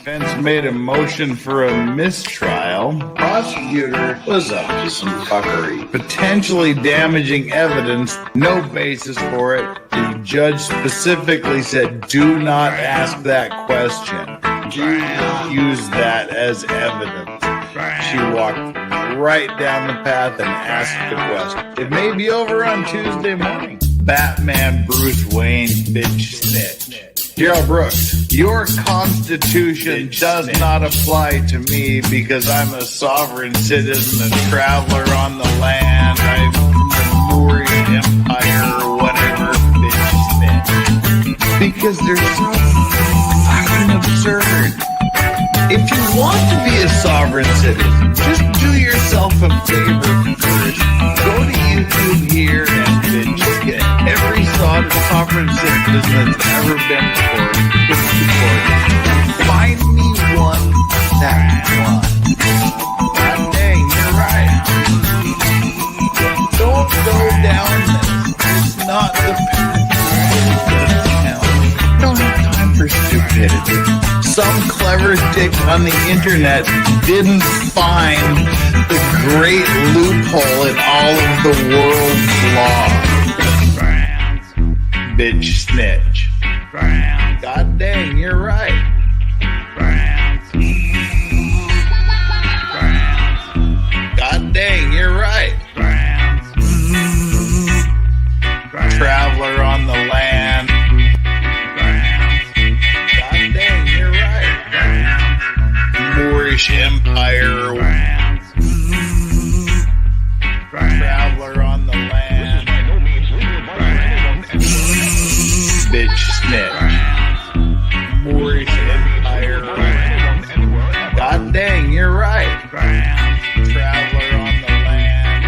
Defense made a motion for a mistrial. Prosecutor was up to some fuckery. Potentially damaging evidence, no basis for it. The judge specifically said, do not ask that question. Do not use that as evidence. She walked right down the path and asked the question. It may be over on Tuesday morning. Batman Bruce Wayne bitch snitch. Gerald Brooks, your constitution does not apply to me because I'm a sovereign citizen, a traveler on the land. I'm the Moorish Empire or whatever, bitch snitch. Because they're so fucking absurd. If you want to be a sovereign citizen, just do yourself a favor first. Go to YouTube here and just get every sovereign citizen that's ever been before. Find me one that won. God dang, you're right. Don't go down this. It's not the path. Don't have time for stupidity. Some clever dick on the internet didn't find the great loophole in all of the world's law. Bitch snitch. God dang, you're right. God dang, you're right. Traveler on the land. Moorish Empire, traveler on the land, bitch snitch, Moorish Empire, God dang, you're right, traveler on the land,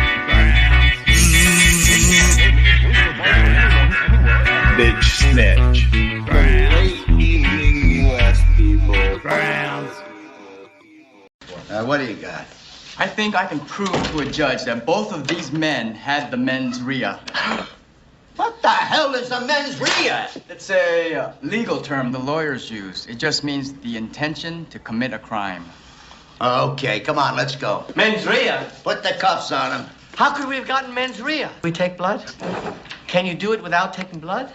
bitch snitch, the late evening U.S. people. What do you got? I think I can prove to a judge that both of these men had the mens rea. What the hell is a mens rea? It's a legal term the lawyers use. It just means the intention to commit a crime. Okay, come on, let's go. Mens rea? Put the cuffs on him. How could we have gotten mens rea? We take blood? Can you do it without taking blood?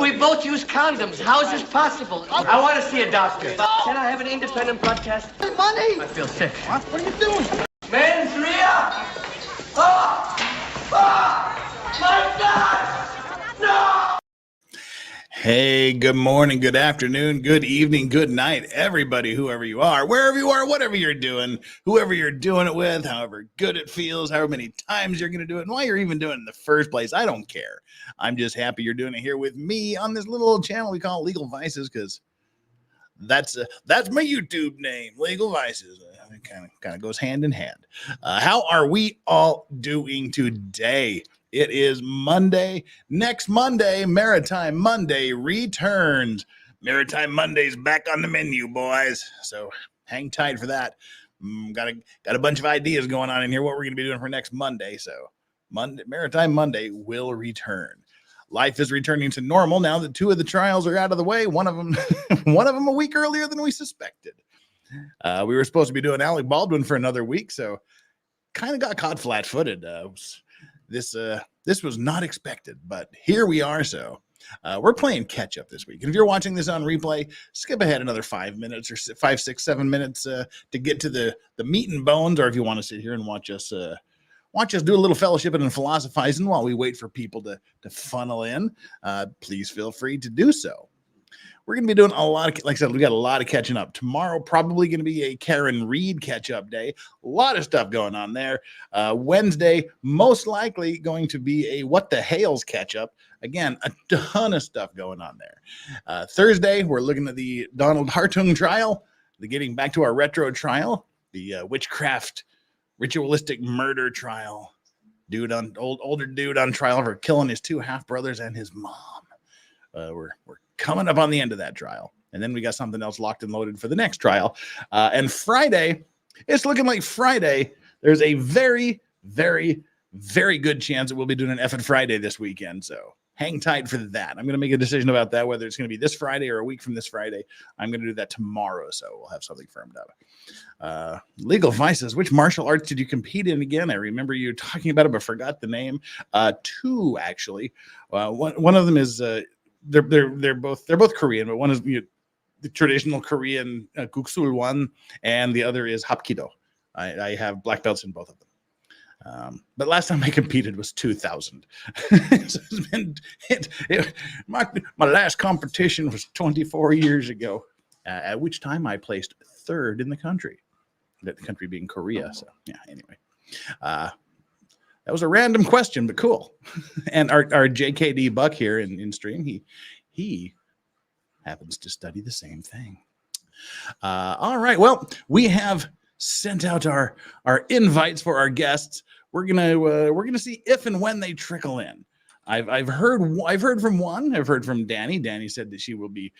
We both use condoms. How is this possible? I want to see a doctor. Can I have an independent blood test? Money! I feel sick. What are you doing? Mens rea! Oh! Oh! My God! No! Hey, good morning, good afternoon, good evening, good night, everybody, whoever you are, wherever you are, whatever you're doing, whoever you're doing it with, however good it feels, however many times you're going to do it, and why you're even doing it in the first place. I don't care. I'm just happy you're doing it here with me on this little old channel we call Legal Vices, because that's my YouTube name, Legal Vices. It kind of goes hand in hand. How are we all doing today? It is Monday. Next Monday, Maritime Monday returns. Maritime Monday's back on the menu, boys. So hang tight for that. Got a bunch of ideas going on in here, what we're going to be doing for next Monday. So Maritime Monday will return. Life is returning to normal now that two of the trials are out of the way. One of them a week earlier than we suspected. We were supposed to be doing Alec Baldwin for another week, so kind of got caught flat-footed. This was not expected, but here we are. So we're playing catch up this week. And if you're watching this on replay, skip ahead another 5 minutes or 5, 6, 7 minutes to get to the meat and bones. Or if you want to sit here and watch us do a little fellowshipping and philosophizing while we wait for people to funnel in, please feel free to do so. We're going to be doing a lot of, like I said, we got a lot of catching up. Tomorrow, probably going to be a Karen Reed catch-up day. A lot of stuff going on there. Wednesday, most likely going to be a What the Hales catch-up. Again, a ton of stuff going on there. Thursday, we're looking at the Donald Hartung trial, getting back to our retro trial, the witchcraft ritualistic murder trial. Older dude on trial for killing his two half-brothers and his mom. We're coming up on the end of that trial. And then we got something else locked and loaded for the next trial. And Friday, it's looking like Friday, there's a very, very, very good chance that we'll be doing an effing Friday this weekend. So hang tight for that. I'm going to make a decision about that, whether it's going to be this Friday or a week from this Friday. I'm going to do that tomorrow, so we'll have something firmed up. Legal Vices. Which martial arts did you compete in again? I remember you talking about it, but forgot the name. Two, actually. One of them is they're both Korean, but one is the traditional Korean Guksul one, and the other is Hapkido. I have black belts in both of them. But last time I competed was 2000. My last competition was 24 years ago, at which time I placed third in the country. The country being Korea. So yeah. Anyway, that was a random question, but cool. And our JKD Buck here in stream, he happens to study the same thing. All right. Well, we have sent out our invites for our guests. We're gonna see if and when they trickle in. I've heard from one. I've heard from Danny. Danny said that she will be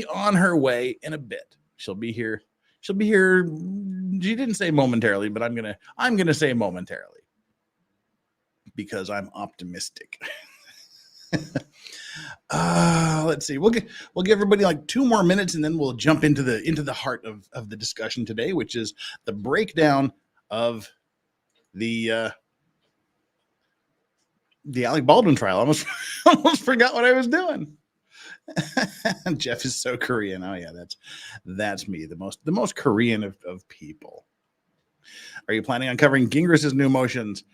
on her way in a bit. She'll be here. She didn't say momentarily, but I'm gonna say momentarily because I'm optimistic. Let's see. We'll give everybody like 2 more minutes, and then we'll jump into the heart of the discussion today, which is the breakdown of the Alec Baldwin trial. Almost forgot what I was doing. Jeff is so Korean. Oh yeah, that's me, the most Korean of people. Are you planning on covering Gingras' new motions?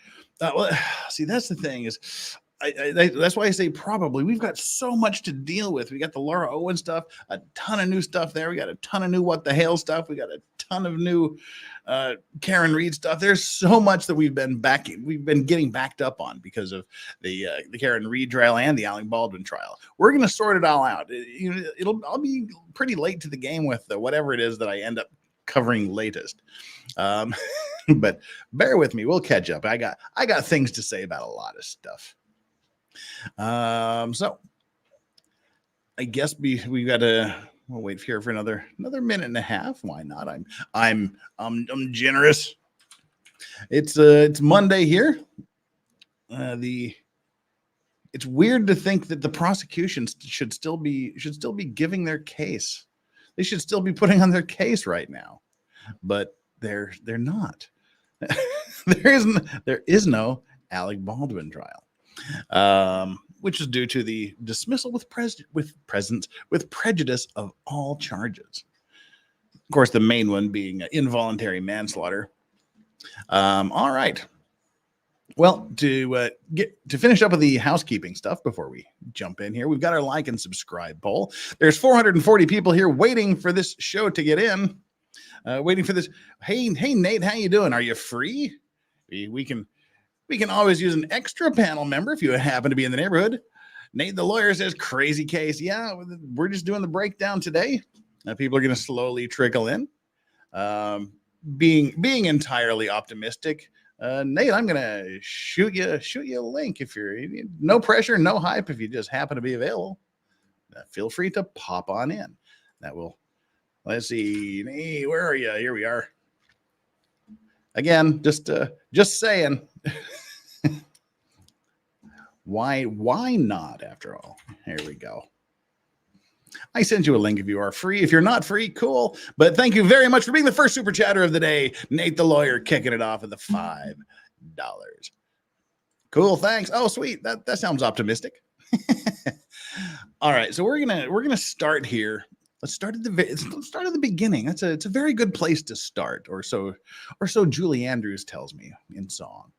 Well, see, that's the thing is. That's why I say probably. We've got so much to deal with. We got the Laura Owen stuff, a ton of new stuff there. We got a ton of new What the Hell stuff. We got a ton of new Karen Reed stuff. There's so much that we've been getting backed up on because of the Karen Reed trial and the Alec Baldwin trial. We're gonna sort it all out. I'll be pretty late to the game with whatever it is that I end up covering latest. But bear with me. We'll catch up. I got things to say about a lot of stuff. So I guess we got to wait here for another minute and a half. Why not? I'm generous. It's Monday here. It's weird to think that the prosecution should still be giving their case. They should still be putting on their case right now, but they're not. There is no Alec Baldwin trial. Which is due to the dismissal with prejudice of all charges. Of course, the main one being involuntary manslaughter. All right. Well, to finish up with the housekeeping stuff before we jump in here, we've got our like and subscribe poll. There's 440 people here waiting for this show to get in. Waiting for this. Hey, Nate, how you doing? Are you free? We can always use an extra panel member if you happen to be in the neighborhood. Nate, the lawyer, says crazy case. Yeah, we're just doing the breakdown today. People are going to slowly trickle in. Being entirely optimistic. Nate, I'm going to shoot you a link if you're no pressure, no hype. If you just happen to be available, feel free to pop on in. That will. Let's see. Hey, where are you? Here we are. Again, just saying. Why not, after all? Here we go. I sent you a link if you are free. If you're not free, cool. But thank you very much for being the first super chatter of the day. Nate the lawyer kicking it off at the $5. Cool, thanks. Oh, sweet. That sounds optimistic. All right, so we're gonna start here. Let's start at the beginning. It's a very good place to start, or so Julie Andrews tells me in song.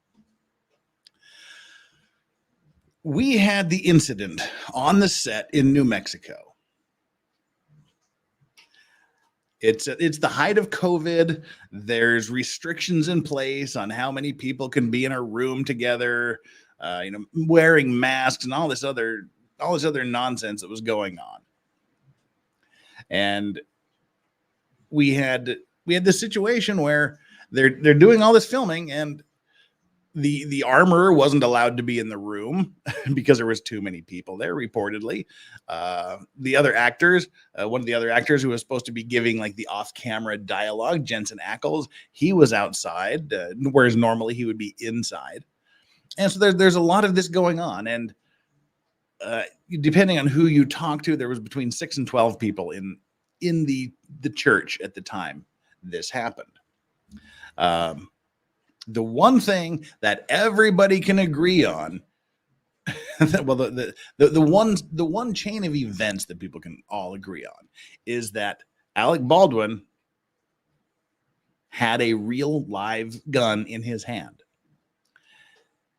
We had the incident on the set in New Mexico. It's the height of COVID. There's restrictions in place on how many people can be in a room together, wearing masks and all this other nonsense that was going on. And we had this situation where they're doing all this filming, and the armorer wasn't allowed to be in the room because there was too many people there, reportedly. The other actors, one of the other actors who was supposed to be giving like the off-camera dialogue, Jensen Ackles, he was outside, whereas normally he would be inside. And so there's a lot of this going on. And depending on who you talk to, there was between 6 and 12 people in the church at the time this happened. The one thing that everybody can agree on, well, the one chain of events that people can all agree on is that Alec Baldwin had a real live gun in his hand.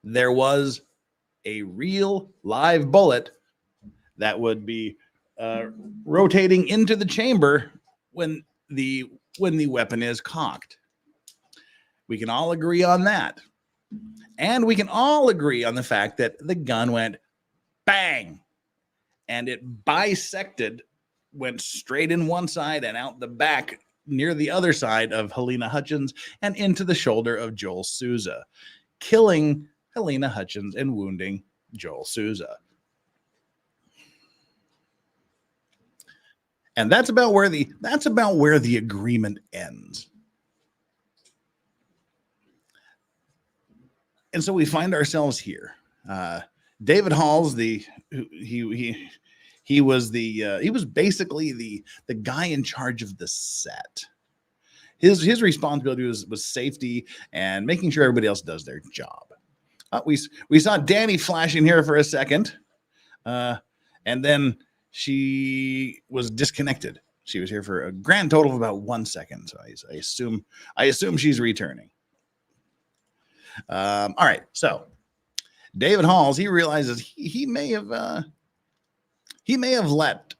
There was a real live bullet that would be rotating into the chamber when the weapon is cocked. We can all agree on that. And we can all agree on the fact that the gun went bang and it bisected, went straight in one side and out the back near the other side of Helena Hutchins and into the shoulder of Joel Souza, killing Helena Hutchins and wounding Joel Souza. And that's about where the agreement ends. And so we find ourselves here. David Halls, he was basically the guy in charge of the set. His responsibility was safety and making sure everybody else does their job. We saw Danny flashing here for a second, and then she was disconnected. She was here for a grand total of about 1 second. So I assume she's returning. All right. So David Halls, he realizes he may have let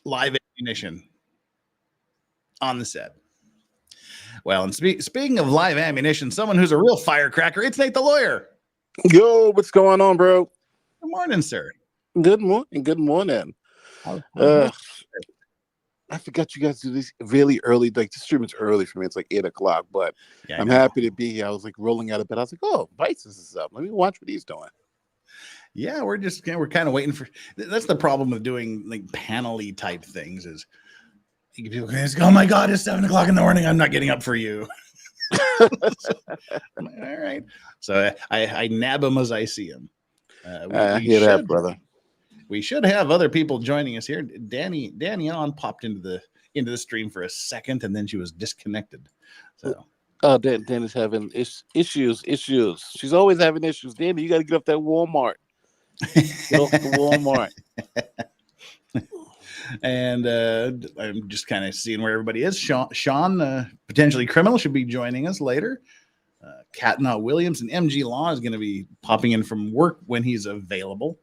live ammunition on the set. Well, and speaking of live ammunition, someone who's a real firecracker, it's Nate the lawyer. Yo, what's going on, bro? Good morning, sir. Good morning. Good morning. I forgot you guys do this really early. Like the stream is early for me. It's like 8 o'clock, but yeah, I'm happy to be here. I was like rolling out of bed. I was like, oh, Vices is up. Let me watch what he's doing. Yeah, we're kind of waiting for. That's the problem with doing like panel-y type things is people can just go, oh my God, it's 7 o'clock in the morning. I'm not getting up for you. All right. So I nab him as I see him. I hear that, brother. We should have other people joining us here. Danny on popped into the stream for a second, and then she was disconnected. So, Danny's having issues. She's always having issues. Danny, you got to get off that Walmart. Get off the Walmart. And I'm just kind of seeing where everybody is. Sean, potentially criminal, should be joining us later. Katna Williams and MG Law is going to be popping in from work when he's available.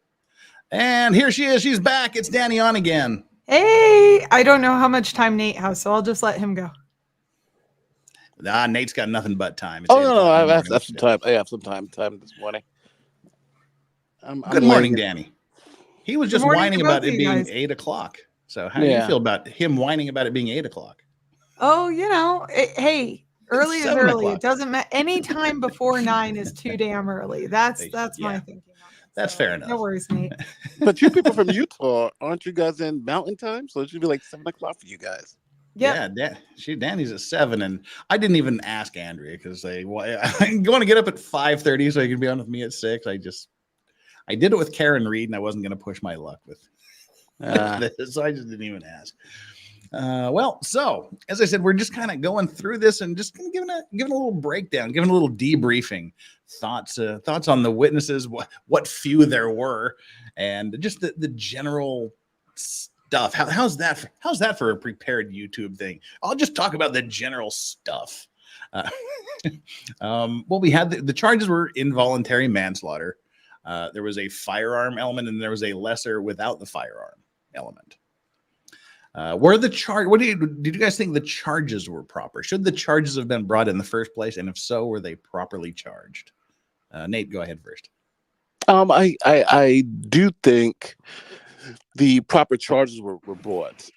And here she is. She's back. It's Danny on again. Hey, I don't know how much time Nate has, so I'll just let him go. Nate's got nothing but time. It's no, I have some time. I have some time this morning. Good morning, Danny. He was just whining about it being 8 o'clock. So how do you feel about him whining about it being 8 o'clock? Oh, hey, early is early. It doesn't matter. Any time before 9 is too damn early. That's my thinking. That's fair enough. No worries, Nate. But you people from Utah, aren't you guys in mountain time? So it should be like 7 o'clock for you guys. Yep. Yeah, Danny's at 7, and I didn't even ask Andrea because I want to get up at 5:30 so he can be on with me at 6. I did it with Karen Reed, and I wasn't going to push my luck with this, so I just didn't even ask. So as I said, we're just kind of going through this and just giving a little breakdown, giving a little debriefing, thoughts on the witnesses, what few there were, and just the general stuff. How's that for a prepared YouTube thing? I'll just talk about the general stuff. We had the charges were involuntary manslaughter. There was a firearm element, and there was a lesser without the firearm element. Did you guys think the charges were proper? Should the charges have been brought in the first place? And if so, were they properly charged? Nate, go ahead first. I do think the proper charges were brought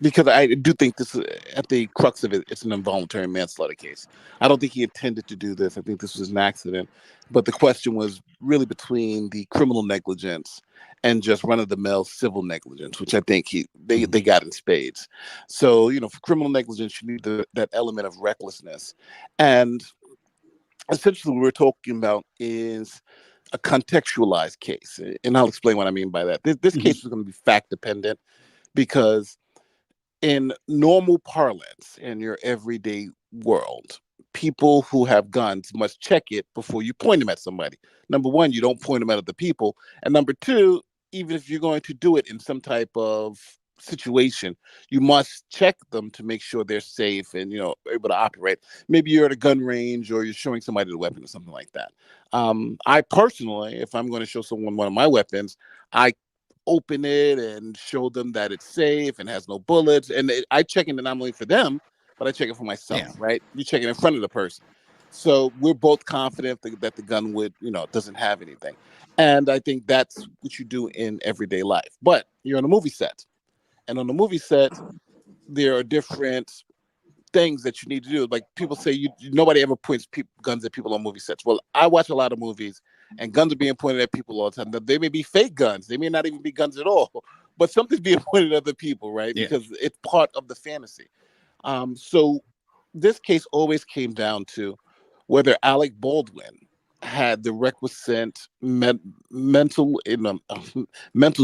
because I do think this is at the crux of it. It's an involuntary manslaughter case. I don't think he intended to do this. I think this was an accident. But the question was really between the criminal negligence and just run-of-the-mill civil negligence, which I think they got in spades. So, for criminal negligence, you need that element of recklessness. And essentially what we're talking about is a contextualized case, and I'll explain what I mean by that. This case is going to be fact dependent because in normal parlance, in your everyday world, people who have guns must check it before you point them at somebody. Number one, you don't point them at other people. And number two, even if you're going to do it in some type of situation, you must check them to make sure they're safe and, able to operate. Maybe you're at a gun range or you're showing somebody the weapon or something like that. I personally, if I'm going to show someone one of my weapons, I open it and show them that it's safe and has no bullets. And I check it not only for them, but I check it for myself, right? You check it in front of the person. So we're both confident that the gun doesn't have anything. And I think that's what you do in everyday life. But you're on a movie set. And on the movie set, there are different things that you need to do. Like people say, nobody ever points guns at people on movie sets. Well, I watch a lot of movies, and guns are being pointed at people all the time. They may be fake guns. They may not even be guns at all. But something's being pointed at other people, right? Yeah. Because it's part of the fantasy. So this case always came down to whether Alec Baldwin had the requisite mental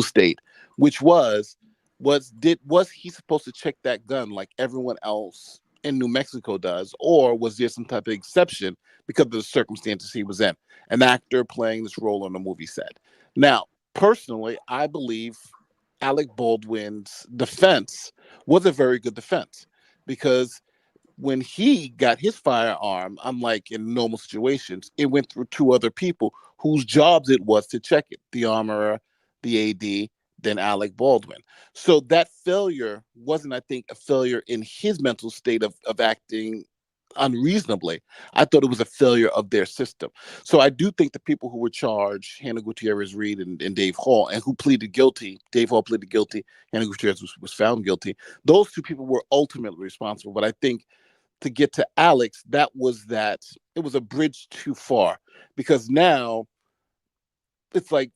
state, which was he supposed to check that gun like everyone else in New Mexico does, or was there some type of exception because of the circumstances he was in? An actor playing this role on a movie set. Now, personally, I believe Alec Baldwin's defense was a very good defense, because when he got his firearm, unlike in normal situations, it went through two other people whose jobs it was to check it: the armorer, the AD, then Alec Baldwin. So that failure wasn't, I think, a failure in his mental state of acting unreasonably. I thought it was a failure of their system. So I do think the people who were charged, Hannah Gutierrez Reed and Dave Hall, and who pleaded guilty, Dave Hall pleaded guilty, Hannah Gutierrez was found guilty. Those two people were ultimately responsible. But I think to get to Alex, it was a bridge too far, because now it's like,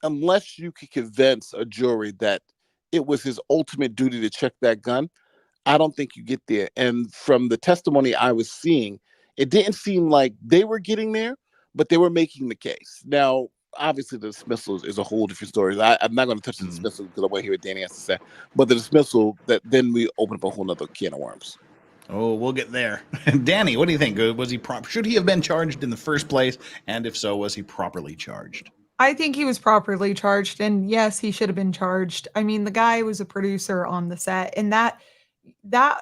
unless you could convince a jury that it was his ultimate duty to check that gun, I don't think you get there. And from the testimony I was seeing, it didn't seem like they were getting there, but they were making the case. Now, obviously, the dismissal is a whole different story. I'm not going to touch the dismissal because I want to hear what Danny has to say. But the dismissal, that then we open up a whole nother can of worms. Oh, we'll get there. Danny, what do you think? Should he have been charged in the first place? And if so, was he properly charged? I think he was properly charged, and yes, he should have been charged. I mean, the guy was a producer on the set, and that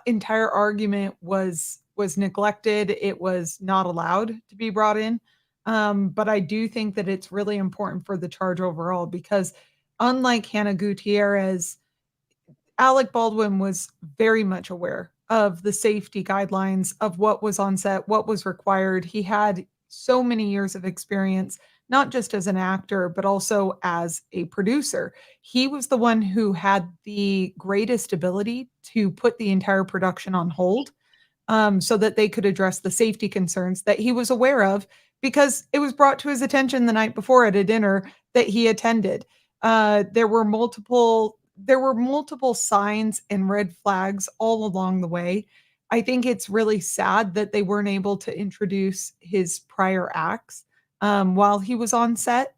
entire argument was neglected. It was not allowed to be brought in. But I do think that it's really important for the charge overall, because unlike Hannah Gutierrez, Alec Baldwin was very much aware of the safety guidelines of what was on set, what was required. He had so many years of experience, not just as an actor, but also as a producer. He was the one who had the greatest ability to put the entire production on hold, so that they could address the safety concerns that he was aware of, because it was brought to his attention the night before at a dinner that he attended. There were multiple signs and red flags all along the way. I think it's really sad that they weren't able to introduce his prior acts while he was on set.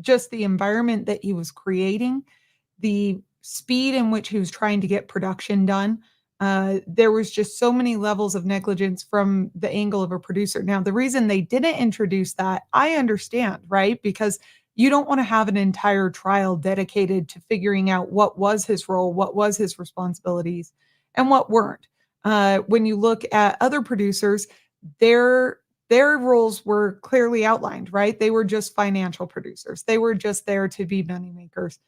Just the environment that he was creating, the speed in which he was trying to get production done. There was just so many levels of negligence from the angle of a producer. Now, the reason they didn't introduce that, I understand, right? Because you don't want to have an entire trial dedicated to figuring out what was his role, what was his responsibilities, and what weren't. When you look at other producers, their roles were clearly outlined, right? They were just financial producers. They were just there to be moneymakers.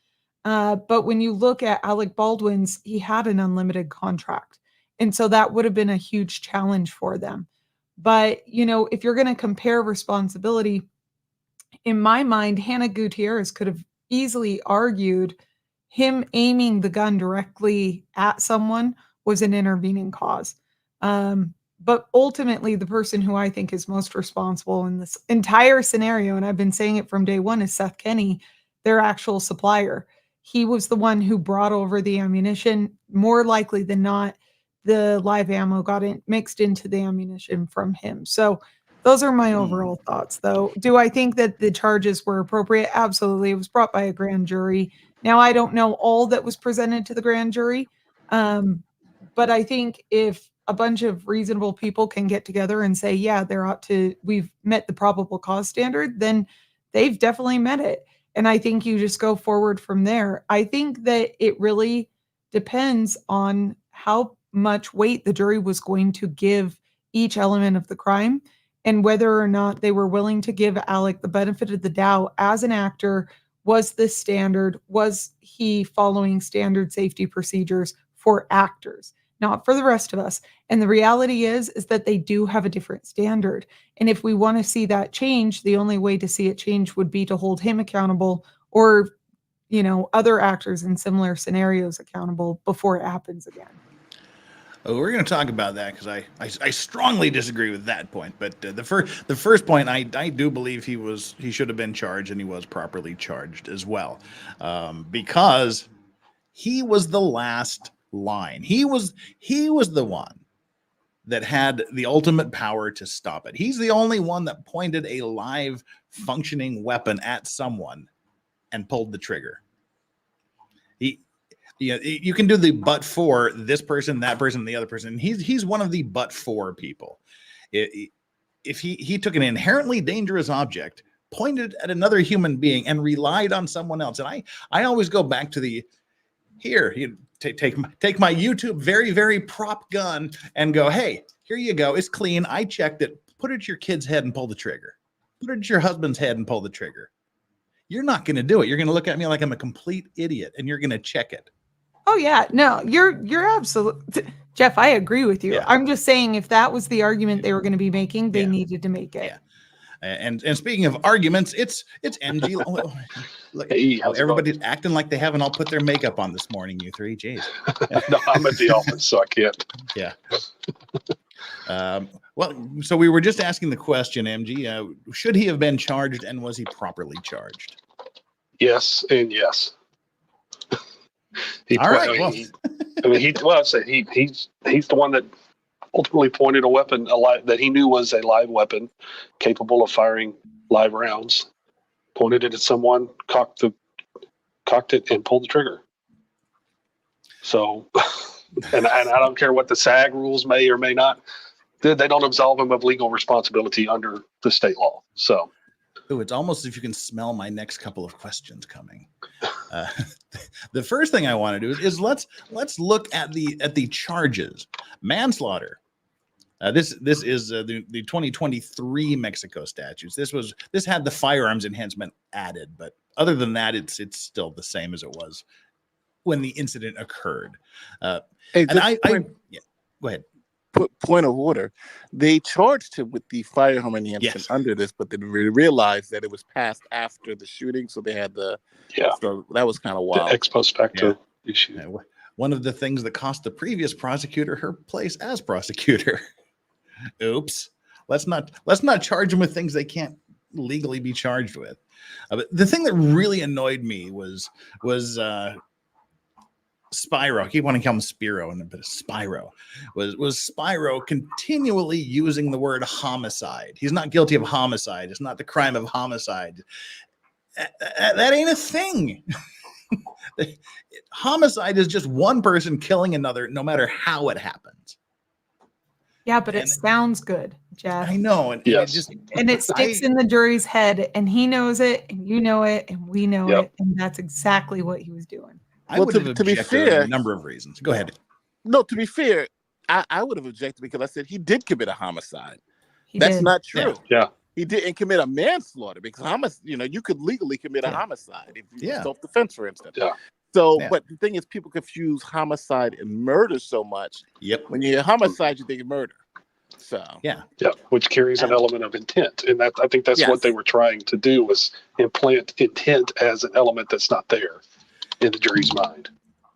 But when you look at Alec Baldwin's, he had an unlimited contract. And so that would have been a huge challenge for them. But, if you're going to compare responsibility, in my mind, Hannah Gutierrez could have easily argued him aiming the gun directly at someone was an intervening cause. But ultimately, the person who I think is most responsible in this entire scenario, and I've been saying it from day one, is Seth Kenney, their actual supplier. He was the one who brought over the ammunition. More likely than not, the live ammo got mixed into the ammunition from him. So Those are my overall thoughts, though. Do I think that the charges were appropriate? Absolutely. It was brought by a grand jury. Now, I don't know all that was presented to the grand jury, but I think if a bunch of reasonable people can get together and say, yeah, we've met the probable cause standard, then they've definitely met it. And I think you just go forward from there. I think that it really depends on how much weight the jury was going to give each element of the crime and whether or not they were willing to give Alec the benefit of the doubt as an actor. Was this standard? Was he following standard safety procedures for actors, not for the rest of us? And the reality is that they do have a different standard. And if we want to see that change, the only way to see it change would be to hold him accountable or, other actors in similar scenarios accountable before it happens again. Oh, we're going to talk about that because I strongly disagree with that point. But the first point, I do believe he should have been charged, and he was properly charged as well, because he was the last line. He was the one that had the ultimate power to stop it. He's the only one that pointed a live functioning weapon at someone and pulled the trigger. You can do the but for this person, that person, the other person. He's one of the but for people. If he took an inherently dangerous object, pointed at another human being, and relied on someone else, and I always go back to take my YouTube very, very prop gun and go, hey, here you go. It's clean. I checked it. Put it at your kid's head and pull the trigger. Put it at your husband's head and pull the trigger. You're not going to do it. You're going to look at me like I'm a complete idiot, and you're going to check it. Oh yeah, no, you're absolutely, Jeff. I agree with you. Yeah. I'm just saying, if that was the argument they were going to be making, they needed to make it. Yeah. And speaking of arguments, it's MG. Look, everybody's acting like they haven't all put their makeup on this morning. You three, jeez. No, I'm at the office, so I can't. Yeah. Well, so we were just asking the question, MG. Should he have been charged, and was he properly charged? Yes, and yes. All right. He's the one that ultimately pointed a weapon that he knew was a live weapon, capable of firing live rounds. Pointed it at someone, cocked it, and pulled the trigger. So, and I don't care what the SAG rules may or may not. They don't absolve him of legal responsibility under the state law. So. Ooh, it's almost as if you can smell my next couple of questions coming. The first thing I want to do is let's look at the charges. Manslaughter. This is the 2023 Mexico statutes. This had the firearms enhancement added, but other than that, it's still the same as it was when the incident occurred. Go ahead. Point of order. They charged him with the firearm enhancement under this, but they realized that it was passed after the shooting, so they had so that was kind of wild. The ex post facto issue. One of the things that cost the previous prosecutor her place as prosecutor. Oops. Let's not charge them with things they can't legally be charged with. But the thing that really annoyed me was Spyro. I keep wanting to call him Spiro, but Spyro was Spyro continually using the word homicide. He's not guilty of homicide. It's not the crime of homicide. That ain't a thing. Homicide is just one person killing another, no matter how it happens. Yeah, but it sounds good, Jeff. I know. And it sticks in the jury's head, and he knows it, and you know it, and we know it, and that's exactly what he was doing. I would have objected for a number of reasons. Go ahead. No, to be fair, I would have objected because I said he did commit a homicide. That's not true. Yeah. He didn't commit a manslaughter because you could legally commit a homicide if you self-defense, for instance. Yeah. So, but the thing is, people confuse homicide and murder so much. Yep. When you hear homicide, you think of murder. So which carries an element of intent, and I think that's what they were trying to do, was implant intent as an element that's not there in the jury's mind.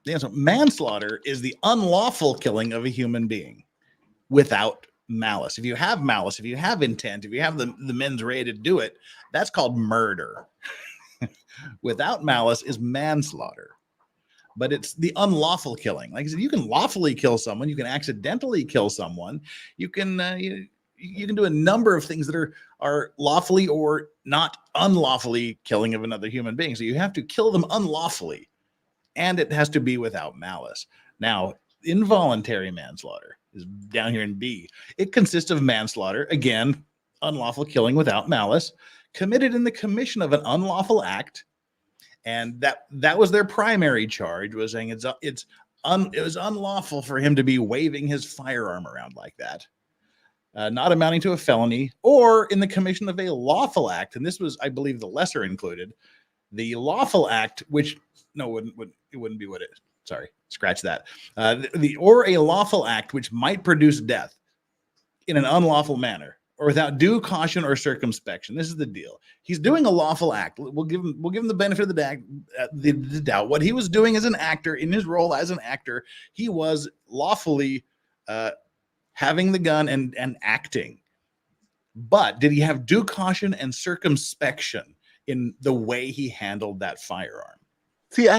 Yeah, so manslaughter is the unlawful killing of a human being without malice. If you have malice, if you have intent, if you have the mens rea to do it, that's called murder. Without malice is manslaughter. But it's the unlawful killing. Like I said, you can lawfully kill someone. You can accidentally kill someone. You can you can do a number of things that are lawfully or not unlawfully killing of another human being. So you have to kill them unlawfully, and it has to be without malice. Now, involuntary manslaughter is down here in B. It consists of manslaughter, again, unlawful killing without malice, committed in the commission of an unlawful act, and that was their primary charge, was saying it was unlawful for him to be waving his firearm around like that. Not amounting to a felony, or in the commission of a lawful act, and this was, I believe, the lesser included. The lawful act, which it wouldn't be what it is. Sorry, scratch that. Or a lawful act which might produce death in an unlawful manner, or without due caution or circumspection. This is the deal. He's doing a lawful act. We'll give him the benefit of the doubt. What he was doing as an actor, in his role as an actor, he was lawfully having the gun and acting. But did he have due caution and circumspection in the way he handled that firearm? See,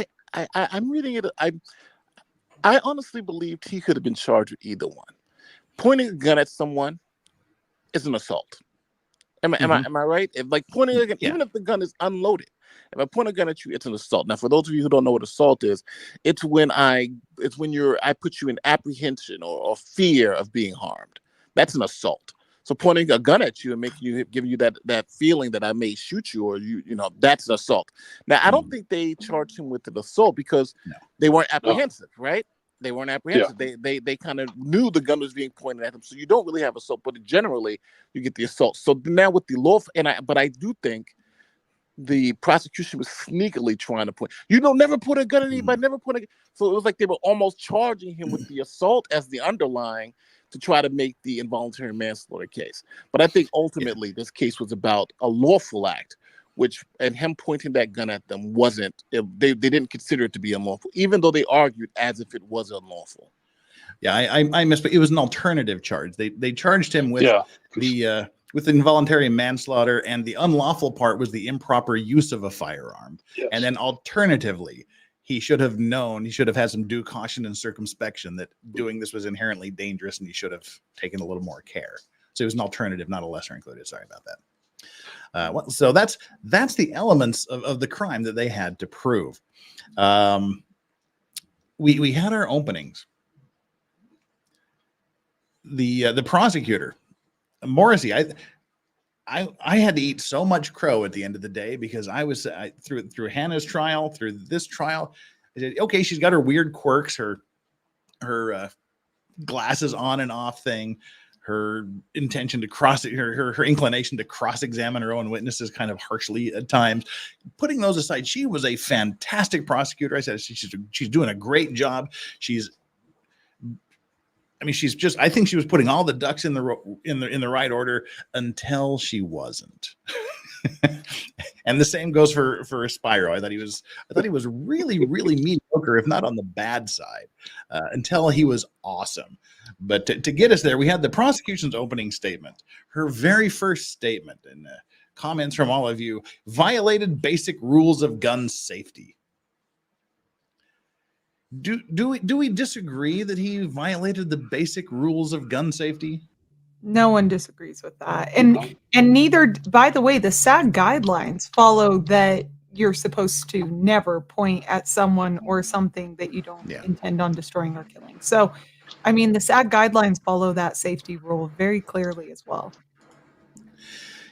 I'm reading it. I honestly believed he could have been charged with either one. Pointing a gun at someone is an assault. Am I right? If like pointing a gun, even if the gun is unloaded, if I point a gun at you, it's an assault. Now, for those of you who don't know what assault is, it's when I put you in apprehension or fear of being harmed. That's an assault. So pointing a gun at you and giving you that feeling that I may shoot you, or that's an assault. Now, I don't think they charged him with an assault because they weren't apprehensive, right? They weren't apprehensive. Yeah. They kind of knew the gun was being pointed at them, so you don't really have assault, but generally you get the assault. So now with the law, but I do think the prosecution was sneakily trying to point. Never put a gun at anybody. Never put a. So it was like they were almost charging him with the assault as the underlying to try to make the involuntary manslaughter case. But I think ultimately this case was about a lawful act, and him pointing that gun at them wasn't. They didn't consider it to be unlawful, even though they argued as if it was unlawful. Yeah, I missed, but it was an alternative charge. They charged him with with involuntary manslaughter, and the unlawful part was the improper use of a firearm. Yes. And then alternatively, he should have known, he should have had some due caution and circumspection that doing this was inherently dangerous, and he should have taken a little more care. So it was an alternative, not a lesser included. Sorry about that. So that's the elements of the crime that they had to prove. We had our openings. The prosecutor, Morrissey, I had to eat so much crow at the end of the day because I was through Hannah's trial, through this trial. I said, okay, she's got her weird quirks, her glasses on and off thing, her intention to her inclination to cross-examine her own witnesses kind of harshly at times. Putting those aside, she was a fantastic prosecutor. I said she's doing a great job. I think she was putting all the ducks in the right order until she wasn't. And the same goes for Spyro. I thought he was really, really mediocre, if not on the bad side, until he was awesome. But to get us there, we had the prosecution's opening statement, her very first statement, and comments from all of you: violated basic rules of gun safety. Do we disagree that he violated the basic rules of gun safety? No one disagrees with that. And neither, by the way, the SAG guidelines follow that you're supposed to never point at someone or something that you don't intend on destroying or killing. So, I mean, the SAG guidelines follow that safety rule very clearly as well.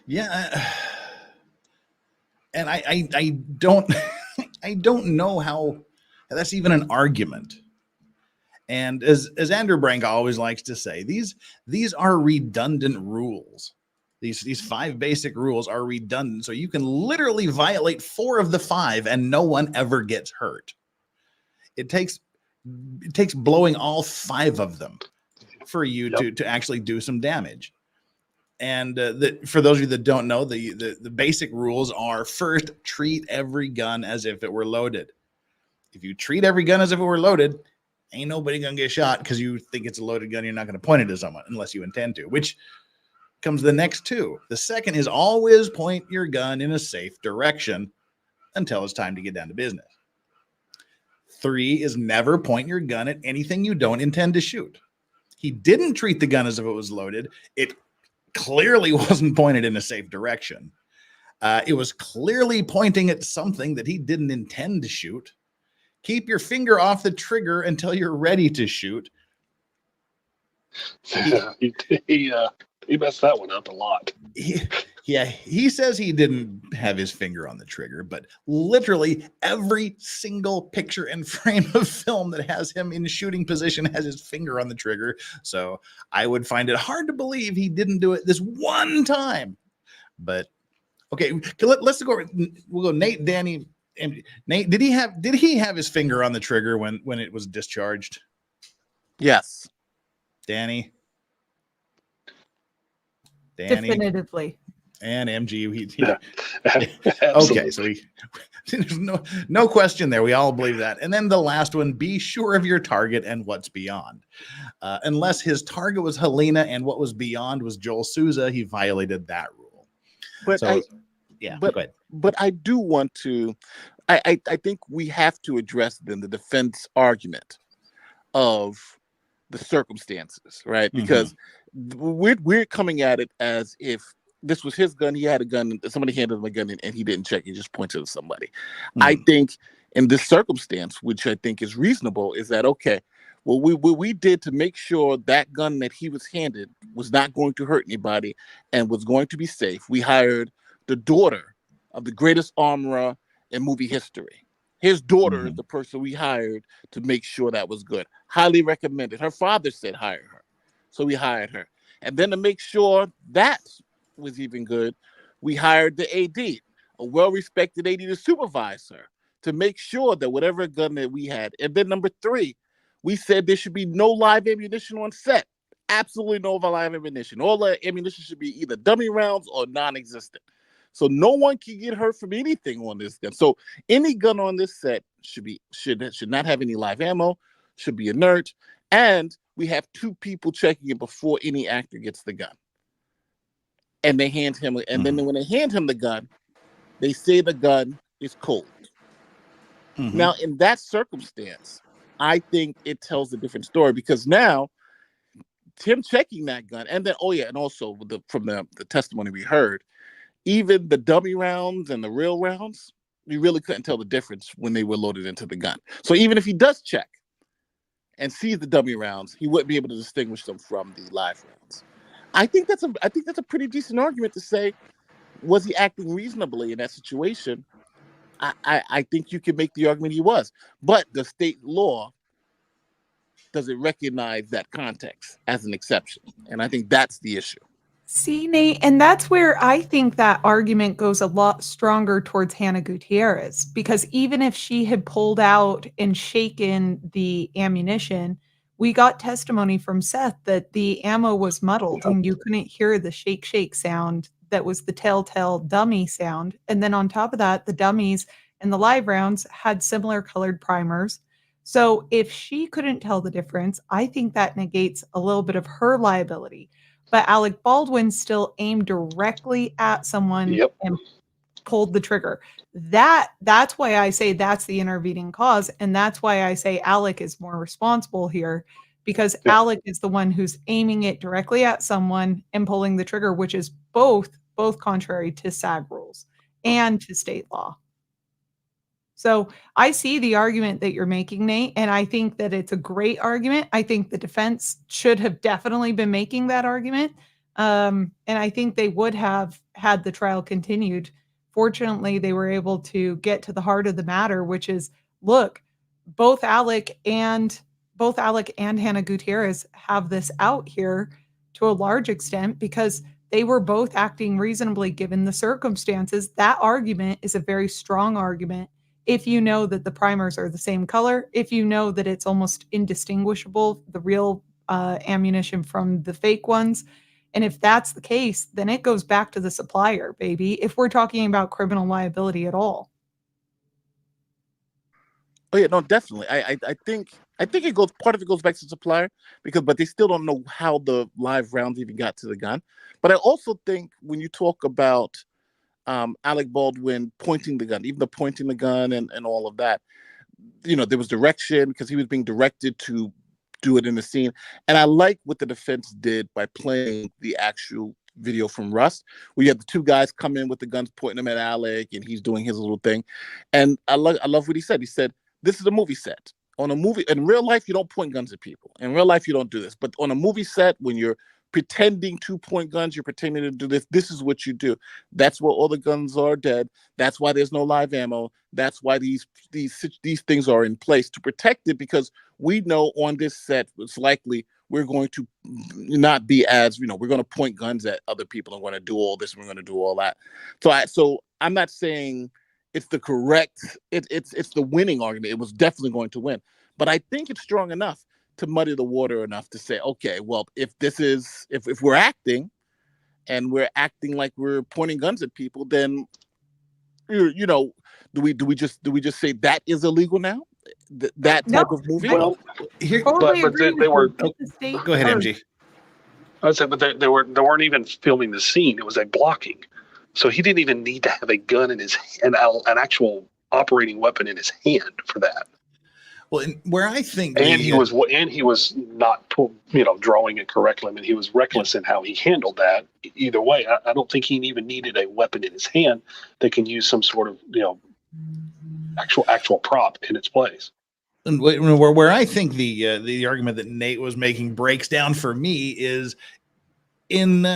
Yeah. And I don't I don't know how that's even an argument. And as Andrew Branca always likes to say, these are redundant rules. These 5 basic rules are redundant. So you can literally violate 4 of the 5 and no one ever gets hurt. It takes blowing all 5 of them for you to actually do some damage. And for those of you that don't know, the basic rules are: first, treat every gun as if it were loaded. If you treat every gun as if it were loaded, ain't nobody gonna get shot because you think it's a loaded gun. You're not gonna point it at someone unless you intend to, which comes the next 2. The second is always point your gun in a safe direction until it's time to get down to business. 3 is never point your gun at anything you don't intend to shoot. He didn't treat the gun as if it was loaded. It clearly wasn't pointed in a safe direction. It was clearly pointing at something that he didn't intend to shoot. Keep your finger off the trigger until you're ready to shoot. Yeah, he messed that one up a lot. He says he didn't have his finger on the trigger, but literally every single picture and frame of film that has him in shooting position has his finger on the trigger. So I would find it hard to believe he didn't do it this one time. But okay, let's go. We'll go Nate, Danny, and Nate. Did he have his finger on the trigger when it was discharged? Yes. Danny. Definitively. And MG. Yeah. Okay, so there's no question there. We all believe that. And then the last one: be sure of your target and what's beyond. Unless his target was Helena and what was beyond was Joel Souza, he violated that rule. But so, go ahead. But I do want to. I think we have to address then the defense argument of the circumstances, right? Because we're coming at it as if this was his gun. He had a gun. Somebody handed him a gun and he didn't check. He just pointed at somebody. I think in this circumstance, which I think is reasonable, is that okay? Well, what we did to make sure that gun that he was handed was not going to hurt anybody and was going to be safe. We hired the daughter of the greatest armorer in movie history. His daughter is the person we hired to make sure that was good. Highly recommended. Her father said hire her. So we hired her. And then to make sure that was even good, we hired the AD, a well-respected AD to supervise her, to make sure that whatever gun that we had. And then number 3, we said there should be no live ammunition on set. Absolutely no live ammunition. All the ammunition should be either dummy rounds or non-existent. So no one can get hurt from anything on this gun. So any gun on this set should not have any live ammo, should be inert, and we have 2 people checking it before any actor gets the gun. And they hand him, and then when they hand him the gun, they say the gun is cold. Now, in that circumstance, I think it tells a different story because now Tim checking that gun, and then and also from the testimony we heard, even the dummy rounds and the real rounds, we really couldn't tell the difference when they were loaded into the gun. So even if he does check and sees the dummy rounds, he wouldn't be able to distinguish them from the live rounds. I think that's a pretty decent argument to say, was he acting reasonably in that situation? I think you can make the argument he was, but the state law doesn't recognize that context as an exception, and I think that's the issue. See, Nate, and that's where I think that argument goes a lot stronger towards Hannah Gutierrez, because even if she had pulled out and shaken the ammunition, we got testimony from Seth that the ammo was muddled and you couldn't hear the shake sound that was the telltale dummy sound. And then on top of that, the dummies and the live rounds had similar colored primers. So if she couldn't tell the difference, I think that negates a little bit of her liability. But Alec Baldwin still aimed directly at someone and pulled the trigger. That's why I say that's the intervening cause. And that's why I say Alec is more responsible here, because Alec is the one who's aiming it directly at someone and pulling the trigger, which is both contrary to SAG rules and to state law. So I see the argument that you're making, Nate, and I think that it's a great argument. I think the defense should have definitely been making that argument. And I think they would have had the trial continued. Fortunately, they were able to get to the heart of the matter, which is, look, both Alec and Hannah Gutierrez have this out here to a large extent because they were both acting reasonably given the circumstances. That argument is a very strong argument. If you know that the primers are the same color, if you know that it's almost indistinguishable, the real ammunition from the fake ones. And if that's the case, then it goes back to the supplier, baby, if we're talking about criminal liability at all. Oh yeah, no, definitely. I think it goes, part of it goes back to the supplier but they still don't know how the live rounds even got to the gun. But I also think when you talk about Alec Baldwin pointing the gun, even the pointing the gun and all of that, there was direction because he was being directed to do it in the scene. And I like what the defense did by playing the actual video from Rust, where you have the two guys come in with the guns pointing them at Alec, and he's doing his little thing. And I love what he said. He said, "This is a movie set. On a movie, in real life, you don't point guns at people. In real life, you don't do this. But on a movie set, when you're pretending to point guns, you're pretending to do this. This is what you do. That's why all the guns are dead. That's why there's no live ammo. That's why these things are in place to protect it, because we know on this set it's likely we're going to not be as, we're going to point guns at other people and we're going to do all this and we're going to do all that." So I'm not saying it's the correct, it's the winning argument. It was definitely going to win, but I think it's strong enough to muddy the water enough to say, okay, well, if we're acting and we're acting like we're pointing guns at people, then do we just say that is illegal now? That type of movie? Well, Here, Totally but agree they with were. you. The state go ahead, first. MG. I said, but they weren't even filming the scene. It was a blocking, so he didn't even need to have a gun in his an actual operating weapon in his hand for that. Well, where I think He was not drawing it correctly. I mean, he was reckless in how he handled that. Either way, I don't think he even needed a weapon in his hand that can use some sort of actual prop in its place. And where I think the argument that Nate was making breaks down for me is in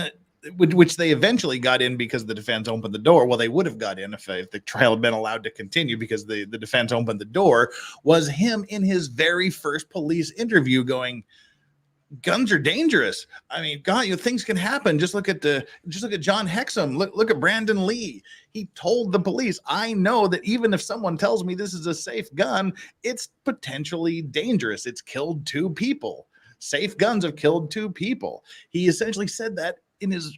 which they eventually got in because the defense opened the door. Well, they would have got in if the trial had been allowed to continue, because the defense opened the door, was him in his very first police interview going, "Guns are dangerous. I mean, God, things can happen. Just look at John Hexum. Look at Brandon Lee. He told the police, I know that even if someone tells me this is a safe gun, it's potentially dangerous. It's killed 2 people. Safe guns have killed 2 people." He essentially said that in his.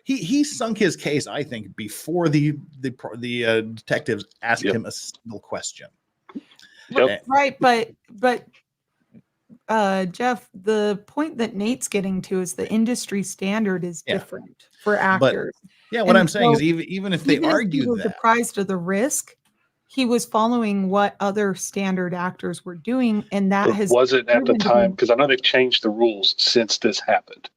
He sunk his case, I think, before the detectives asked him a single question. Yep. Right, but Jeff, the point that Nate's getting to is the industry standard is different for actors. What I'm saying is even if they even if he argued was that, apprised of the risk, he was following what other standard actors were doing, and that It has wasn't at the proven to time, be- because I know they've changed the rules since this happened.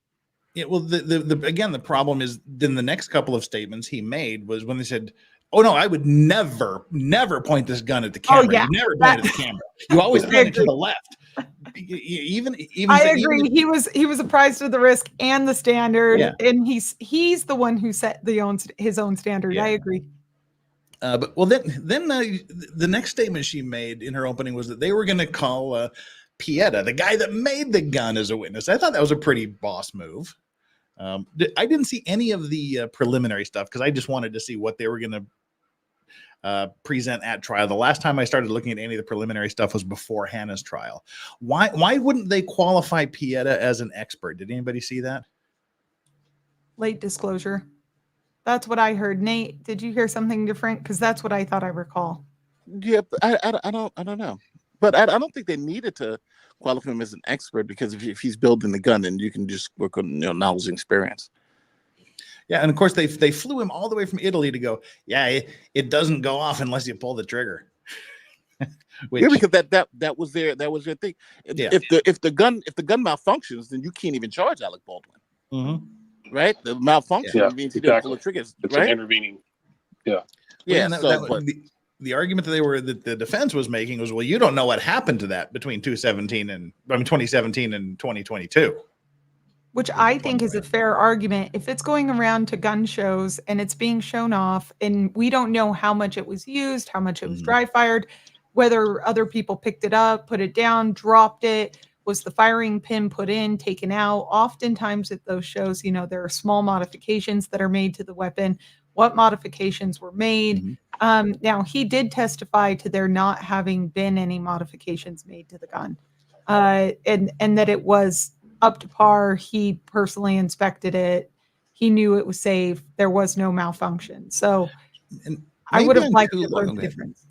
yeah. Well, the problem is then the next couple of statements he made was when they said, "Oh no, I would never point this gun at the camera. yeah. You never point it at the camera. You always point it to the left." Even I agree. He was apprised of the risk and the standard, and he's the one who set his own standard. Yeah. I agree. But then the next statement she made in her opening was that they were going to call Pieta, the guy that made the gun, as a witness. I thought that was a pretty boss move. I didn't see any of the preliminary stuff because I just wanted to see what they were going to present at trial. The last time I started looking at any of the preliminary stuff was before Hannah's trial. Why wouldn't they qualify Pieta as an expert? Did anybody see that? Late disclosure. That's what I heard. Nate, did you hear something different? Because that's what I thought I recall. Yeah, I don't know, but I don't think they needed to qualify him as an expert, because if he's building the gun, then you can just work on knowledge and experience. Yeah, and of course they flew him all the way from Italy to go, it doesn't go off unless you pull the trigger. Because that was their thing. Yeah. If the gun malfunctions, then you can't even charge Alec Baldwin. Mm-hmm. Right? The malfunction means he didn't pull the triggers. It's right? an intervening. Yeah. The argument that the defense was making was, well, you don't know what happened to that between 2017 and 2022. Which I think is a fair argument. If it's going around to gun shows and it's being shown off, and we don't know how much it was used, how much it was dry fired, whether other people picked it up, put it down, dropped it, was the firing pin put in, taken out? Oftentimes at those shows, there are small modifications that are made to the weapon. What modifications were made? Now, he did testify to there not having been any modifications made to the gun, and that it was up to par. He personally inspected it. He knew it was safe. There was no malfunction. So I would have liked to learn the difference.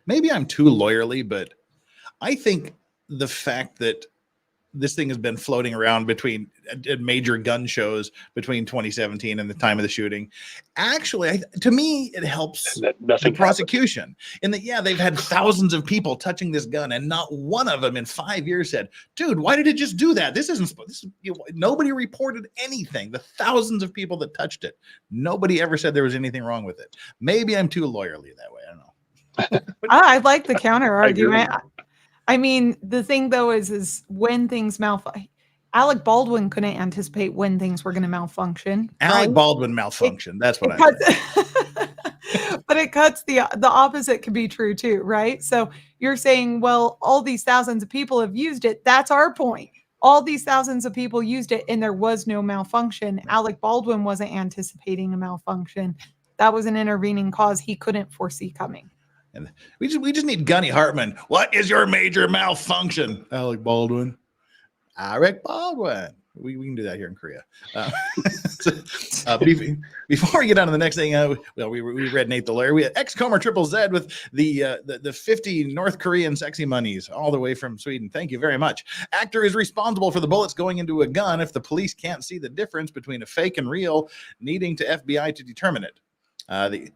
Maybe I'm too lawyerly, but I think the fact that this thing has been floating around between major gun shows between 2017 and the time of the shooting. Actually, to me, it helps the prosecution in that, yeah, they've had thousands of people touching this gun, and not one of them in 5 years said, dude, why did it just do that? This isn't, nobody reported anything. The thousands of people that touched it, nobody ever said there was anything wrong with it. Maybe I'm too lawyerly that way. I don't know. I like the counter argument. I mean, the thing though is when things malfunction. Alec Baldwin couldn't anticipate when things were going to malfunction. Alec Baldwin malfunction. That's what I mean. But it cuts the opposite could be true too, right? So you're saying, well, all these thousands of people have used it. That's our point. All these thousands of people used it and there was no malfunction. Alec Baldwin wasn't anticipating a malfunction. That was an intervening cause he couldn't foresee coming. And we just need Gunny Hartman. What is your major malfunction? Alec Baldwin. Alec Baldwin. We can do that here in Korea. Before we get on to the next thing, we read Nate the Lawyer. We had X-Comer Triple Z with the 50 North Korean sexy monies all the way from Sweden. Thank you very much. Actor is responsible for the bullets going into a gun if the police can't see the difference between a fake and real, needing to FBI to determine it. I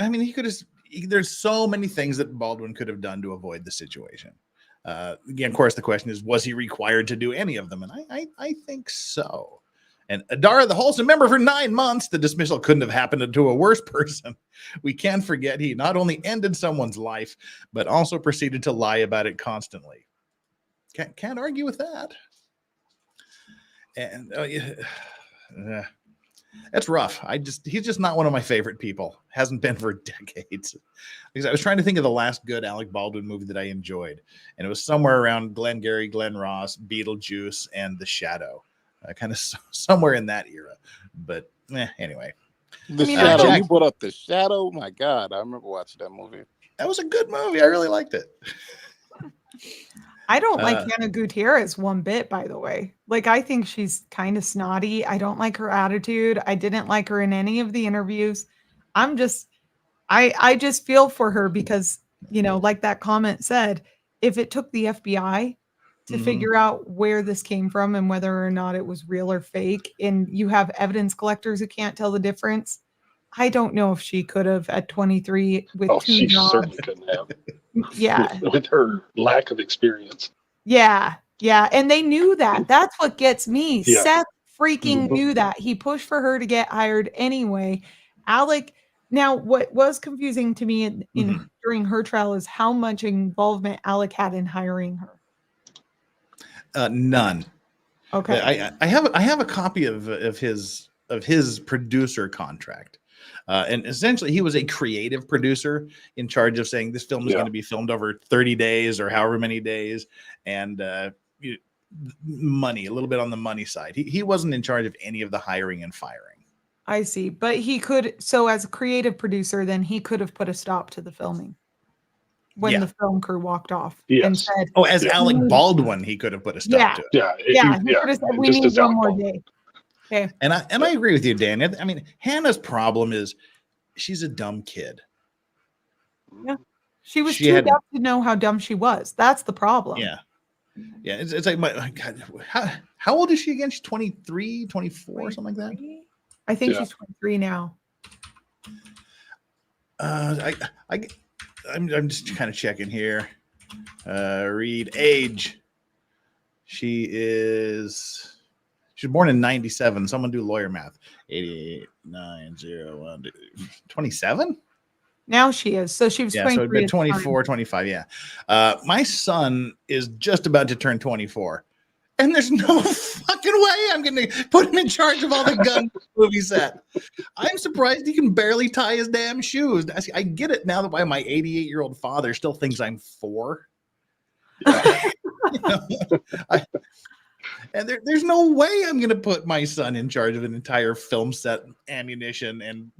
mean, he could have. There's so many things that Baldwin could have done to avoid the situation. Again, of course, the question is, was he required to do any of them? And I think so. And Adara, the wholesome member for 9 months, the dismissal couldn't have happened to a worse person. We can't forget he not only ended someone's life, but also proceeded to lie about it constantly. Can't argue with that. And that's rough. He's just not one of my favorite people. Hasn't been for decades. Because I was trying to think of the last good Alec Baldwin movie that I enjoyed, and it was somewhere around Glengarry Glen Ross, Beetlejuice, and The Shadow, kind of somewhere in that era. But anyway, Shadow. You brought up The Shadow. My God, I remember watching that movie. That was a good movie. I really liked it. I don't like Hannah Gutierrez one bit, by the way. Like, I think she's kind of snotty. I don't like her attitude. I didn't like her in any of the interviews. I just feel for her because, like that comment said, if it took the FBI to figure out where this came from and whether or not it was real or fake, and you have evidence collectors who can't tell the difference, I don't know if she could have at 23 with two jobs. She certainly couldn't have. Yeah. With her lack of experience. Yeah. Yeah. And they knew that. That's what gets me. Yeah. Seth freaking knew that. He pushed for her to get hired anyway. Alec, now what was confusing to me during her trial is how much involvement Alec had in hiring her. None. Okay. I have a copy of his producer contract. And essentially, he was a creative producer in charge of saying this film is going to be filmed over 30 days or however many days, and money, a little bit on the money side. He wasn't in charge of any of the hiring and firing. I see. But he could, so as a creative producer, then he could have put a stop to the filming when the film crew walked off and said, as Alec Baldwin, he could have put a stop to it. He could have said, we need one more day. Okay. And I agree with you, Dan. I mean, Hannah's problem is she's a dumb kid. Yeah. She was too dumb to know how dumb she was. That's the problem. Yeah. Yeah. It's like, my God, how old is she again? She's 23, 24, something like that. I think she's 23 now. I'm just kind of checking here. Read age. She was born in 97. Someone do lawyer math. 88, 9, 0, 1, 27? Now she is. So she was 23. So it'd been 24, 25. Yeah. My son is just about to turn 24. And there's no fucking way I'm going to put him in charge of all the gun movie set. I'm surprised he can barely tie his damn shoes. I get it now that why my 88-year-old father still thinks I'm 4. And there's no way I'm going to put my son in charge of an entire film set, ammunition and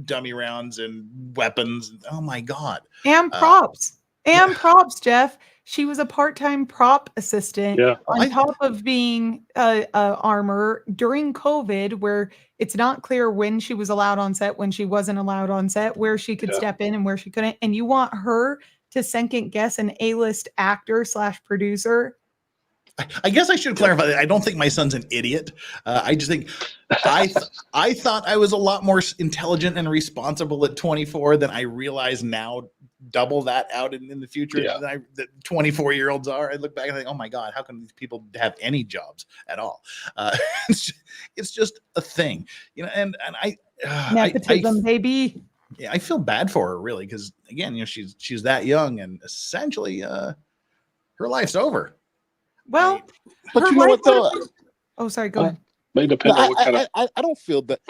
dummy rounds and weapons. Oh, my God. And props. Props, Jeff. She was a part-time prop assistant on top of being a armor during COVID, where it's not clear when she was allowed on set, when she wasn't allowed on set, where she could step in and where she couldn't. And you want her to second guess an A-list actor / producer I guess I should clarify that I don't think my son's an idiot. I just think I thought I was a lot more intelligent and responsible at 24 than I realize now. Double that out in the future Yeah. that 24-year-olds are. I look back and think, oh my God, how can these people have any jobs at all? It's just a thing, And Nepotism, baby. Yeah, I feel bad for her really because again, she's that young and essentially her life's over. Well, But her you know what life though? would've been- Oh, sorry. Go ahead. May depend on what kind of. I don't feel that.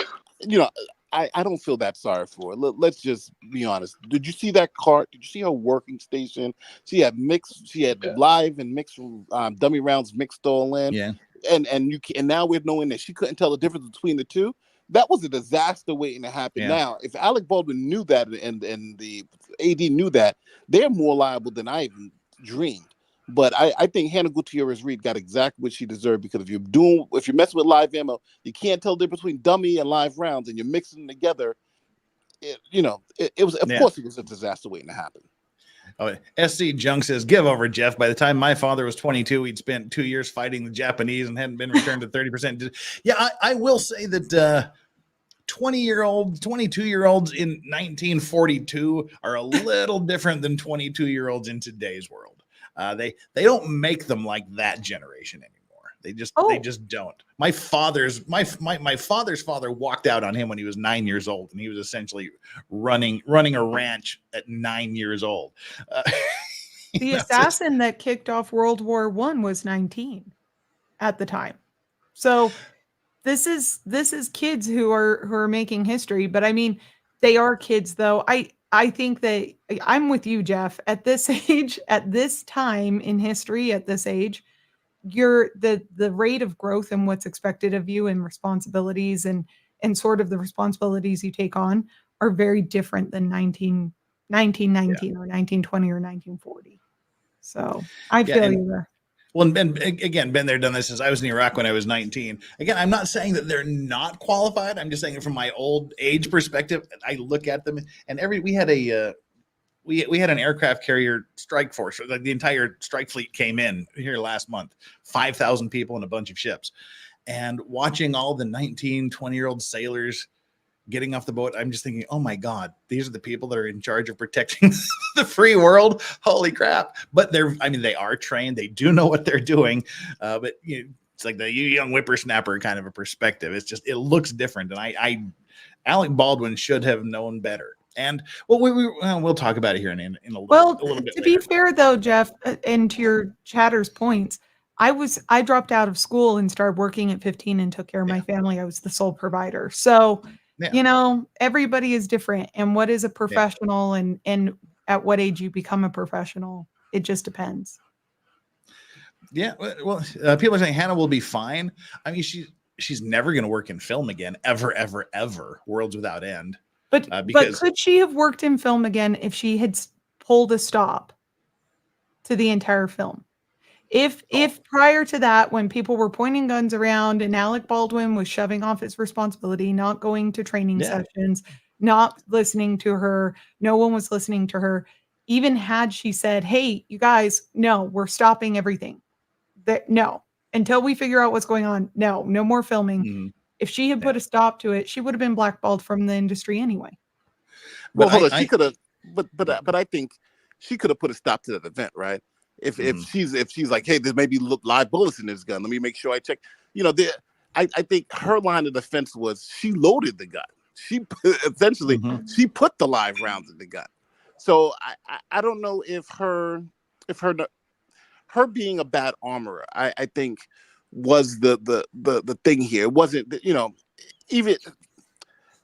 I don't feel that sorry for her. Let's just be honest. Did you see that cart? Did you see her working station? She had live and mixed dummy rounds mixed all in. Yeah. And now we're knowing that she couldn't tell the difference between the two. That was a disaster waiting to happen. Yeah. Now, if Alec Baldwin knew that and the AD knew that, they're more liable than I even dreamed. But I think Hannah Gutierrez-Reed got exactly what she deserved because if you're messing with live ammo, you can't tell the difference between dummy and live rounds, and you're mixing them together. It was, of course, it was a disaster waiting to happen. Oh, SC Junk says, give over, Jeff. By the time my father was 22, he'd spent 2 years fighting the Japanese and hadn't been returned to 30%. Yeah, I will say that 20-year-olds, 22-year-olds in 1942 are a little different than 22-year-olds in today's world. They don't make them like that generation anymore. They just don't. My father's father walked out on him when he was 9 years old, and he was essentially running a ranch at 9 years old. The assassin that kicked off World War I was 19 at the time. So this is kids who are making history, but I mean, they are kids though. I think that I'm with you, Jeff. At this age, at this time in history, at this age, the rate of growth and what's expected of you and responsibilities and sort of the responsibilities you take on are very different than 1919 or 1920 or 1940. So I feel you there. Well, and again, been there, done this since I was in Iraq when I was 19. Again, I'm not saying that they're not qualified. I'm just saying from my old age perspective, I look at them and we had an aircraft carrier strike force. Like the entire strike fleet came in here last month, 5,000 people and a bunch of ships. And watching all the 19, 20-year-old sailors getting off the boat, I'm just thinking, oh my God, these are the people that are in charge of protecting the free world. Holy crap. But they are trained. They do know what they're doing. But it's like the young whippersnapper kind of a perspective. It's just, it looks different. And Alec Baldwin should have known better. And we'll talk about it here in a little bit. To be fair though, Jeff, and to your chatter's points, I dropped out of school and started working at 15 and took care of my family. I was the sole provider. So everybody is different, and what is a professional and at what age you become a professional, it just depends. Yeah. Well, people are saying Hannah will be fine. I mean, she's never going to work in film again, ever, ever, ever. Worlds Without End. But could she have worked in film again if she had pulled a stop to the entire film? If prior to that, when people were pointing guns around and Alec Baldwin was shoving off his responsibility, not going to training sessions, not listening to her, no one was listening to her, even had she said, hey, you guys, no, we're stopping everything. No, until we figure out what's going on. No more filming. Mm-hmm. If she had put a stop to it, she would have been blackballed from the industry anyway. Well, hold on. She could have, but I think she could have put a stop to that event, right? If she's like, hey, there may be live bullets in this gun. Let me make sure I check. I think her line of defense was she loaded the gun. She essentially she put the live rounds in the gun. So I don't know if her being a bad armorer, I think was the thing here. It wasn't, even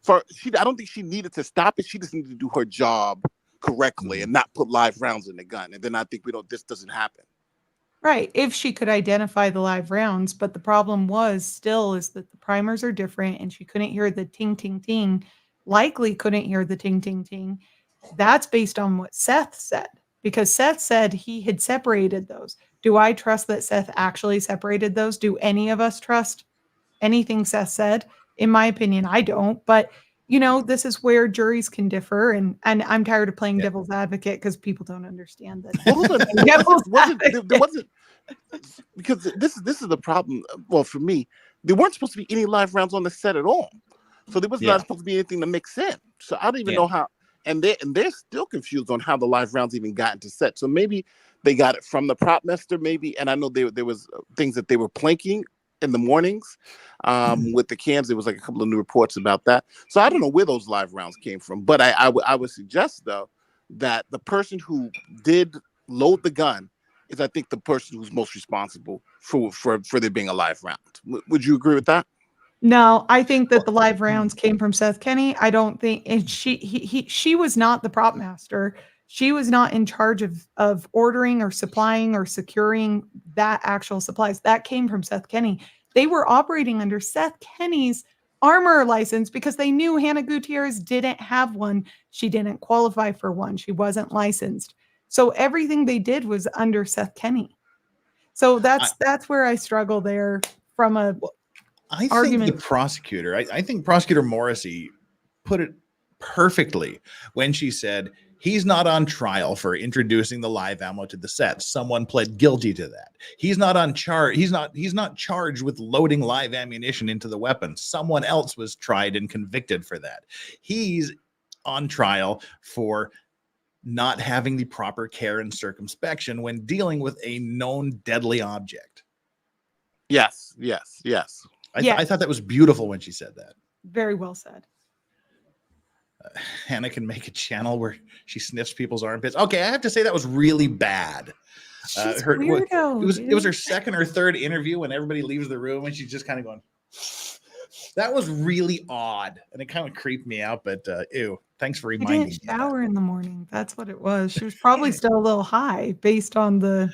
for I don't think she needed to stop it. She just needed to do her job correctly and not put live rounds in the gun. And then I think this doesn't happen. Right. If she could identify the live rounds, but the problem is that the primers are different and she couldn't hear the ting, ting, ting, likely couldn't hear the ting, ting, ting. That's based on what Seth said, because Seth said he had separated those. Do I trust that Seth actually separated those? Do any of us trust anything Seth said? In my opinion, I don't, but this is where juries can differ, and I'm tired of playing devil's advocate because people don't understand that. There wasn't because this is the problem. Well, for me, there weren't supposed to be any live rounds on the set at all, so there was not supposed to be anything to mix in. So I don't even know how, and they're still confused on how the live rounds even got into set. So maybe they got it from the prop master, maybe, and I know there was things that they were planking in the mornings with the cams. There was like a couple of new reports about that. So I don't know where those live rounds came from, but I would suggest though that the person who did load the gun is, I think, the person who's most responsible for there being a live round. Would you agree with that? No, I think that the live rounds came from Seth Kenny. I don't think, and she was not the prop master. She was not in charge of ordering or supplying or securing that actual supplies. That came from Seth Kenny. They were operating under Seth Kenny's armor license because they knew Hannah Gutierrez didn't have one. She didn't qualify for one. She wasn't licensed. So everything they did was under Seth Kenny. So that's where I struggle there from a argument. Think the prosecutor, I think Prosecutor Morrissey put it perfectly when she said he's not on trial for introducing the live ammo to the set. Someone pled guilty to that. He's not on charge. He's not charged with loading live ammunition into the weapon. Someone else was tried and convicted for that. He's on trial for not having the proper care and circumspection when dealing with a known deadly object. Yes. I thought that was beautiful when she said that. Very well said. Hannah can make a channel where she sniffs people's armpits. Okay, I have to say that was really bad. She's weirdo, it was her second or third interview when everybody leaves the room and she's just kind of going. That was really odd, and it kind of creeped me out. But ew, thanks for reminding me. She didn't shower in the morning. That's what it was. She was probably still a little high based on the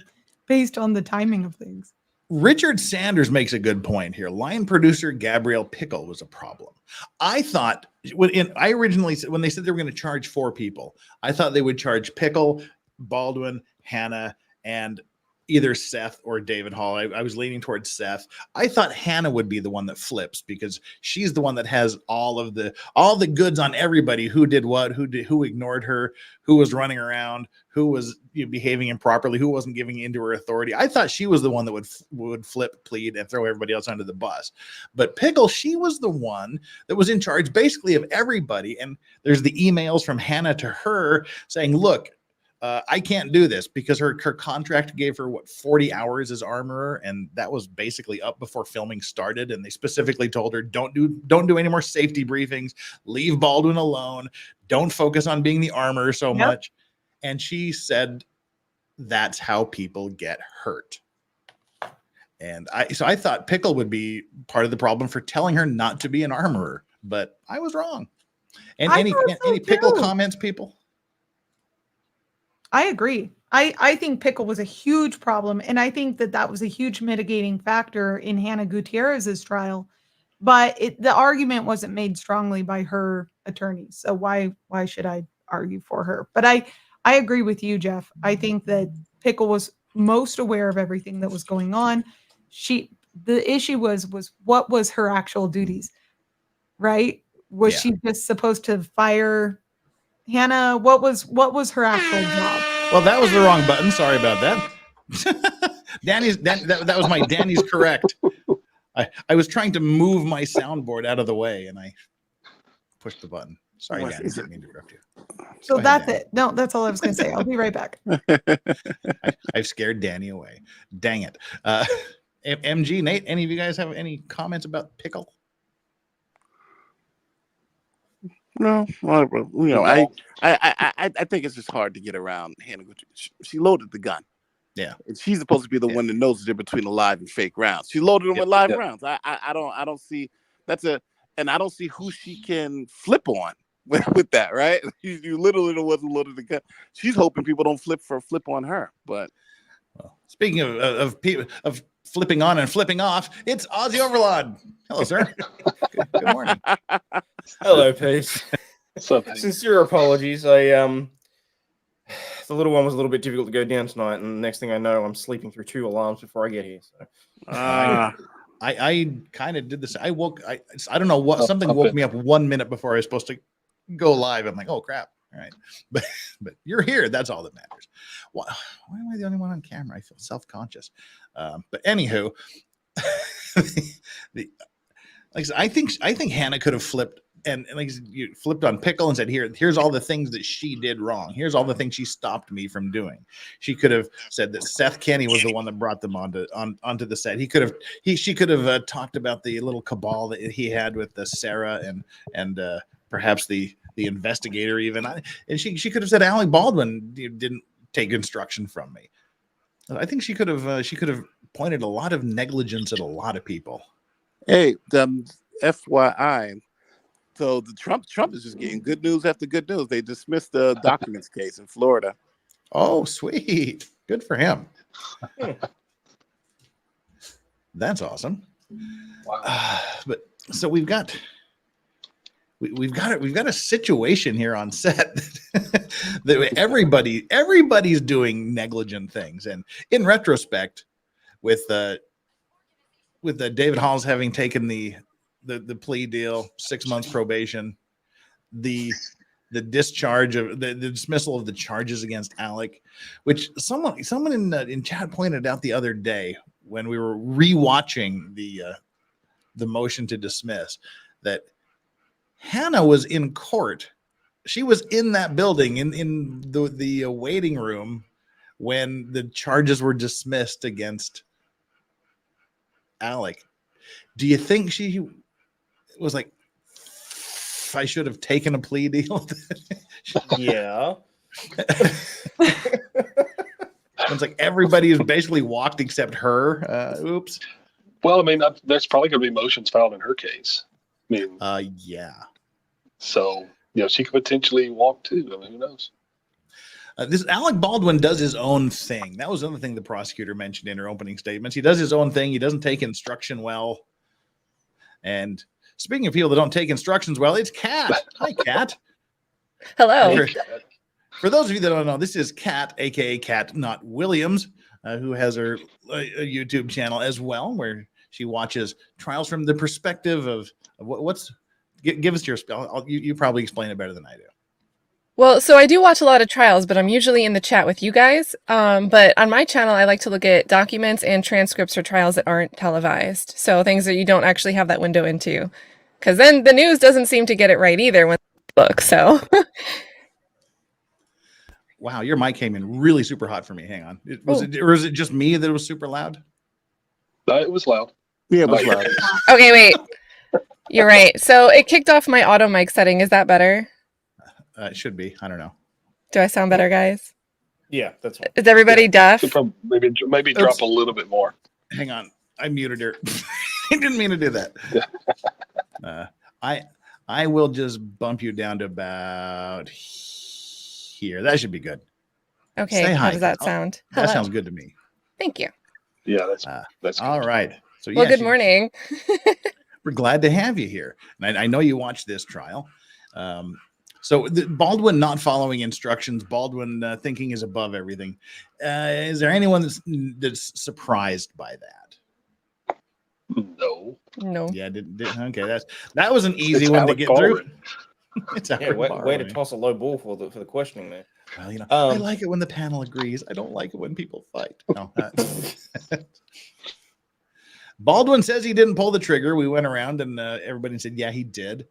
timing of things. Richard Sanders makes a good point here. Line producer Gabrielle Pickle was a problem. I thought I originally said when they said they were going to charge 4 people, I thought they would charge Pickle, Baldwin, Hannah, and either Seth or David Hall. I was leaning towards Seth. I thought Hannah would be the one that flips because she's the one that has all the goods on everybody who did what, who ignored her, who was running around, who was behaving improperly, who wasn't giving in to her authority. I thought she was the one that would flip, plead, and throw everybody else under the bus. But Pickle, she was the one that was in charge basically of everybody. And there's the emails from Hannah to her saying, look, I can't do this because her contract gave her 40 hours as armorer, and that was basically up before filming started. And they specifically told her, don't do any more safety briefings, leave Baldwin alone, don't focus on being the armorer so much. And she said that's how people get hurt. And I thought Pickle would be part of the problem for telling her not to be an armorer, but I was wrong. And any Pickle comments, people? I agree. I think Pickle was a huge problem, and I think that was a huge mitigating factor in Hannah Gutierrez's trial. But the argument wasn't made strongly by her attorneys, so why should I argue for her? But I agree with you, Jeff. I think that Pickle was most aware of everything that was going on. The issue was what was her actual duties, right? Was she just supposed to fire Hannah? What was her actual job? Well, that was the wrong button. Sorry about that. That was my Danny's correct. I was trying to move my soundboard out of the way and I pushed the button. Sorry, Danny, I didn't mean to interrupt you. So that's it. No, that's all I was going to say. I'll be right back. I've scared Danny away. Dang it. MG, Nate, any of you guys have any comments about Pickle? No, well, I think it's just hard to get around Hannah. She loaded the gun. Yeah, and she's supposed to be the one that knows the difference between live and fake rounds. She loaded them with live rounds. I don't see and I don't see who she can flip on with that. Right? You literally the one who loaded the gun. She's hoping people don't flip on her. But speaking of people of flipping on and flipping off, it's Ozzy Overlord. Hello, sir. Good morning. Hello, Pace. Sincere apologies. The little one was a little bit difficult to go down tonight, and the next thing I know, I'm sleeping through 2 alarms before I get here. So. I kind of did this. I don't know what, something Up woke in. me up 1 minute before I was supposed to go live. I'm like, oh crap. All right. But you're here. That's all that matters. Why am I the only one on camera? I feel self-conscious. But anywho, like I said, I think Hannah could have flipped and like you flipped on Pickle and said, here's all the things that she did wrong. Here's all the things she stopped me from doing. She could have said that Seth Kenny was the one that brought them onto the set. She could have talked about the little cabal that he had with Sarah and perhaps the investigator even. And she could have said Alec Baldwin didn't take instruction from me. I think she could have pointed a lot of negligence at a lot of people. Hey, FYI. So the Trump is just getting good news after good news. They dismissed the documents case in Florida. Oh, sweet. Good for him. That's awesome. Wow. But so we've got a situation here on set that everybody's doing negligent things. And in retrospect, with David Halls having taken the plea deal, 6 months probation, the discharge of the dismissal of the charges against Alec, which someone in chat pointed out the other day when we were rewatching the motion to dismiss, that Hannah was in court. She was in that building in the waiting room when the charges were dismissed against Alec. Do you think she was like, I should have taken a plea deal? Yeah. It's like everybody has basically walked except her. Oops. Well, I mean, there's probably going to be motions filed in her case. I mean, yeah. So, she could potentially walk too. I mean, who knows? This Alec Baldwin does his own thing. That was another thing the prosecutor mentioned in her opening statements. He does his own thing. He doesn't take instruction well. And speaking of people that don't take instructions well, it's Kat. Hi, Kat. Hello. For those of you that don't know, this is Kat, aka Kat Not Williams, who has her a YouTube channel as well, where she watches trials from the perspective of what's. Give us your spell. You probably explain it better than I do. Well, so I do watch a lot of trials, but I'm usually in the chat with you guys. But on my channel, I like to look at documents and transcripts for trials that aren't televised. So things that you don't actually have that window into. Because then the news doesn't seem to get it right either when they look. So. Wow, your mic came in really super hot for me. Hang on. Was it just me that it was super loud? It was loud. Yeah, it was loud. Okay, wait. You're right. So it kicked off my auto mic setting. Is that better? It should be. I don't know. Do I sound better, guys? Yeah, that's fine. Is everybody deaf? Maybe drop a little bit more. Hang on. I muted her. I didn't mean to do that. I will just bump you down to about here. That should be good. Okay. Say hi. How does that sound? That Hello. sounds good to me. Thank you. Yeah, that's all right. So well, good morning. We're glad to have you here. And I know you watched this trial. So Baldwin not following instructions, Baldwin thinking is above everything. Is there anyone that's surprised by that? No. Yeah. Okay. That was an easy one to get through. It's way to toss a low ball for the questioning there. Well, I like it when the panel agrees. I don't like it when people fight. No. Baldwin says he didn't pull the trigger. We went around and everybody said, yeah, he did.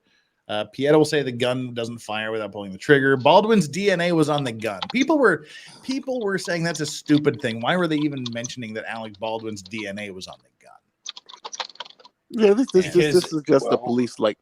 Pieta will say the gun doesn't fire without pulling the trigger. Baldwin's DNA was on the gun. People were saying that's a stupid thing. Why were they even mentioning that Alec Baldwin's DNA was on the gun? Yeah, this is just the police like.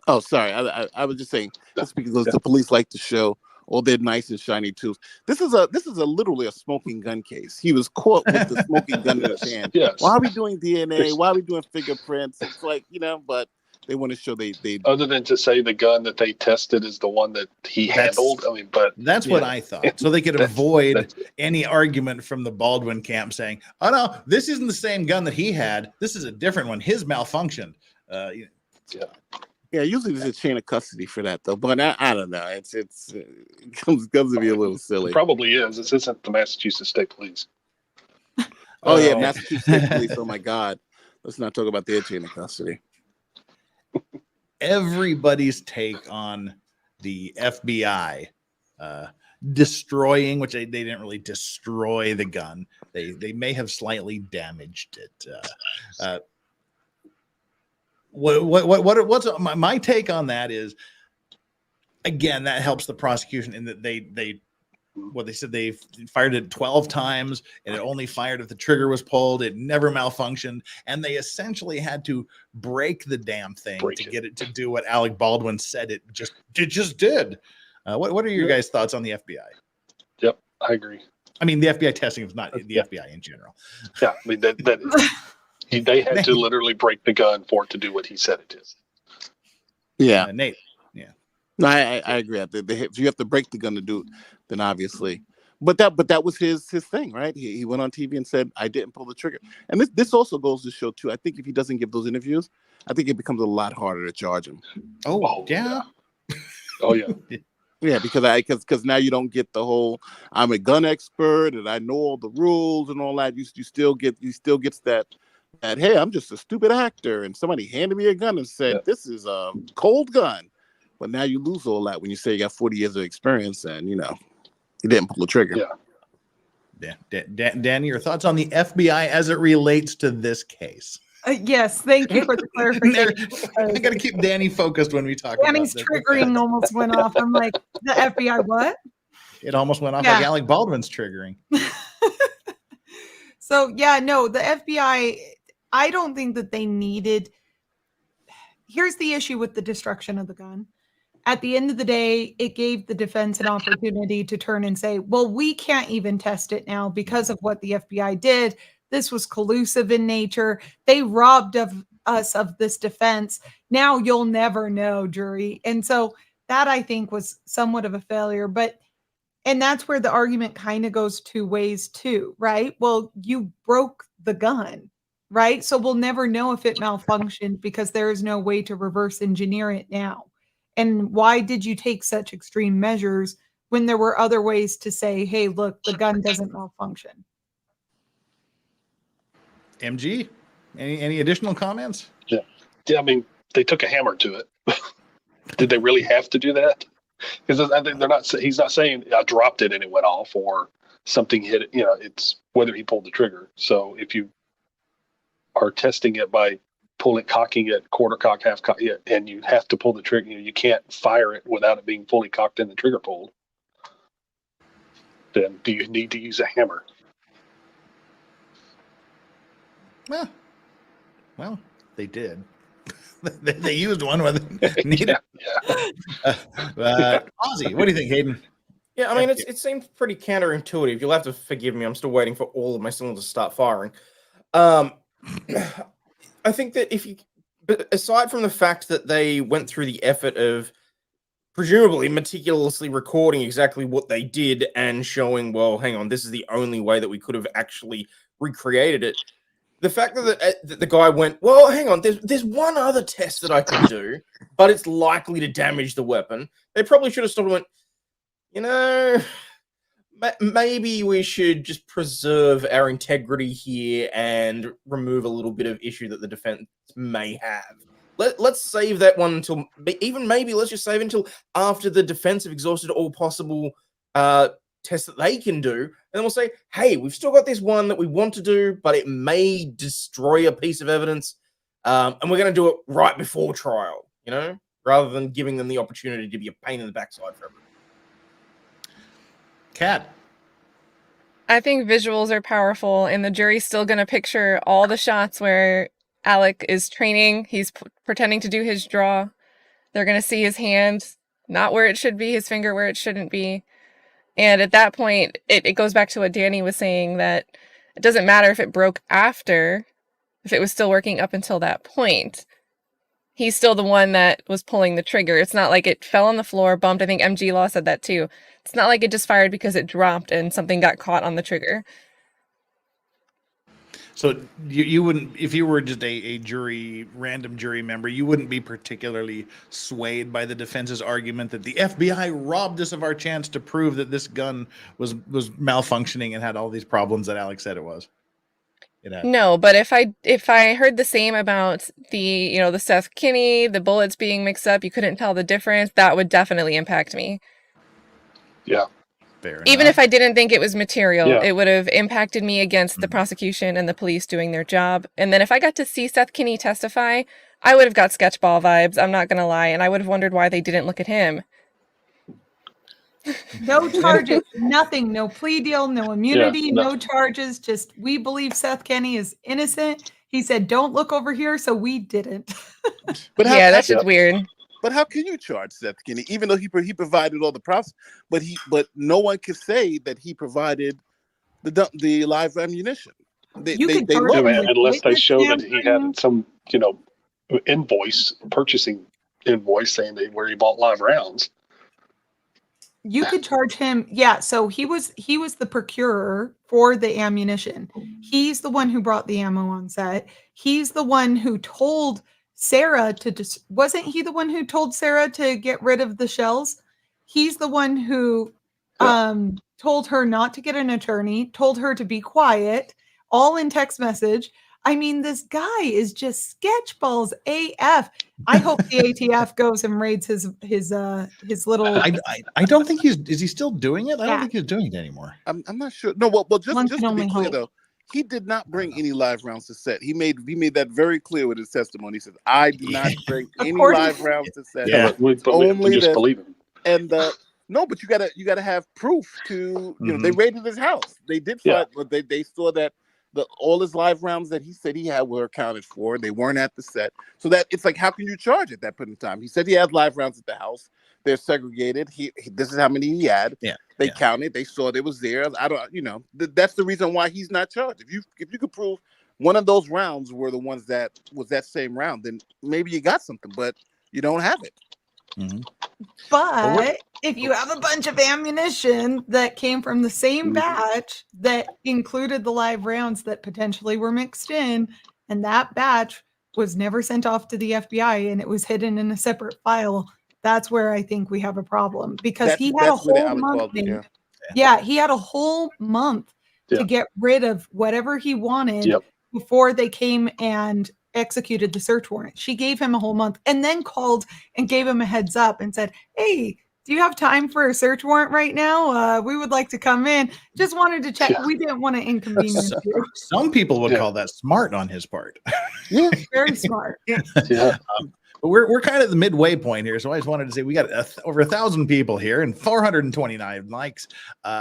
Oh, sorry. I was just saying that's because the police like to show all their nice and shiny tools. This is literally a smoking gun case. He was caught with the smoking gun in his hand. Yes. Why are we doing DNA? Why are we doing fingerprints? It's like, but they want to show they other than to say the gun that they tested is the one that he handled. I mean, but that's what I thought. So they could avoid any argument from the Baldwin camp saying, "Oh no, this isn't the same gun that he had. This is a different one. His malfunctioned." Yeah, usually there's a chain of custody for that though. But I don't know. It comes to be a little silly. It probably is. This isn't the Massachusetts State Police. Oh yeah, Massachusetts State Police. Oh my God, let's not talk about their chain of custody. Everybody's take on the FBI destroying, which they didn't really destroy the gun. They may have slightly damaged it. What's my take on that is, again, that helps the prosecution in that they said they fired it 12 times and it only fired if the trigger was pulled. It never malfunctioned, and they essentially had to break the damn thing to get it to do what Alec Baldwin said it just did. What are your guys' thoughts on the FBI? Yep, I agree. I mean, the FBI testing is not the FBI in general. Yeah, I mean they had to literally break the gun for it to do what he said it is. Yeah, Nate. No, I agree. If you have to break the gun to do it, then obviously. But that was his thing, right? He went on TV and said, "I didn't pull the trigger." And this also goes to show too. I think if he doesn't give those interviews, I think it becomes a lot harder to charge him. Oh yeah. Oh yeah. Yeah, because now you don't get the whole I'm a gun expert and I know all the rules and all that. You still gets that hey, I'm just a stupid actor and somebody handed me a gun and said this is a cold gun. But now you lose all that when you say you got 40 years of experience and you didn't pull the trigger. Yeah. Danny, your thoughts on the FBI as it relates to this case? Yes, thank you for the clarification. I got to keep Danny focused when we talk Danny's about this. triggering almost went off. I'm like, the FBI what? It almost went off like Alec Baldwin's triggering. So, no, the FBI, I don't think that they needed. Here's the issue with the destruction of the gun. At the end of the day, it gave the defense an opportunity to turn and say, well, we can't even test it now because of what the FBI did. This was collusive in nature. They robbed us of this defense. Now you'll never know, jury. And so that, I think, was somewhat of a failure. And that's where the argument kind of goes two ways too, right? Well, you broke the gun, right? So we'll never know if it malfunctioned because there is no way to reverse engineer it now. And why did you take such extreme measures when there were other ways to say, hey, look, the gun doesn't malfunction? MG, any additional comments? Yeah. I mean, they took a hammer to it. Did they really have to do that? Because I think he's not saying I dropped it and it went off or something hit it. It's whether he pulled the trigger. So if you are testing it by cocking it, quarter cock, half cock, and you have to pull the trigger. You can't fire it without it being fully cocked and the trigger pulled. Then do you need to use a hammer? Well, they did. they used one when they needed. Ozzy, what do you think, Hayden? Yeah, I mean, it seems pretty counterintuitive. You'll have to forgive me. I'm still waiting for all of my cylinders to start firing. I think that aside from the fact that they went through the effort of presumably meticulously recording exactly what they did and showing, well, hang on, this is the only way that we could have actually recreated it. The fact that the guy went, well, hang on, there's one other test that I can do, but it's likely to damage the weapon. They probably should have stopped and went, maybe we should just preserve our integrity here and remove a little bit of issue that the defense may have. Let's save that one until let's just save it until after the defense have exhausted all possible tests that they can do. And then we'll say, hey, we've still got this one that we want to do, but it may destroy a piece of evidence. And we're going to do it right before trial, rather than giving them the opportunity to be a pain in the backside for everyone. Kat. I think visuals are powerful, and the jury's still going to picture all the shots where Alec is training. He's pretending to do his draw. They're going to see his hand, not where it should be, his finger where it shouldn't be. And at that point, it goes back to what Danny was saying, that it doesn't matter if it broke after, if it was still working up until that point. He's still the one that was pulling the trigger. It's not like it fell on the floor, bumped. I think MG Law said that too. It's not like it just fired because it dropped and something got caught on the trigger. So you wouldn't, if you were just a random jury member, you wouldn't be particularly swayed by the defense's argument that the FBI robbed us of our chance to prove that this gun was malfunctioning and had all these problems that Alex said it was. it happened. No, but if I heard the same about the the Seth Kinney, the bullets being mixed up, you couldn't tell the difference, that would definitely impact me. Yeah. Fair Even enough. if I didn't think it was material, Yeah. it would have impacted me against the prosecution and the police doing their job. And then if I got to see Seth Kinney testify, I would have got sketchball vibes, I'm not going to lie, and I would have wondered why they didn't look at him. No charges, nothing, no plea deal, no immunity, no nothing. charges. Just we believe Seth Kinney is innocent. He said, "Don't look over here," so we didn't. But Yeah, that's just weird. But how can you charge Seth Kinney, even though he provided all the props? But no one could say that he provided the live ammunition. They could charge look. him with Unless they witness show that he tampering. had some, purchasing invoice saying where he bought live rounds. You could charge him. Yeah, so he was the procurer for the ammunition. He's the one who brought the ammo on set. He's the one who told Sarah wasn't he the one who told Sarah to get rid of the shells? He's the one who told her not to get an attorney, told her to be quiet, all in text message. I mean, this guy is just sketchballs AF. I hope the ATF goes and raids his little. I don't think is he still doing it? I don't Yeah. think he's doing it anymore. I'm not sure. No, well, just One to can only be clear hope. though, he did not bring any live rounds to set. He made that very clear with his testimony. He said, "I did not bring any According- live rounds to set." Yeah. We Only just that- believe him. And no, but you gotta have proof to they raided his house. They did find, but they saw that all his live rounds that he said he had were accounted for. They weren't at the set, so that it's like, how can you charge at that point in time? He said he had live rounds at the house. They're segregated. This is how many he had. Yeah, they counted. They saw they was there. I don't, that's the reason why he's not charged. If you could prove one of those rounds were the ones that was that same round, then maybe you got something, but you don't have it. Mm-hmm. But if you have a bunch of ammunition that came from the same batch that included the live rounds that potentially were mixed in, and that batch was never sent off to the FBI and it was hidden in a separate file, that's where I think we have a problem, because he had a whole month. Yeah, he had a whole month to get rid of whatever he wanted before they came and executed the search warrant. She gave him a whole month and then called and gave him a heads up and said, "Hey, do you have time for a search warrant right now? We would like to come in. Just wanted to check." We didn't want to inconvenience you. Some people would call that smart on his part. Yeah, very smart. But we're kind of the midway point here, so I just wanted to say we got over 1,000 people here and 429 likes.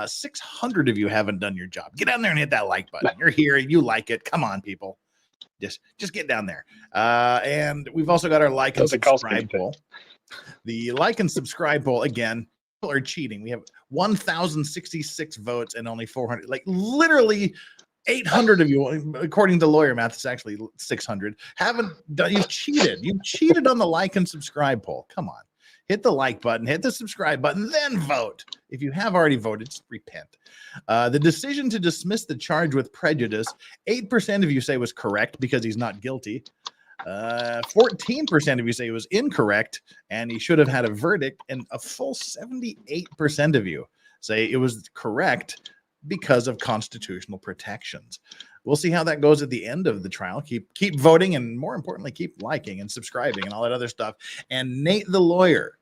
600 of you haven't done your job. Get down there and hit that like button. You're here, you like it. Come on, people. Just get down there. And we've also got our like and subscribe poll. The like and subscribe poll, again, people are cheating. We have 1,066 votes and only 400. Like literally 800 of you, according to lawyer math, it's actually 600. Haven't done. You've cheated. You've cheated on the like and subscribe poll. Come on. Hit the like button, hit the subscribe button, then vote. If you have already voted, just repent. The decision to dismiss the charge with prejudice, 8% of you say was correct because he's not guilty. 14% of you say it was incorrect and he should have had a verdict. And a full 78% of you say it was correct because of constitutional protections. We'll see how that goes at the end of the trial. Keep voting, and more importantly, keep liking and subscribing and all that other stuff. And Nate the Lawyer,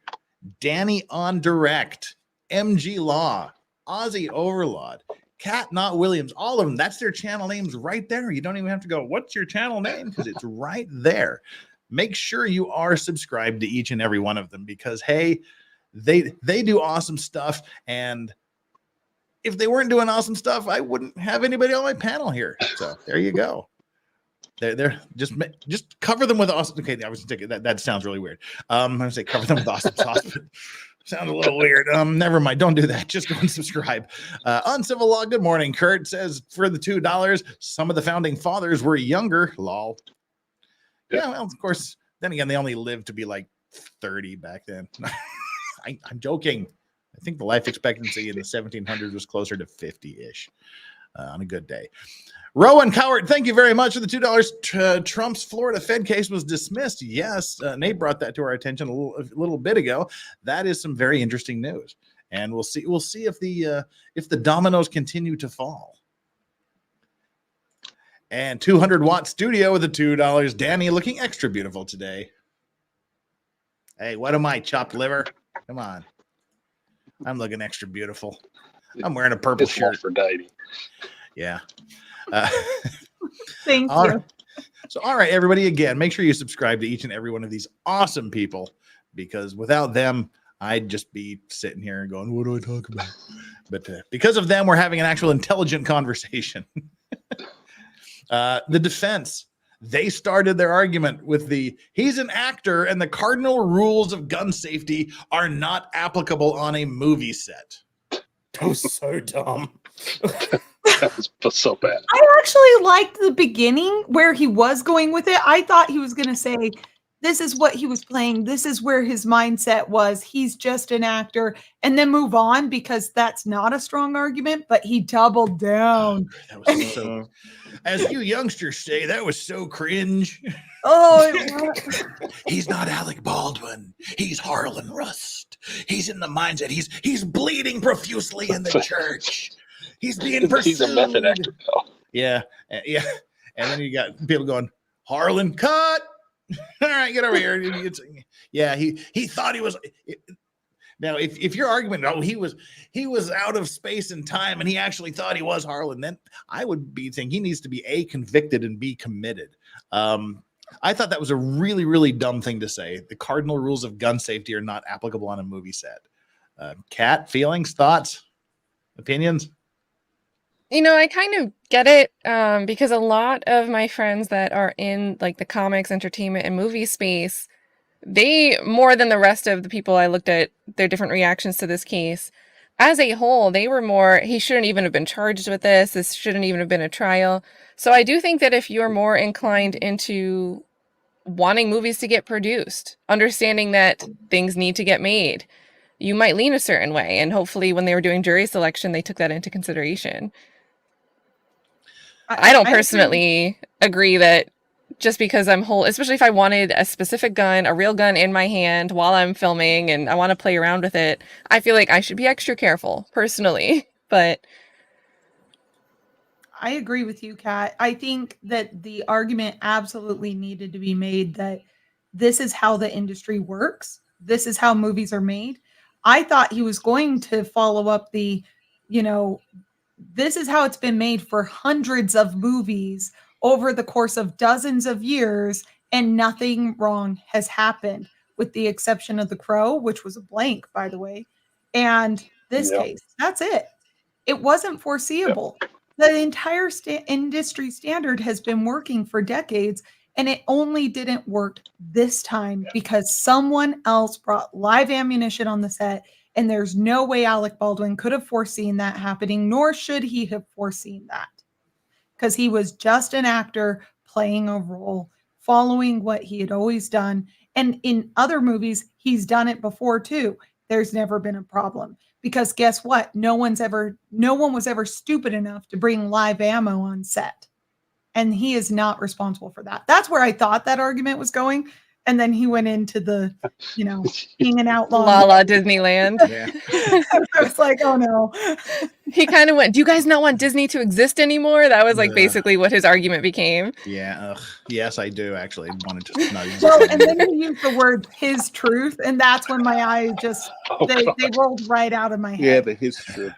Danny on Direct, MG Law, Aussie Overlord, Cat Not Williams, all of them. That's their channel names right there. You don't even have to go, what's your channel name? Because it's right there. Make sure you are subscribed to each and every one of them, because hey, they do awesome stuff. And if they weren't doing awesome stuff, I wouldn't have anybody on my panel here. So there you go. They're just cover them with awesome. Okay, I was thinking that sounds really weird. I'm gonna say cover them with awesome sauce, but sounds a little weird. Never mind. Don't do that. Just go and subscribe. Uncivil Law. Good morning. Kurt says for the $2, some of the founding fathers were younger. Lol. Yeah, well, of course. Then again, they only lived to be like 30 back then. I'm joking. I think the life expectancy in the 1700s was closer to 50-ish on a good day. Rowan Coward, thank you very much for the $2. Trump's Florida Fed case was dismissed. Yes, Nate brought that to our attention a little bit ago. That is some very interesting news, and we'll see if the dominoes continue to fall. And 200-watt studio with the $2. Danny looking extra beautiful today. Hey, what am I, chopped liver? Come on. I'm looking extra beautiful. I'm wearing a purple It's shirt. Aphrodite. Yeah. Thank all you. right. So, all right, everybody, again, make sure you subscribe to each and every one of these awesome people, because without them, I'd just be sitting here and going, what do I talk about? But because of them, we're having an actual intelligent conversation. The defense, they started their argument with he's an actor and the cardinal rules of gun safety are not applicable on a movie set. That was so dumb. That was so bad. I actually liked the beginning where he was going with it. I thought he was going to say, this is what he was playing. This is where his mindset was. He's just an actor, and then move on, because that's not a strong argument, but he doubled down. That was so, as you youngsters say, that was so cringe. Oh, He's not Alec Baldwin. He's Harlan Rust. He's in the mindset. He's bleeding profusely in the church. He's being pursued. He's a method actor now. Yeah. And then you got people going, Harlan, cut. All right, get over here. He thought he was. Now, if your argument, he was out of space and time, and he actually thought he was Harlan, then I would be saying he needs to be A, convicted, and B, committed. I thought that was a really, really dumb thing to say. The cardinal rules of gun safety are not applicable on a movie set. Kat, feelings, thoughts, opinions? I kind of get it because a lot of my friends that are in like the comics, entertainment, and movie space, they, more than the rest of the people I looked at their different reactions to this case, as a whole, they were more, he shouldn't even have been charged with this. This shouldn't even have been a trial. So I do think that if you're more inclined into wanting movies to get produced, understanding that things need to get made, you might lean a certain way. And hopefully when they were doing jury selection, they took that into consideration. I don't personally agree that just because especially if I wanted a specific gun, a real gun in my hand while I'm filming and I want to play around with it, I feel like I should be extra careful personally. But I agree with you, Kat. I think that the argument absolutely needed to be made that this is how the industry works. This is how movies are made. I thought he was going to follow up this is how it's been made for hundreds of movies over the course of dozens of years, and nothing wrong has happened, with the exception of The Crow, which was a blank, by the way, and this case. That's it. It wasn't foreseeable. The entire industry standard has been working for decades, and it only didn't work this time because someone else brought live ammunition on the set. And there's no way Alec Baldwin could have foreseen that happening, nor should he have foreseen that, because he was just an actor playing a role, following what he had always done. And in other movies, he's done it before too. There's never been a problem, because guess what? No one was ever stupid enough to bring live ammo on set. And he is not responsible for that. That's where I thought that argument was going. And then he went into the, being an outlaw. La La Disneyland. Yeah. I was like, oh no. He kind of went, do you guys not want Disney to exist anymore? That was like basically what his argument became. Yeah. Yes, I do actually want to just not exist. Well, and then he used the word his truth. And that's when my eyes just, they rolled right out of my head. Yeah, the his truth.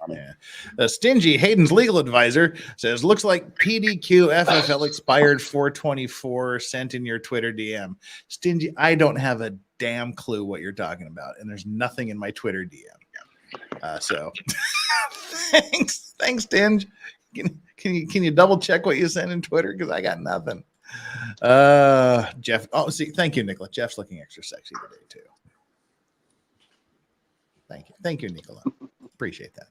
Yeah. Stingy, Hayden's legal advisor, says, looks like PDQ FFL expired 424 sent in your Twitter DM. Stingy, I don't have a damn clue what you're talking about, and there's nothing in my Twitter DM. So thanks, Stingy. Can you double check what you sent in Twitter, because I got nothing. Jeff. Oh, see, thank you, Nicola. Jeff's looking extra sexy today too. Thank you, Nicola. Appreciate that.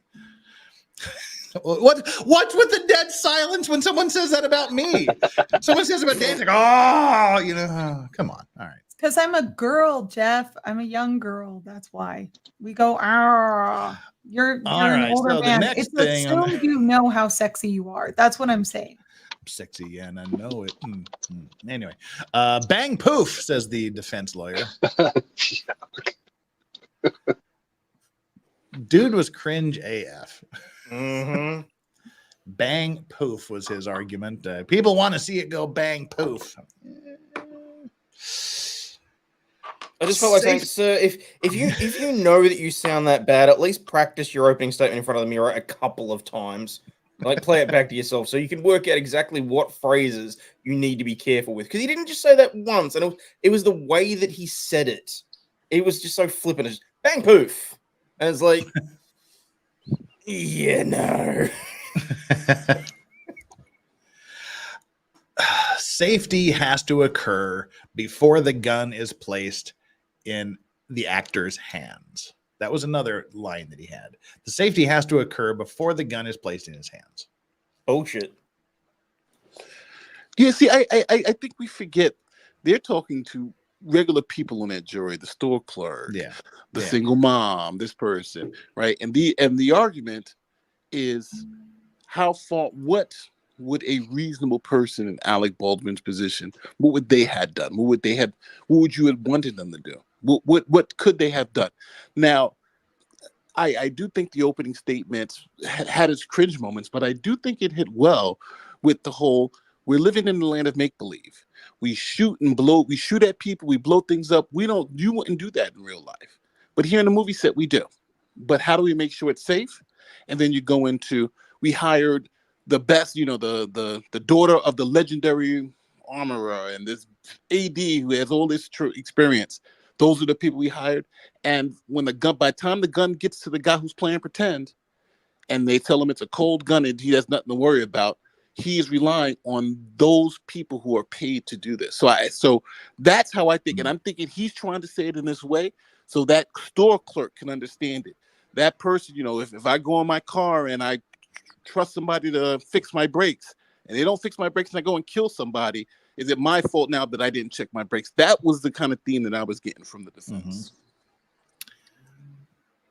What's with the dead silence when someone says that about me? Someone says about Dan, like, come on. All right. Because I'm a girl, Jeff. I'm a young girl. That's why we go. You're an older man. It's assumed you know how sexy you are. That's what I'm saying. I'm sexy, yeah, and I know it. Anyway, bang poof, says the defense lawyer. Dude was cringe AF. Mm-hmm. Bang poof was his argument. People want to see it go bang poof. I just felt like saying, sir, if you know that you sound that bad, at least practice your opening statement in front of the mirror a couple of times. Like, play it back to yourself so you can work out exactly what phrases you need to be careful with. Because he didn't just say that once, and it was the way that he said it. It was just so flippant. It's just, bang poof. And it's like, yeah, no. Safety has to occur before the gun is placed in the actor's hands. That was another line that he had. The safety has to occur before the gun is placed in his hands. Bullshit. Yeah, see, I think we forget they're talking to regular people on that jury, the store clerk, the single mom, this person, right? And the argument is what would a reasonable person in Alec Baldwin's position, what would they have done? What would you have wanted them to do? What could they have done? Now, I do think the opening statement had its cringe moments, but I do think it hit well with the whole, we're living in the land of make-believe. We shoot at people, we blow things up. You wouldn't do that in real life. But here in the movie set, we do. But how do we make sure it's safe? And then you go into, we hired the best, the daughter of the legendary armorer and this AD who has all this true experience. Those are the people we hired. And by the time the gun gets to the guy who's playing pretend, and they tell him it's a cold gun and he has nothing to worry about, he is relying on those people who are paid to do this. So that's how I think. And I'm thinking he's trying to say it in this way so that store clerk can understand it. That person, if I go in my car and I trust somebody to fix my brakes and they don't fix my brakes and I go and kill somebody, is it my fault now that I didn't check my brakes? That was the kind of theme that I was getting from the defense.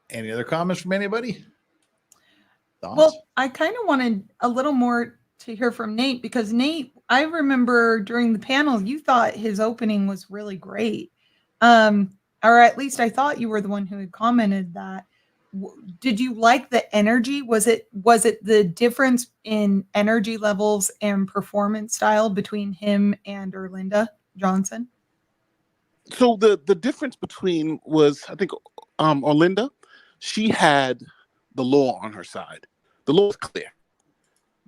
Any other comments from anybody? Thoughts? Well, I kind of wanted a little more to hear from Nate, because Nate, I remember during the panel, you thought his opening was really great. Or at least I thought you were the one who had commented that. Did you like the energy? Was it the difference in energy levels and performance style between him and Erlinda Johnson? So the difference between was, I think, Erlinda, she had the law on her side. The law is clear.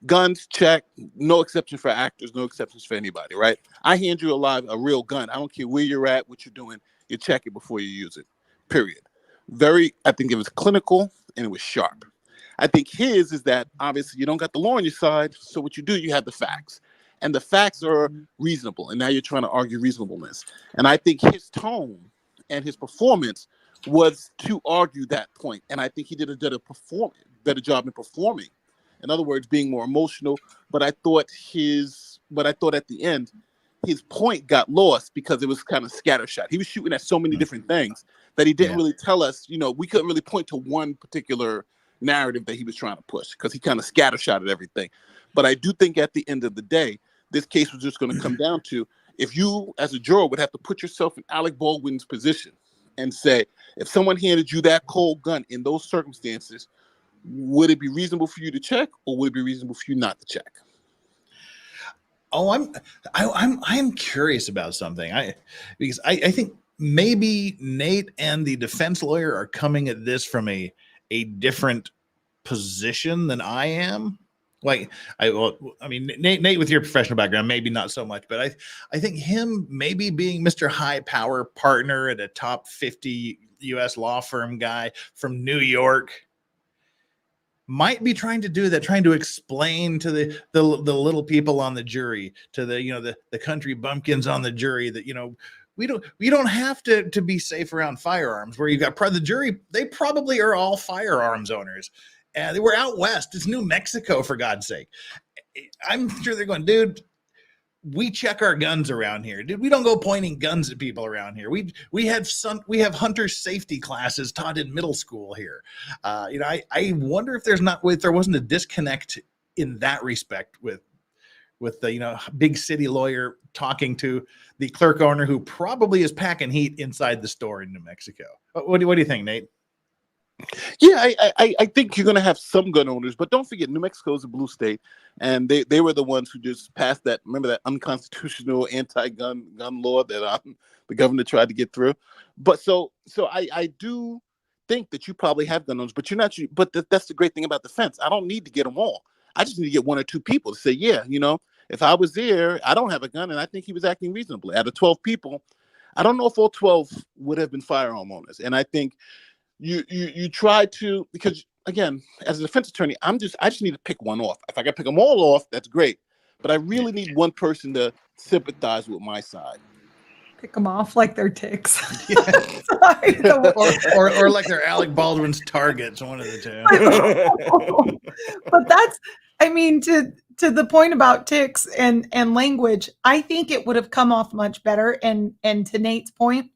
Guns, check. No exception for actors, no exceptions for anybody, right? I hand you a real gun. I don't care where you're at, what you're doing. You check it before you use it, period. I think it was clinical and it was sharp. I think his is that obviously you don't got the law on your side. So what you do, you have the facts. And the facts are reasonable. And now you're trying to argue reasonableness. And I think his tone and his performance was to argue that point. And I think he did a better job in performing. In other words, being more emotional. But I thought at the end, his point got lost because it was kind of scattershot. He was shooting at so many different things that he didn't really tell us, we couldn't really point to one particular narrative that he was trying to push because he kind of scattershot at everything. But I do think at the end of the day, this case was just going to come down to, if you as a juror would have to put yourself in Alec Baldwin's position and say, if someone handed you that cold gun in those circumstances, would it be reasonable for you to check or would it be reasonable for you not to check? Oh, I'm curious about something. Because I think maybe Nate and the defense lawyer are coming at this from a different position than I am. Like, Nate, with your professional background, maybe not so much, but I think him maybe being Mr. High Power partner at a top 50 U.S. law firm guy from New York might be trying to explain to the little people on the jury, to the country bumpkins on the jury that, we don't have to be safe around firearms, where you've got the jury. They probably are all firearms owners. And they were out west. It's New Mexico, for God's sake. I'm sure they're going, dude, we check our guns around here. Dude, we don't go pointing guns at people around here. We have hunter safety classes taught in middle school here. I wonder if there wasn't a disconnect in that respect with the big city lawyer talking to the clerk owner who probably is packing heat inside the store in New Mexico. What do you think, Nate? Yeah, I think you're going to have some gun owners, but don't forget, New Mexico is a blue state, and they were the ones who just passed that. Remember that unconstitutional anti-gun law that the governor tried to get through. But I do think that you probably have gun owners, but you're not. But that's the great thing about the fence. I don't need to get them all. I just need to get one or two people to say, yeah, if I was there, I don't have a gun, and I think he was acting reasonably. Out of 12 people, I don't know if all 12 would have been firearm owners, and I think. You try to, because again, as a defense attorney, I just need to pick one off. If I can pick them all off, that's great. But I really need one person to sympathize with my side. Pick them off like they're ticks. Sorry, or like they're Alec Baldwin's targets, one of the two. But that's, I mean, to the point about ticks and language, I think it would have come off much better. And to Nate's point,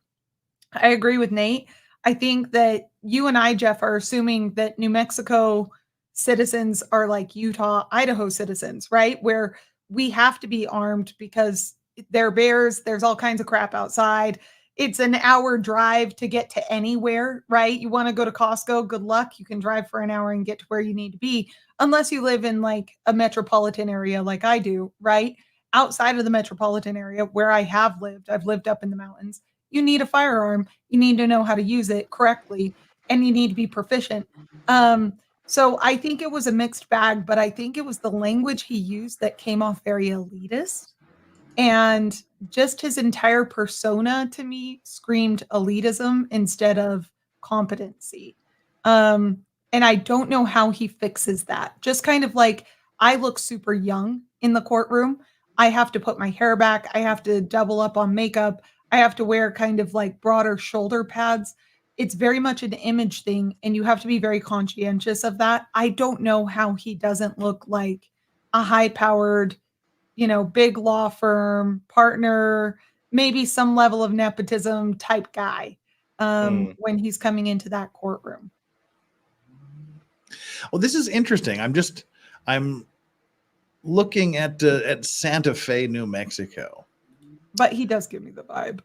I agree with Nate. I think that you and I, Jeff, are assuming that New Mexico citizens are like Utah, Idaho citizens, right? Where we have to be armed because they're bears. There's all kinds of crap outside. It's an hour drive to get to anywhere, right? You want to go to Costco, good luck. You can drive for an hour and get to where you need to be, unless you live in like a metropolitan area like I do, right? Outside of the metropolitan area where I have lived, I've lived up in the mountains. You need a firearm. You need to know how to use it correctly, and you need to be proficient. So I think it was a mixed bag, but I think it was the language he used that came off very elitist. And just his entire persona to me screamed elitism instead of competency. And I don't know how he fixes that. Just kind of like, I look super young in the courtroom. I have to put my hair back. I have to double up on makeup. I have to wear kind of like broader shoulder pads. It's very much an image thing, and you have to be very conscientious of that. I don't know how he doesn't look like a high-powered, big law firm partner, maybe some level of nepotism type guy when he's coming into that courtroom. Well, this is interesting. I'm looking at Santa Fe, New Mexico. But he does give me the vibe.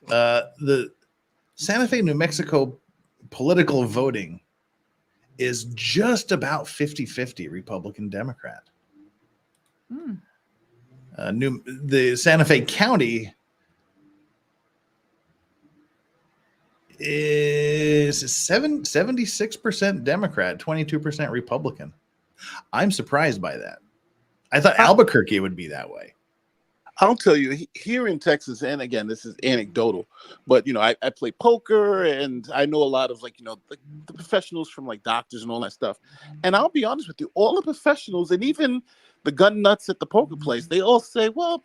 The Santa Fe, New Mexico political voting is just about 50-50 Republican Democrat. The Santa Fe County is 76% Democrat, 22% Republican. I'm surprised by that. I thought Albuquerque would be that way. I'll tell you, here in Texas, and again, this is anecdotal, but I play poker, and I know a lot of the professionals from like doctors and all that stuff. And I'll be honest with you, all the professionals and even the gun nuts at the poker place, they all say, "Well,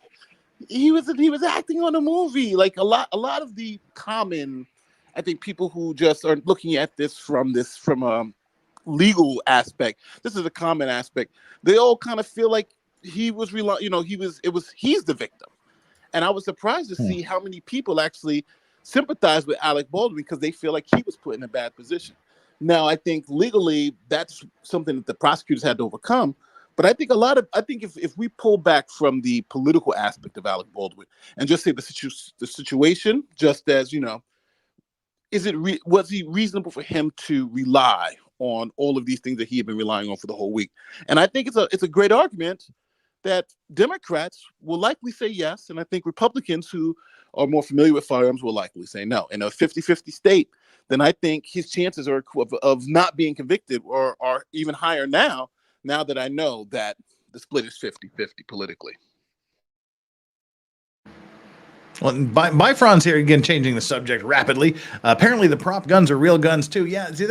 he was acting on a movie." Like a lot of the common, I think, people who just are looking at this from a legal aspect. This is a common aspect. They all kind of feel like he was he's the victim. And I was surprised to see how many people actually sympathize with Alec Baldwin because they feel like he was put in a bad position. Now, I think legally that's something that the prosecutors had to overcome. But I think if we pull back from the political aspect of Alec Baldwin and just say the situation, just as, was he reasonable for him to rely on all of these things that he had been relying on for the whole week? And I think it's a great argument that Democrats will likely say yes, and I think Republicans who are more familiar with firearms will likely say no. In a 50-50 state, then I think his chances of not being convicted are even higher now that I know that the split is 50-50 politically. Well, Bifron's here again, changing the subject rapidly. Apparently, the prop guns are real guns too. Yeah, see,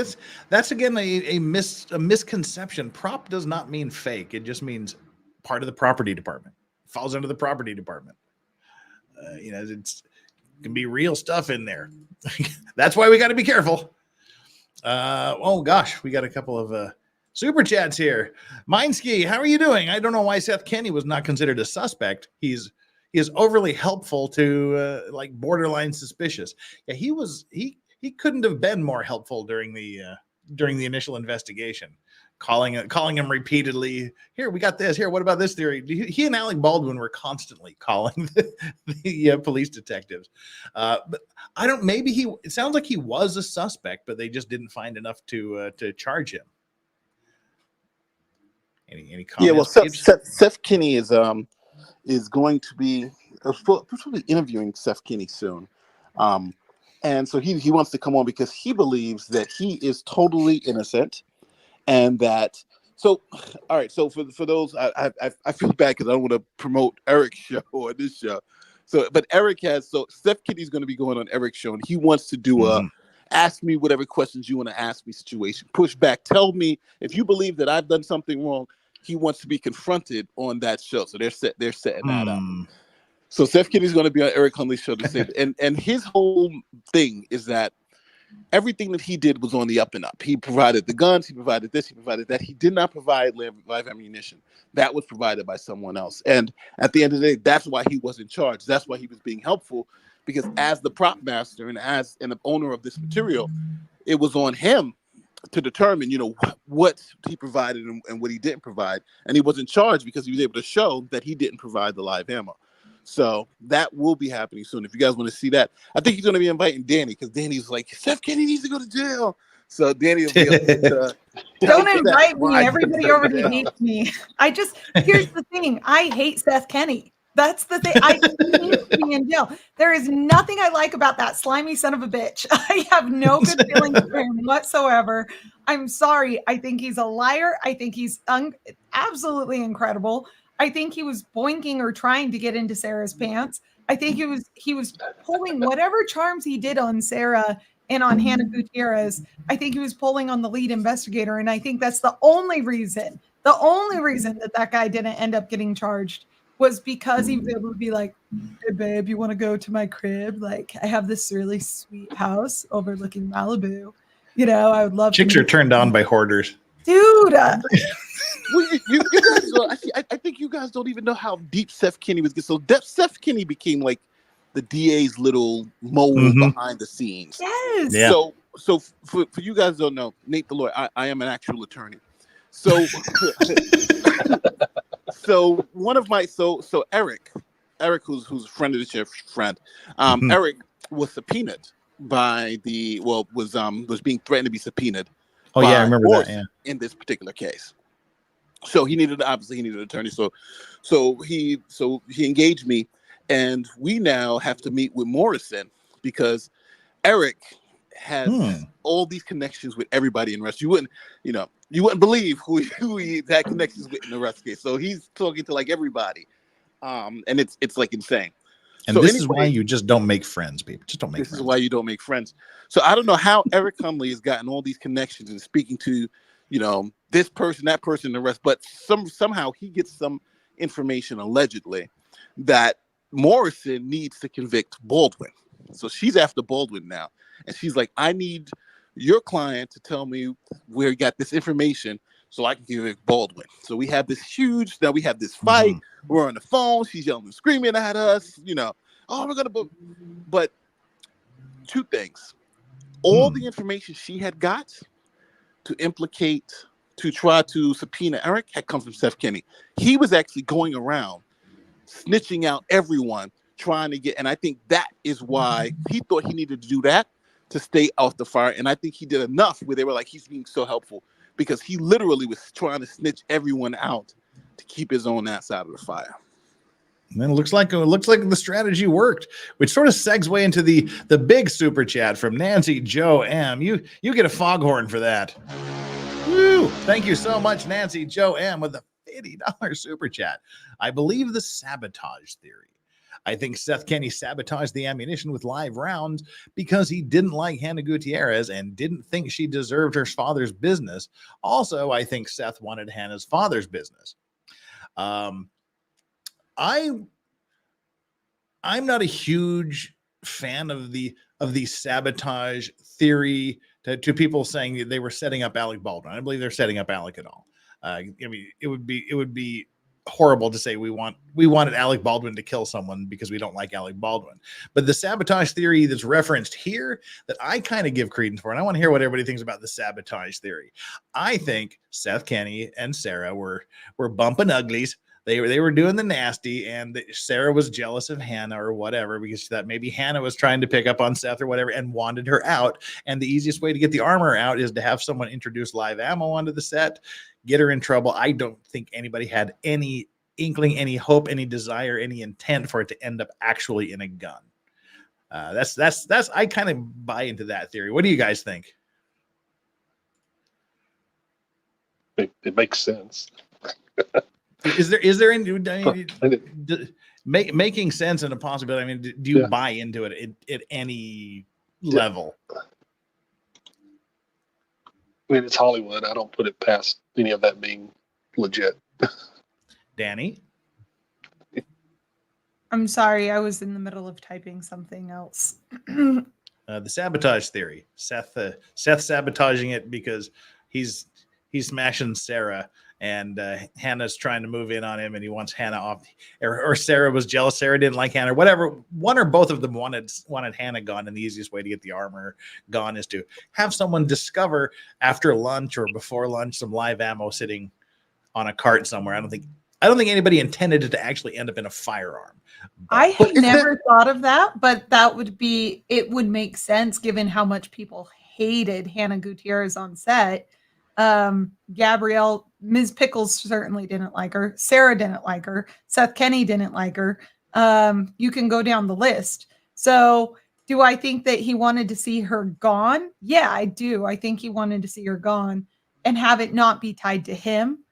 that's again a misconception. Prop does not mean fake. It just means part of the property department. Falls under the property department. It can be real stuff in there. That's why we got to be careful. Oh gosh, we got a couple of super chats here. Mineski, how are you doing? I don't know why Seth Kenney was not considered a suspect. He is overly helpful to like borderline suspicious. Yeah, he couldn't have been more helpful during the initial investigation. calling him repeatedly. Here, we got this. Here, what about this theory? He and Alec Baldwin were constantly calling the police detectives. But I don't. Maybe it sounds like he was a suspect, but they just didn't find enough to charge him. Any comments? Yeah, well, Seth Kinney is going to be probably interviewing Seth Kinney soon. And so he wants to come on because he believes that he is totally innocent, and that. So, all right. So for those, I feel bad because I don't want to promote Eric's show or this show. So, but Eric Seth Kinney's going to be going on Eric's show, and he wants to do a ask me whatever questions you want to ask me situation. Push back. Tell me if you believe that I've done something wrong. He wants to be confronted on that show. So they're setting that up. So Seth Kinney's going to be on Eric Hunley's show to say that. And his whole thing is that everything that he did was on the up and up. He provided the guns, he provided this, he provided that. He did not provide live ammunition. That was provided by someone else. And at the end of the day, that's why he was in charge. That's why he was being helpful, because as the prop master and as the owner of this material, it was on him to determine, what he provided and what he didn't provide. And he was in charge because he was able to show that he didn't provide the live ammo. So that will be happening soon. If you guys want to see that, I think he's going to be inviting Danny, because Danny's like, Seth Kinney needs to go to jail. So Danny will be able to don't invite me. Everybody already hates me. Here's the thing. I hate Seth Kinney. That's the thing. I need to be in jail. There is nothing I like about that slimy son of a bitch. I have no good feelings for him whatsoever. I'm sorry. I think he's a liar. I think he's absolutely incredible. I think he was boinking or trying to get into Sarah's pants. I think he was pulling whatever charms he did on Sarah and on Hannah Gutierrez. I think he was pulling on the lead investigator. And I think that's the only reason that guy didn't end up getting charged was because he was able to be like, hey, babe, you want to go to my crib? Like, I have this really sweet house overlooking Malibu. I would love Chicks are turned on by hoarders. Dude. Well, you guys, I think you guys don't even know how deep Seth Kinney was. So Seth Kinney became like the DA's little mole behind the scenes. Yes. Yeah. So for you guys don't know, Nate the lawyer, I am an actual attorney. So so one of my so Eric, who's a friend of the sheriff's friend, Eric was subpoenaed by was being threatened to be subpoenaed. Oh yeah, I remember that. Yeah. In this particular case. So he needed an attorney. So he engaged me, and we now have to meet with Morrison because Eric has all these connections with everybody in Rust. You wouldn't believe who he had connections with in the Rust case. So he's talking to like everybody, and it's like insane. And so this is why you just don't make friends, people. Just don't make friends. This is why you don't make friends. So I don't know how Eric Hunley has gotten all these connections and speaking to, this person, that person, the rest. But somehow he gets some information, allegedly, that Morrison needs to convict Baldwin. So she's after Baldwin now. And she's like, I need your client to tell me where he got this information so I can convict Baldwin. So we have this fight. We're on the phone. She's yelling and screaming at us, we're going to, but two things. All the information she had got to try to subpoena Eric had come from Seth Kinney. He was actually going around snitching out everyone trying to get, and I think that is why he thought he needed to do that to stay off the fire. And I think he did enough where they were like, he's being so helpful, because he literally was trying to snitch everyone out to keep his own ass out of the fire. And then it looks like the strategy worked, which sort of segues into the big super chat from Nancy Joe M. You get a foghorn for that. Woo! Thank you so much, Nancy Joe M, with a $50 super chat. I believe the sabotage theory. I think Seth Kinney sabotaged the ammunition with live rounds because he didn't like Hannah Gutierrez and didn't think she deserved her father's business. Also, I think Seth wanted Hannah's father's business. I'm not a huge fan of the sabotage theory to people saying that they were setting up Alec Baldwin. I don't believe they're setting up Alec at all. I mean, it would be horrible to say we wanted Alec Baldwin to kill someone because we don't like Alec Baldwin. But the sabotage theory that's referenced here that I kind of give credence for, and I want to hear what everybody thinks about the sabotage theory. I think Seth Kenney and Sarah were bumping uglies. They were doing the nasty, and Sarah was jealous of Hannah or whatever, because that maybe Hannah was trying to pick up on Seth or whatever and wanted her out. And the easiest way to get the armor out is to have someone introduce live ammo onto the set, get her in trouble. I don't think anybody had any inkling, any hope, any desire, any intent for it to end up actually in a gun. That's I kind of buy into that theory. What do you guys think? It makes sense. Is there any making sense and a possibility? I mean, do you buy into it at any level? I mean, it's Hollywood. I don't put it past any of that being legit. Danny? I'm sorry, I was in the middle of typing something else. The sabotage theory. Seth sabotaging it because he's smashing Sarah, and Hannah's trying to move in on him, and he wants Hannah off, or Sarah was jealous. Sarah didn't like Hannah, whatever. One or both of them wanted Hannah gone, and the easiest way to get the armor gone is to have someone discover after lunch or before lunch some live ammo sitting on a cart somewhere. I don't think anybody intended it to actually end up in a firearm. I had never thought of that, but it would make sense given how much people hated Hannah Gutierrez on set. Gabrielle, Ms. Pickles certainly didn't like her. Sarah didn't like her. Seth Kenney didn't like her. You can go down the list. So do I think that he wanted to see her gone? Yeah, I do. I think he wanted to see her gone and have it not be tied to him.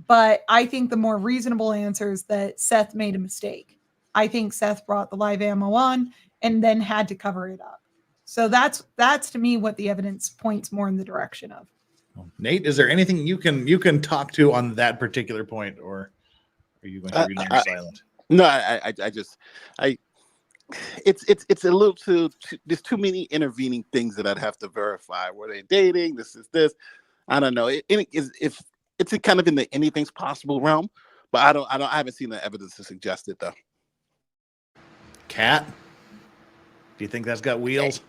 But I think the more reasonable answer is that Seth made a mistake. I think Seth brought the live ammo on and then had to cover it up. So that's to me what the evidence points more in the direction of. Nate, is there anything you can talk to on that particular point, or are you going to remain silent? No, it's a little too. There's too many intervening things that I'd have to verify. Were they dating? This. I don't know. If it's kind of in the anything's possible realm, but I haven't seen the evidence to suggest it though. Kat, do you think that's got wheels?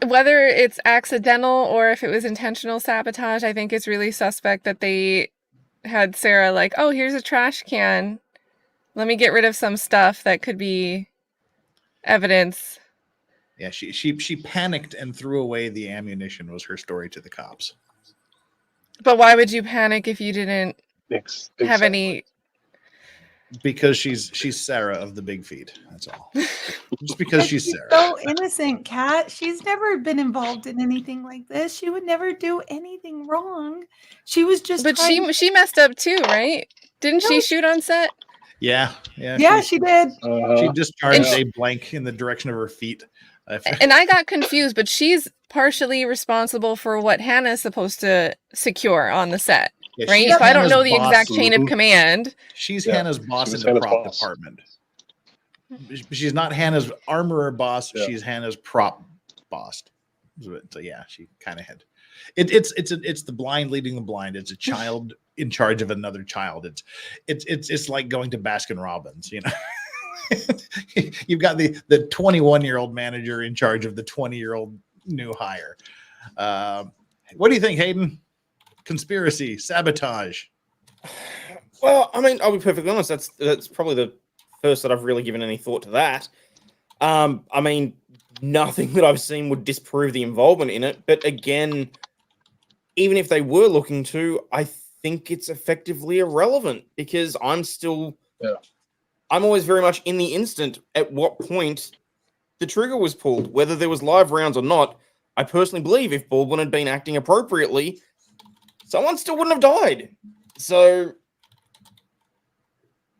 Whether it's accidental or if it was intentional sabotage, I think it's really suspect that they had Sarah like, oh, here's a trash can. Let me get rid of some stuff that could be evidence. Yeah, she panicked and threw away the ammunition was her story to the cops. But why would you panic if you didn't Exactly. have any? Because she's Sarah of the big feet. That's all. Just because she's Sarah. So innocent, Kat. She's never been involved in anything like this. She would never do anything wrong. She was just. But she messed up too, right? Didn't she shoot on set? Yeah. She did. She discharged a blank in the direction of her feet. And I got confused, but she's partially responsible for what Hannah's supposed to secure on the set. Yeah, right? So I don't know the exact chain of command. She's Hannah's boss in the prop department. She's not Hannah's armorer boss. Yeah. She's Hannah's prop boss. So yeah, she kind of had. It's the blind leading the blind. It's a child in charge of another child. It's like going to Baskin Robbins. You know, you've got the 21-year-old manager in charge of the 20-year-old new hire. What do you think, Hayden? Conspiracy, sabotage. Well, I mean, I'll be perfectly honest. That's probably the first that I've really given any thought to that. I mean, nothing that I've seen would disprove the involvement in it. But again, even if they were looking to, I think it's effectively irrelevant because I'm always very much in the instant at what point the trigger was pulled, whether there was live rounds or not. I personally believe if Baldwin had been acting appropriately, someone still wouldn't have died. So,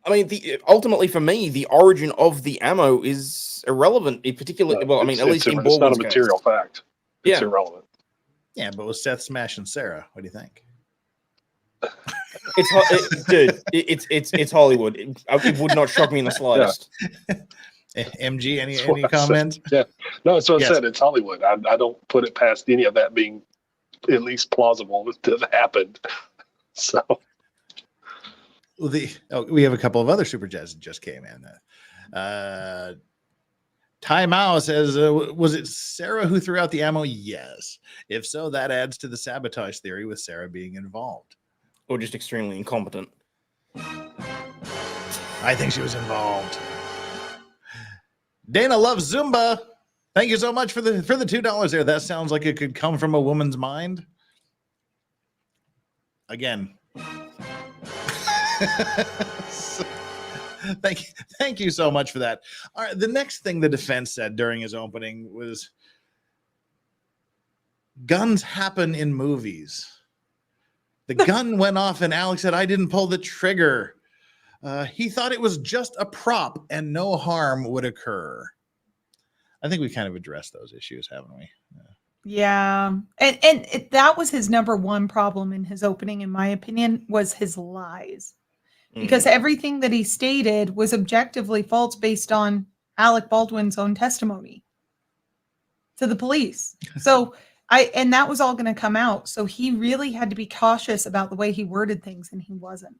I mean, ultimately for me, the origin of the ammo is irrelevant. In particular, at least in Baldwin's it's not a material fact. It's irrelevant. Yeah, but with Seth smashing Sarah, what do you think? It's Hollywood. It would not shock me in the slightest. MG, any comments? Yeah, no, that's what I said. It's Hollywood. I don't put it past any of that being at least plausible to have happened. So, We have a couple of other super chats that just came in. Ty Mao says, was it Sarah who threw out the ammo? Yes. If so, that adds to the sabotage theory with Sarah being involved. Or just extremely incompetent. I think she was involved. Dana loves Zumba. Thank you so much for the $2 there. That sounds like it could come from a woman's mind. Again. Thank you so much for that. All right, the next thing the defense said during his opening was, guns happen in movies. The gun went off and Alex said, I didn't pull the trigger. He thought it was just a prop and no harm would occur. I think we kind of addressed those issues, haven't we? Yeah. And that was his number one problem in his opening, in my opinion, was his lies. Because everything that he stated was objectively false based on Alec Baldwin's own testimony to the police. So and that was all going to come out. So he really had to be cautious about the way he worded things, and he wasn't.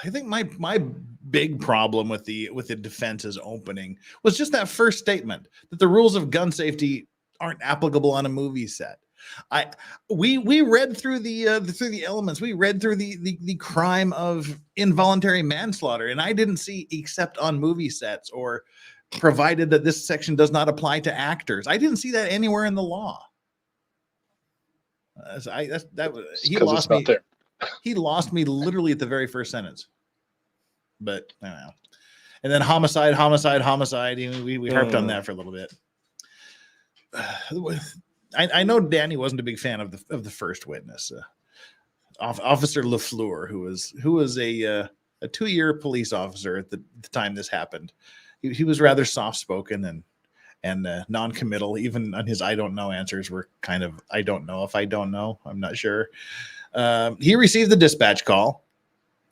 I think my big problem with the defense's opening was just that first statement that the rules of gun safety aren't applicable on a movie set. We read through the elements. We read through the crime of involuntary manslaughter, and I didn't see, except on movie sets or provided that this section does not apply to actors. I didn't see that anywhere in the law. He lost me. There. He lost me literally at the very first sentence. But I don't know. And then homicide. We harped on that for a little bit. I know Danny wasn't a big fan of the first witness, Officer LaFleur, who was a 2-year police officer at the time this happened. He was rather soft spoken and non-committal. Even on his I don't know answers were kind of I don't know if I don't know. I'm not sure. He received the dispatch call,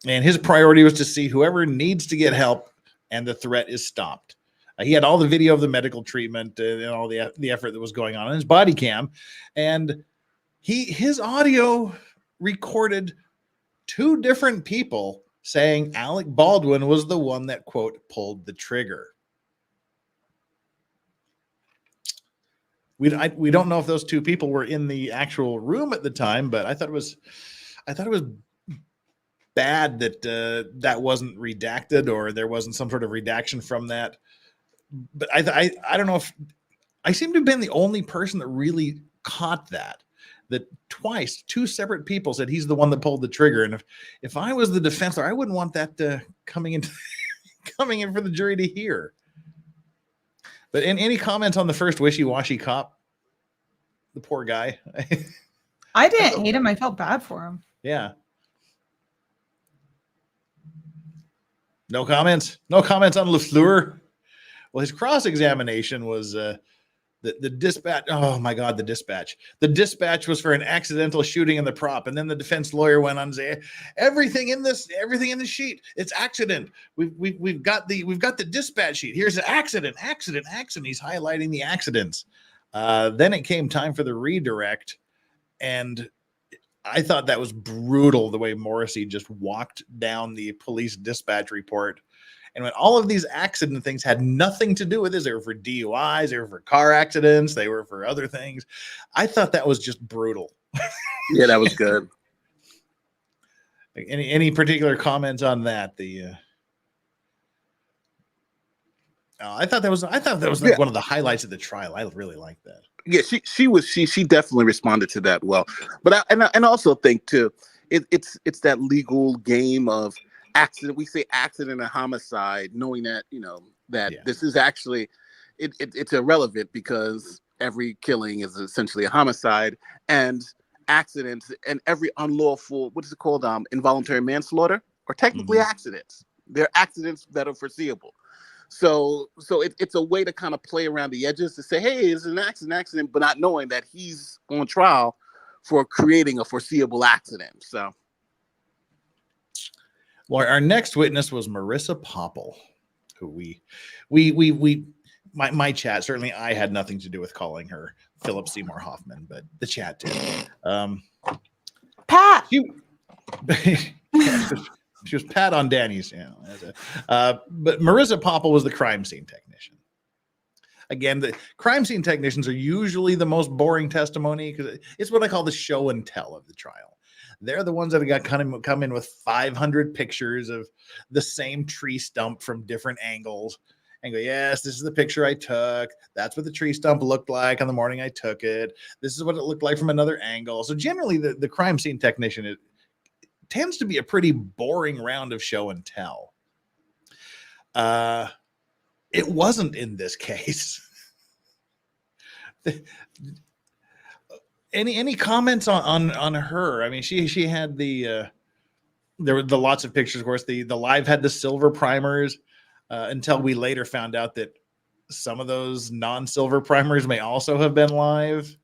and his priority was to see whoever needs to get help, and the threat is stopped. He had all the video of the medical treatment and all the effort that was going on in his body cam, and his audio recorded 2 different people saying Alec Baldwin was the one that, quote, pulled the trigger. We don't know if those 2 people were in the actual room at the time, but I thought it was bad that that wasn't redacted, or there wasn't some sort of redaction from that. But I don't know if I seem to have been the only person that really caught that twice 2 separate people said he's the one that pulled the trigger. And if I was the defense, I wouldn't want that coming in for the jury to hear. But any comments on the first wishy-washy cop? The poor guy. I didn't hate him. I felt bad for him. Yeah. No comments on LaFleur. Well, his cross-examination was the dispatch. Oh my God, the dispatch. The dispatch was for an accidental shooting in the prop, and then the defense lawyer went on to say everything in this sheet, it's accident. We've got the dispatch sheet. Here's an accident. He's highlighting the accidents. Then it came time for the redirect, and I thought that was brutal the way Morrissey just walked down the police dispatch report. And when all of these accident things had nothing to do with this, they were for DUIs, they were for car accidents, they were for other things. I thought that was just brutal. Yeah, that was good. Any particular comments on that? I thought that was like one of the highlights of the trial. I really liked that. Yeah, she definitely responded to that well. But I also think too, it's that legal game of accident. We say accident and homicide, knowing that this is actually it's irrelevant because every killing is essentially a homicide, and accidents and every unlawful, what is it called, involuntary manslaughter, are technically accidents. They're accidents that are foreseeable. So it's a way to kind of play around the edges to say, hey, it's an accident, but not knowing that he's on trial for creating a foreseeable accident. So. Well, our next witness was Marissa Popple, who my chat, certainly I had nothing to do with calling her Philip Seymour Hoffman, but the chat did. Pat. She was pat on Danny's. But Marissa Popple was the crime scene technician. Again, the crime scene technicians are usually the most boring testimony because it's what I call the show and tell of the trial. They're the ones that got come in with 500 pictures of the same tree stump from different angles and go, yes, this is the picture I took. That's what the tree stump looked like on the morning I took it. This is what it looked like from another angle. So generally, the crime scene technician tends to be a pretty boring round of show and tell. It wasn't in this case. Any comments on her? I mean, she had there were the lots of pictures. Of course, the live had the silver primers until we later found out that some of those non-silver primers may also have been live.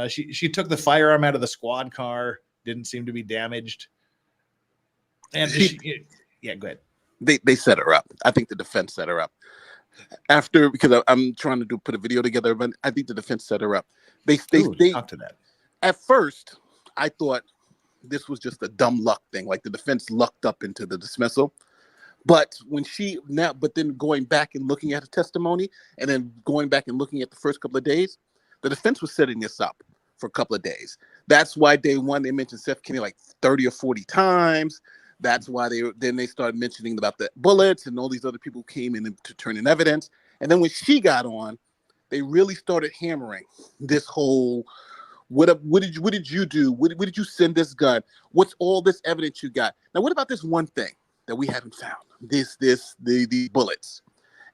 She took the firearm out of the squad car. Didn't seem to be damaged. And yeah, go ahead. They set her up. I think the defense set her up. Because I'm trying to put a video together, but I think the defense set her up. They talk to that. At first, I thought this was just a dumb luck thing, like the defense lucked up into the dismissal. But then going back and looking at the testimony, and then going back and looking at the first couple of days, the defense was setting this up for a couple of days. That's why day one they mentioned Seth Kennedy like 30 or 40 times. That's why they started mentioning about the bullets and all these other people who came in to turn in evidence. And then when she got on, they really started hammering this whole, what did you do? What did you send this gun? What's all this evidence you got? Now, what about this one thing that we haven't found? The bullets.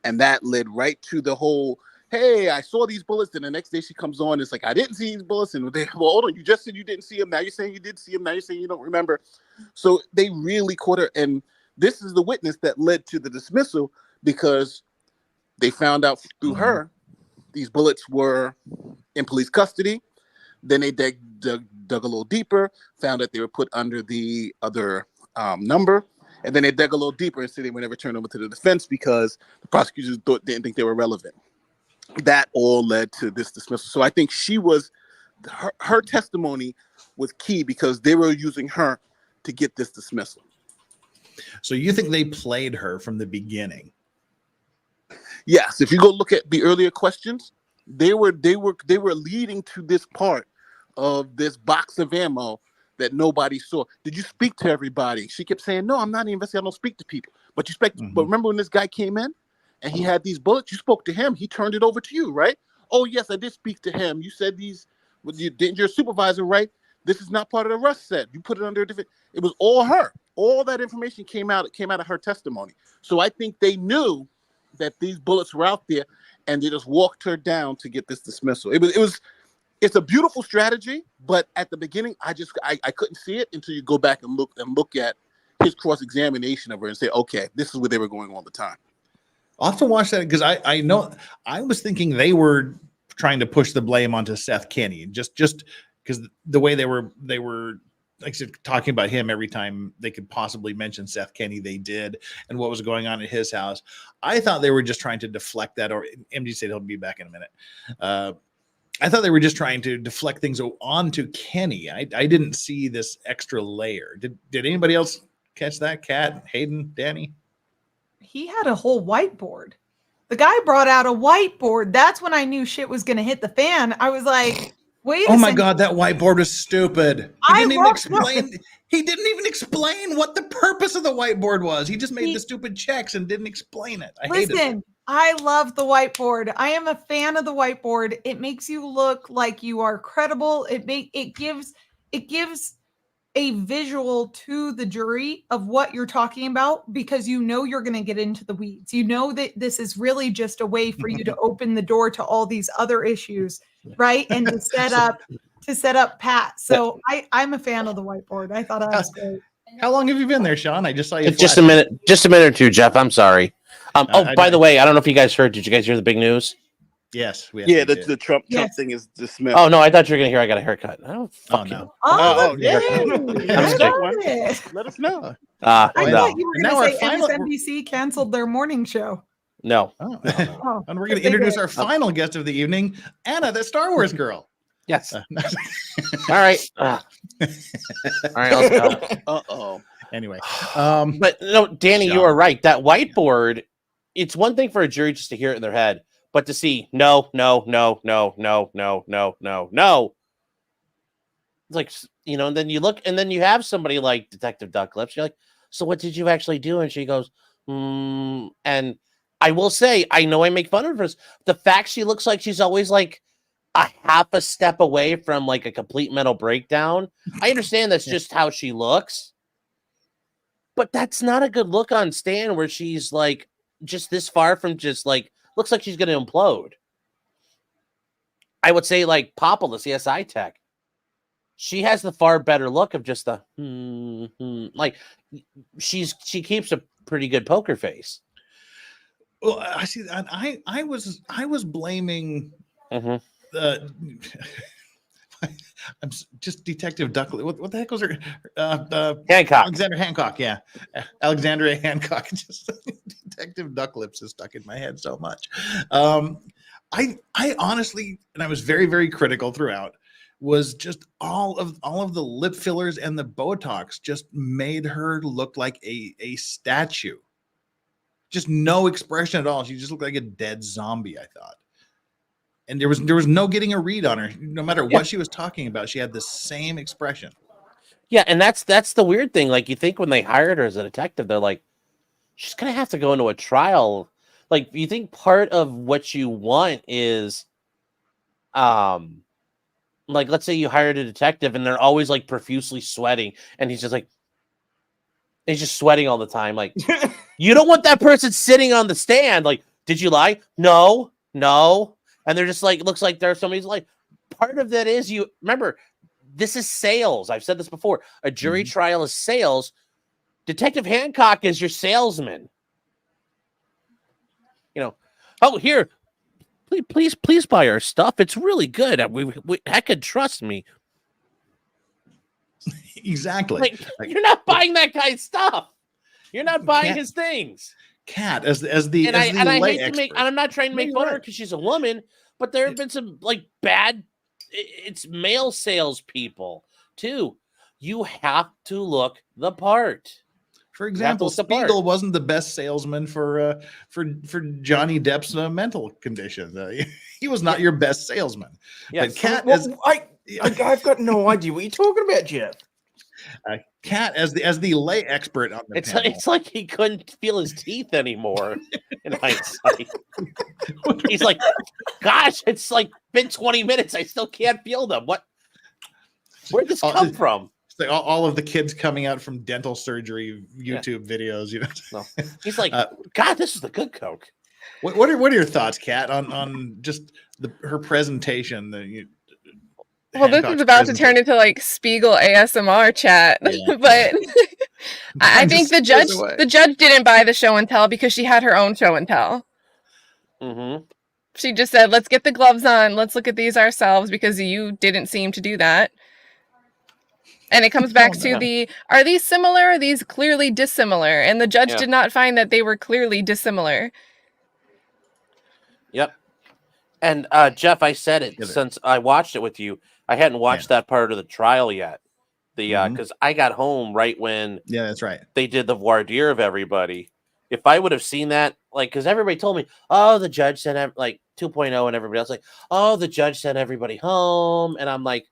And that led right to the whole, hey, I saw these bullets. Then the next day she comes on. It's like, I didn't see these bullets. And well, hold on, you just said you didn't see them. Now you're saying you did see them. Now you're saying you don't remember. So they really caught her. And this is the witness that led to the dismissal because they found out through her these bullets were in police custody. Then they dug a little deeper, found that they were put under the other number. And then they dug a little deeper and said they were never turned over to the defense because the prosecutors didn't think they were relevant. That all led to this dismissal. So I think her testimony was key because they were using her to get this dismissal. So you think they played her from the beginning? Yes. If you go look at the earlier questions, they were leading to this part of this box of ammo that nobody saw. Did you speak to everybody? She kept saying, no, I'm not an investigator. I don't speak to people. But but remember when this guy came in and he had these bullets, you spoke to him. He turned it over to you, right? Oh, yes, I did speak to him. You said didn't your supervisor, right? This is not part of the Rust set. You put it under a different. It was all her. All that information came out of her testimony. So I think they knew that these bullets were out there, and they just walked her down to get this dismissal. It's a beautiful strategy, but at the beginning, I couldn't see it until you go back and look at his cross-examination of her and say, okay, this is where they were going all the time. I'll have to watch that because I know I was thinking they were trying to push the blame onto Seth Kennedy just because the way they were like I said, talking about him every time they could possibly mention Seth Kennedy, they did, and what was going on at his house. I thought they were just trying to deflect that, or MD said he'll be back in a minute. I thought they were just trying to deflect things onto Kenny. I didn't see this extra layer. Did anybody else catch that? Kat, Hayden, Danny? He had a whole whiteboard. The guy brought out a whiteboard. That's when I knew shit was going to hit the fan. I was like, wait a second. Oh my God, that whiteboard was stupid. He didn't even explain what the purpose of the whiteboard was. He just made the stupid checks and didn't explain it. I hated it. I love the whiteboard. I am a fan of the whiteboard. It makes you look like you are credible. It gives a visual to the jury of what you're talking about because you know you're going to get into the weeds. You know that this is really just a way for you to open the door to all these other issues, right? And to set up Pat. So I'm a fan of the whiteboard. I thought that was great. How long have you been there, Sean? I just saw you. Just a minute or two, Jeff. I'm sorry. By the way, I don't know if you guys heard. Did you guys hear the big news? Yes. The Trump thing is dismissed. Oh no, I thought you were gonna hear I got a haircut. Oh fuck no. Yeah. Let us know. I thought you were going to say MSNBC canceled their morning show. No. And we're going to introduce our final guest of the evening, Anna, the Star Wars girl. Yes. All right. All right, let's go. Uh-oh. Anyway, but no, Danny, you are right. That whiteboard, it's one thing for a jury just to hear it in their head, but to see no. It's like, and then you look, and then you have somebody like Detective Ducklips. You're like, so what did you actually do? And she goes, and I will say, I know I make fun of her. The fact she looks like she's always like a half a step away from like a complete mental breakdown. I understand that's just how she looks, but that's not a good look on Stan where she's like just this far from just like, looks like she's going to implode. I would say like Popple, the CSI tech. She has the far better look of just the like she keeps a pretty good poker face. Well, I see that. I was blaming I'm just Detective Duckley. What the heck was her? Hancock. Alexander Hancock. Yeah, Alexandria Hancock. Just Detective Ducklips is stuck in my head so much. I honestly, and I was very, very critical throughout, was just all of the lip fillers and the Botox just made her look like a statue. Just no expression at all. She just looked like a dead zombie, I thought. And there was no getting a read on her. No matter what she was talking about, she had the same expression. Yeah, and that's the weird thing. Like, you think when they hired her as a detective, they're like, she's gonna have to go into a trial. Like, you think part of what you want is like, let's say you hired a detective and they're always like profusely sweating, and he's just sweating all the time. Like, you don't want that person sitting on the stand. Like, did you lie? No. And they're just like, it looks like there's somebody's like, part of that is, you remember, this is sales. I've said this before. A jury trial is sales. Detective Hancock is your salesman. Oh, here, please buy our stuff. It's really good. Heck, could trust me. Exactly. Like, you're not buying that guy's stuff. You're not buying his things. Kat, as the I hate expert. to make, and I'm not trying to make fun of her because she's a woman, but there have been some like bad. It's male salespeople too. You have to look the part. For example, Spiegel wasn't the best salesman for Johnny Depp's mental condition. He was not your best salesman. Yeah, but Kat, I've got no idea what you're talking about, Jeff. Kat, as the lay expert on the panel, it's like he couldn't feel his teeth anymore. In hindsight, he's like, "Gosh, it's like been 20 minutes. I still can't feel them. Where'd this come from?" Like all of the kids coming out from dental surgery YouTube videos, No. He's like, God, this is the good Coke. What are your thoughts, Kat, on just her presentation? Well, this is about to turn into like Spiegel ASMR chat, but I think the judge didn't buy the show and tell because she had her own show and tell. Mm-hmm. She just said, "Let's get the gloves on. Let's look at these ourselves because you didn't seem to do that." And it comes back to are these similar? Are these clearly dissimilar? And the judge did not find that they were clearly dissimilar. Yep. And Jeff, I said it since I watched it with you. I hadn't watched that part of the trial yet. Because I got home right when that's right. They did the voir dire of everybody. If I would have seen that, like, because everybody told me, oh, the judge sent like 2.0 and everybody else like, oh, the judge sent everybody home. And I'm like,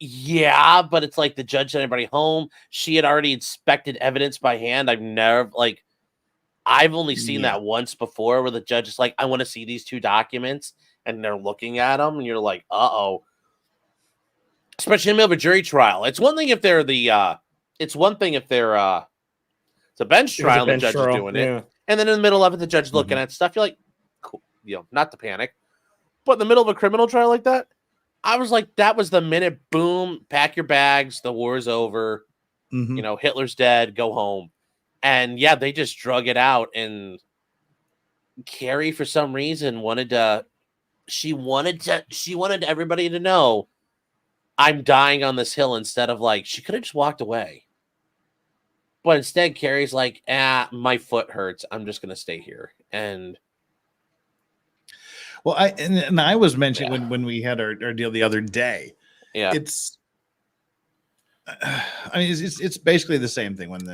yeah, but it's like the judge sent everybody home. She had already inspected evidence by hand. I've only seen that once before where the judge is like, I want to see these two documents, and they're looking at them, and you're like, uh-oh. Especially in the middle of a jury trial. It's one thing if they're it's a bench trial and the judge is doing it. And then in the middle of it, the judge is looking at stuff. You're like, cool, not to panic. But in the middle of a criminal trial like that, I was like, that was the minute, boom, pack your bags, the war's over, Hitler's dead, go home. And they just drug it out. And Carrie, for some reason, wanted everybody to know I'm dying on this hill, instead of like, she could have just walked away. But instead, Carrie's like, my foot hurts. I'm just going to stay here. And Well, and I was mentioning when we had our deal the other day. Yeah. It's I mean it's basically the same thing when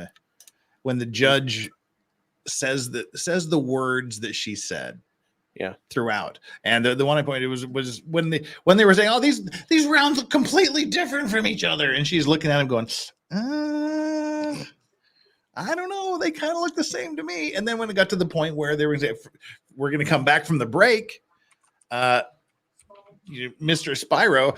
the judge says the words that she said. Yeah. Throughout. And the one I pointed was when they were saying, "Oh, these rounds look completely different from each other," and she's looking at him going, I don't know. They kind of look the same to me. And then when it got to the point where they were going to say, "We're going to come back from the break," Mr. Spyro,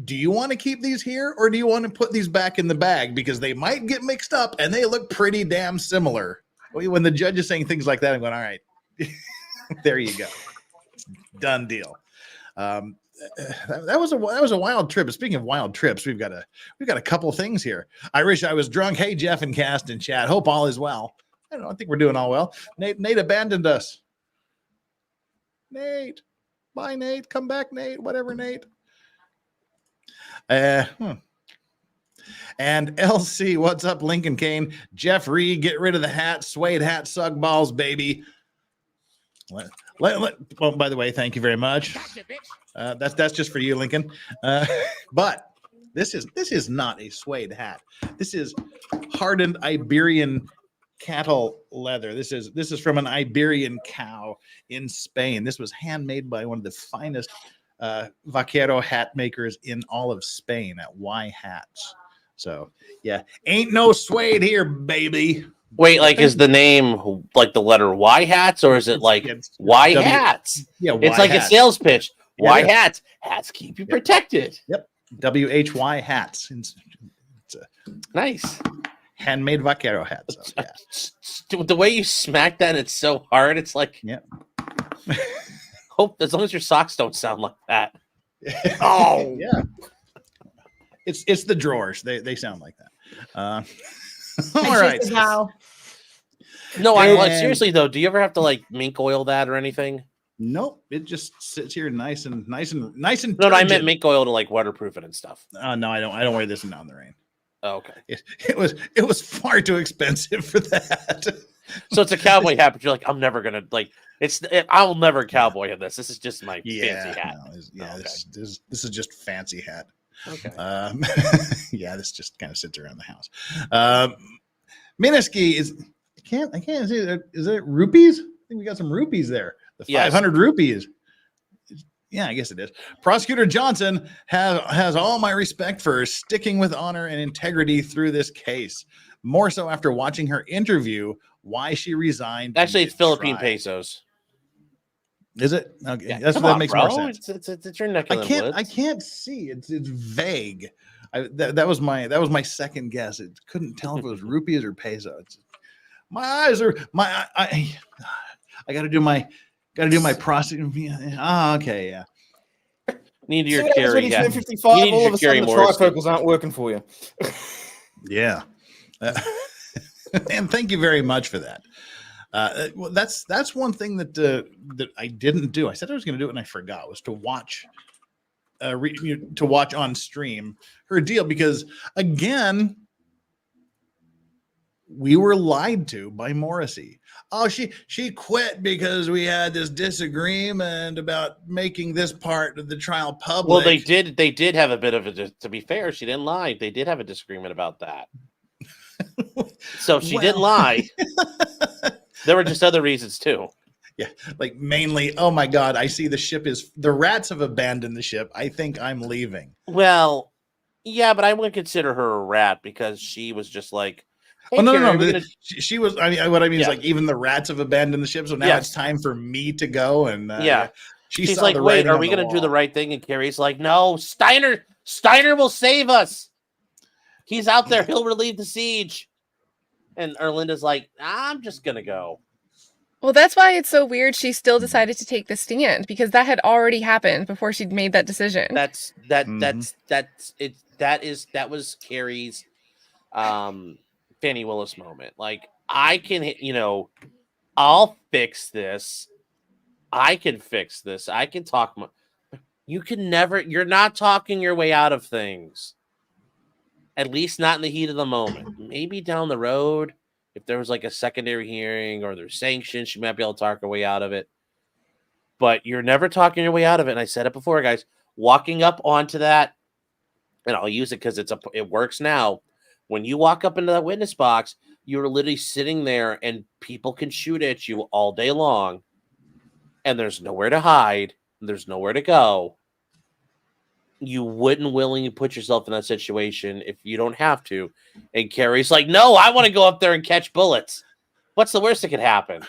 do you want to keep these here or do you want to put these back in the bag because they might get mixed up and they look pretty damn similar? When the judge is saying things like that, I'm going, all right. There you go. Done deal. That was a wild trip. Speaking of wild trips, we've got a couple things here. I wish I was drunk. Hey, Jeff and Cast and chat. Hope all is well. I don't know. I think we're doing all well. Nate abandoned us. Nate. Bye, Nate. Come back, Nate. Whatever, Nate. And LC, what's up, Lincoln Kane? Jeff Reed, get rid of the hat. Suede hat, suck balls, baby. Well, by the way, thank you very much. That's just for you, Lincoln. But this is not a suede hat. This is hardened Iberian cattle leather. This is from an Iberian cow in Spain. This was handmade by one of the finest vaquero hat makers in all of Spain at Y Hats. So yeah, ain't no suede here, baby. Wait, like is the name like the letter Y Hats or is it like Y Hats? Yeah, it's like hats. a sales pitch. Yeah, Y Hats. Hats keep you protected. Yep. WHY hats. It's nice. Handmade vaquero hats. So, yeah. The way you smack that, it's so hard. It's like, yeah. Hope as long as your socks don't sound like that. Oh yeah. It's the drawers. They sound like that. All right. Now. No, I'm like seriously though. Do you ever have to like mink oil that or anything? Nope. It just sits here nice and. No, I meant mink oil to like waterproof it and stuff. No, I don't wear this in the rain. Oh, okay. It was far too expensive for that. So it's a cowboy hat, but you're like, I'm never gonna like. I'll never cowboy in this. This is just my fancy hat. No, okay. This is just fancy hat. Okay. Yeah, this just kind of sits around the house. Minisky is I can't see that. Is it rupees? I think we got some rupees there. The 500 rupees. Yeah, I guess it is. Prosecutor Johnson has all my respect for sticking with honor and integrity through this case. More so after watching her interview why she resigned. Actually, it's Philippine pesos. Is it? Okay, yeah, that makes more sense. It's your neck of the woods. I can't see. It's vague. That was my second guess. It couldn't tell if it was rupees or peso. My eyes are I got to do my prosecution. Okay, yeah. Need your carry. Yeah. 55, all of a sudden the trifocals aren't working for you. Yeah. And thank you very much for that. Well, that's one thing that I didn't do. I said I was going to do it and I forgot, was to watch to watch on stream her deal, because again, we were lied to by Morrissey. Oh, she quit because we had this disagreement about making this part of the trial public. Well, they did have a bit of a, to be fair, she didn't lie. They did have a disagreement about that. So she didn't lie. There were just other reasons too. Yeah, like mainly, oh my God, I see the rats have abandoned the ship. I think I'm leaving. Well, yeah, but I wouldn't consider her a rat because she was just like, hey, oh, no, Karen, no. She was. I mean, what I mean is like even the rats have abandoned the ship. So now it's time for me to go. And she's like, wait, are we going to do the right thing? And Carrie's like, no, Steiner will save us. He's out there. He'll relieve the siege. And Erlinda's like, I'm just going to go. Well, that's why it's so weird she still decided to take the stand, because that had already happened before she'd made that decision. That was Carrie's Fannie Willis moment. Like, I can, I'll fix this. I can fix this. I can talk. You're not talking your way out of things. At least not in the heat of the moment. Maybe down the road, if there was like a secondary hearing or there's sanctions, she might be able to talk her way out of it. but you're never talking your way out of it. And I said it before, guys. Walking up onto that, and I'll use it because it works now. When you walk up into that witness box, you're literally sitting there, and people can shoot at you all day long, and there's nowhere to hide, there's nowhere to go. You wouldn't willingly put yourself in that situation if you don't have to. And Carrie's like, no, I want to go up there and catch bullets. What's the worst that could happen?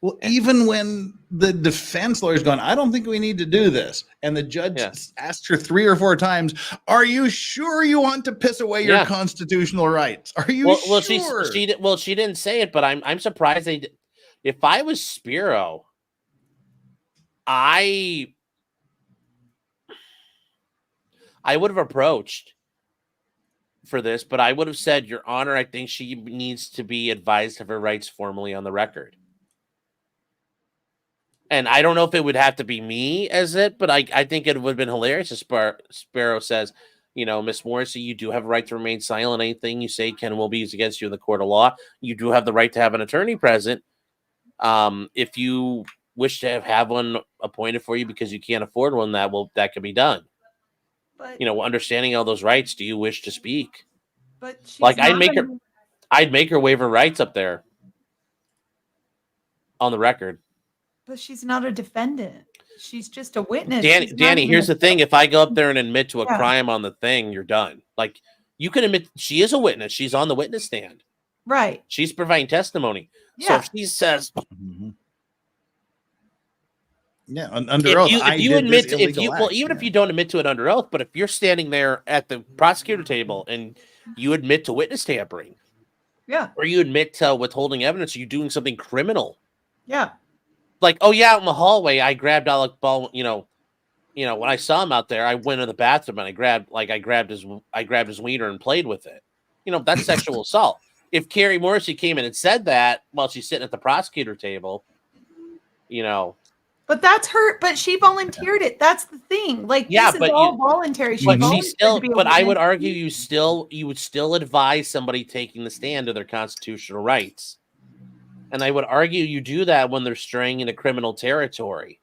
Well, even when the defense lawyer's going, I don't think we need to do this. And the judge asked her 3 or 4 times, are you sure you want to piss away your constitutional rights? Are you sure? She didn't say it, but I'm surprised they did. If I was Spiro, I would have approached for this, but I would have said, Your Honor, I think she needs to be advised of her rights formally on the record. And I don't know if it would have to be me as it, but I think it would have been hilarious if Sparrow says, Miss Morrissey, you do have a right to remain silent. Anything you say can and will be used against you in the court of law. You do have the right to have an attorney present. If you wish to have one appointed for you because you can't afford one, that can be done. But, understanding all those rights, do you wish to speak? But I'd make her waive her rights up there on the record. But she's not a defendant. She's just a witness. Danny, here's the thing. If I go up there and admit to a crime on the thing, you're done. Like, you can admit she is a witness. She's on the witness stand. Right. She's providing testimony. Yeah. So if she says... Yeah, under oath. If you don't admit to it under oath, but if you're standing there at the prosecutor table and you admit to witness tampering, or you admit to withholding evidence, or you're doing something criminal, like, out in the hallway, I grabbed Alec Baldwin. When I saw him out there, I went to the bathroom and I grabbed his wiener and played with it. That's sexual assault. If Carrie Morrissey came in and said that while she's sitting at the prosecutor table, But that's her. But she volunteered it. That's the thing. Like, this is all voluntary. But I would argue you would still advise somebody taking the stand to their constitutional rights. And I would argue you do that when they're straying into criminal territory.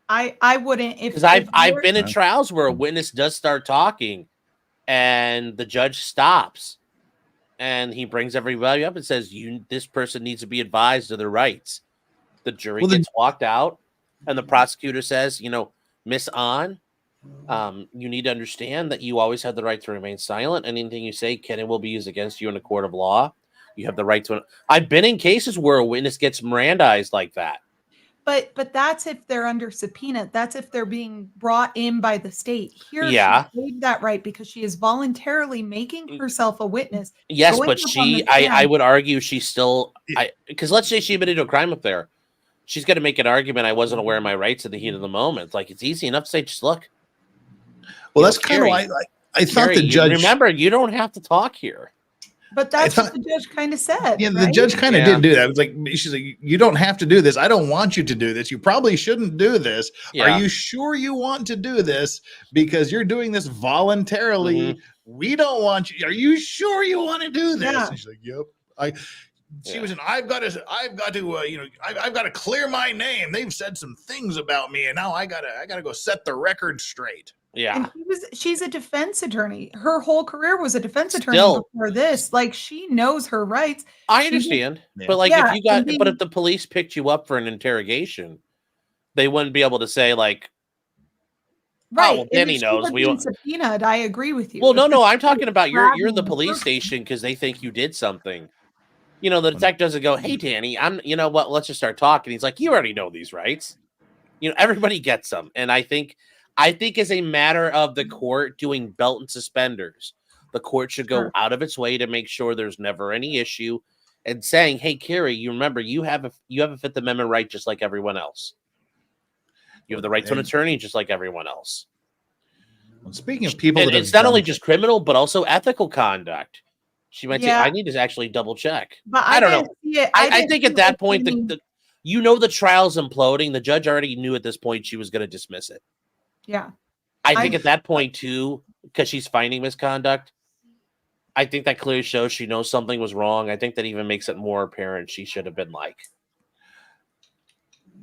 I wouldn't, because I've been in trials where a witness does start talking, and the judge stops, and he brings everybody up and says, this person needs to be advised of their rights. The jury gets walked out, and the prosecutor says, Miss An, you need to understand that you always have the right to remain silent. Anything you say can and will be used against you in a court of law. You have the right to. I've been in cases where a witness gets Mirandized like that. But that's if they're under subpoena. That's if they're being brought in by the state. Here, she waived that right because she is voluntarily making herself a witness. Yes, but I would argue she's still. Because let's say she admitted to a crime up there, she's going to make an argument. I wasn't aware of my rights in the heat of the moment. Like, it's easy enough to say, just look. Well, that's kind of why I thought the judge. Remember, you don't have to talk here. But that's what the judge kind of said. Yeah, the judge kind of did do that. It was like, she's like, you don't have to do this. I don't want you to do this. You probably shouldn't do this. Are you sure you want to do this? Because you're doing this voluntarily. We don't want you. Are you sure you want to do this? And she's like, yep. She was in. I've got to clear my name. They've said some things about me, and now I gotta go set the record straight. Yeah. And she's a defense attorney. Her whole career was a defense attorney before this. Like, she knows her rights. I understand. But if the police picked you up for an interrogation, they wouldn't be able to say, like, right. Oh, well, Danny knows. We subpoenaed. I agree with you. Well, no. I'm talking about you're in the police station because they think you did something. The detective doesn't go, hey, Danny, you know what? Let's just start talking. He's like, you already know these rights. Everybody gets them. And I think as a matter of the court doing belt and suspenders, the court should go out of its way to make sure there's never any issue and saying, hey, Carrie, you remember you have a Fifth Amendment right just like everyone else. You have the right to an attorney just like everyone else. Well, speaking of people, it's not only just criminal, but also ethical conduct. She might say, I need to actually double check. But I don't know. I think at that point, the trial's imploding. The judge already knew at this point she was going to dismiss it. Yeah. I think at that point, too, because she's finding misconduct, I think that clearly shows she knows something was wrong. I think that even makes it more apparent she should have been like.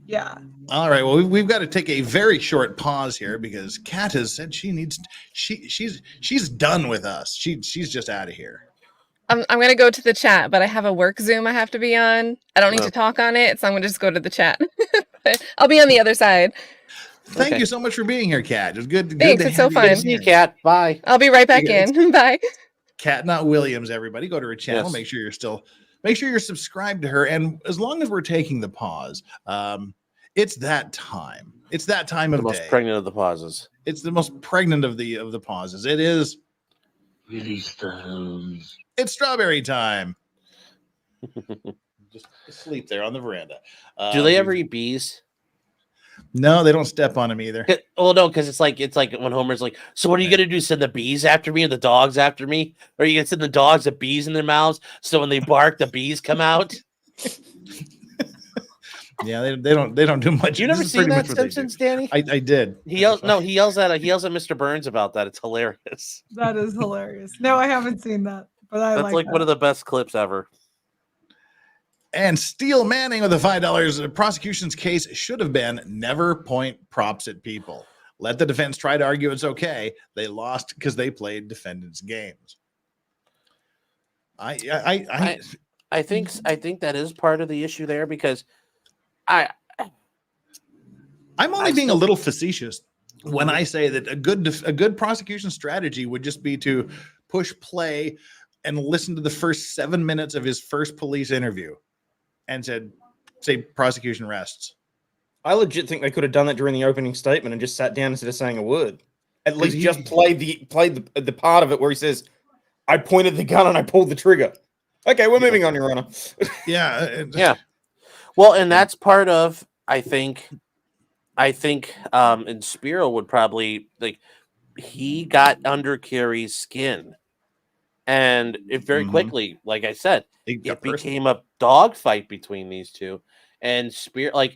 Yeah. All right. Well, we've got to take a very short pause here because Kat has said she's done with us. She's just out of here. I'm gonna go to the chat, but I have a work Zoom I have to be on. I don't need Oh. to talk on it, so I'm gonna just go to the chat. But I'll be on the other side. Thank Okay. you so much for being here, Kat. It's good. Thanks, Good to it's so have you fun. in See you, here. Cat. Bye. I'll be right back Yeah, in. Bye. Kat, not Williams. Everybody, go to her channel. Yes. Make sure you're subscribed to her. And as long as we're taking the pause, it's that time. It's that time The of most day. pregnant of the pauses. It's the most pregnant of the pauses. It is. Release the hose. It's strawberry time. Just sleep there on the veranda. Do they ever eat bees? No, they don't step on them either. Well, no, because it's like when Homer's like, "So what are you gonna do? Send the bees after me or the dogs after me? Or are you gonna send the dogs the bees in their mouths so when they bark, the bees come out?" Yeah, they don't do much. You never This is seen pretty that much what they do. Simpsons, Danny? I did. He yells at Mr. Burns about that. It's hilarious. That is hilarious. No, I haven't seen that, but I That's like that. one of the best clips ever. And Steel Manning with the $5. The prosecution's case should have been never point props at people. Let the defense try to argue it's okay. They lost because they played defendants' games. I think that is part of the issue there because I'm only being a little facetious when I say that a good prosecution strategy would just be to push play and listen to the first 7 minutes of his first police interview and say prosecution rests. I legit think they could have done that during the opening statement and just sat down instead of saying a word. At least just played the part of it where he says, "I pointed the gun and I pulled the trigger." Okay, we're moving on, Your Honor. Yeah. Yeah. Well, and that's part of I think and Spiro would probably he got under Carey's skin. And it very quickly, like I said, it became a dogfight between these two. And Spiro,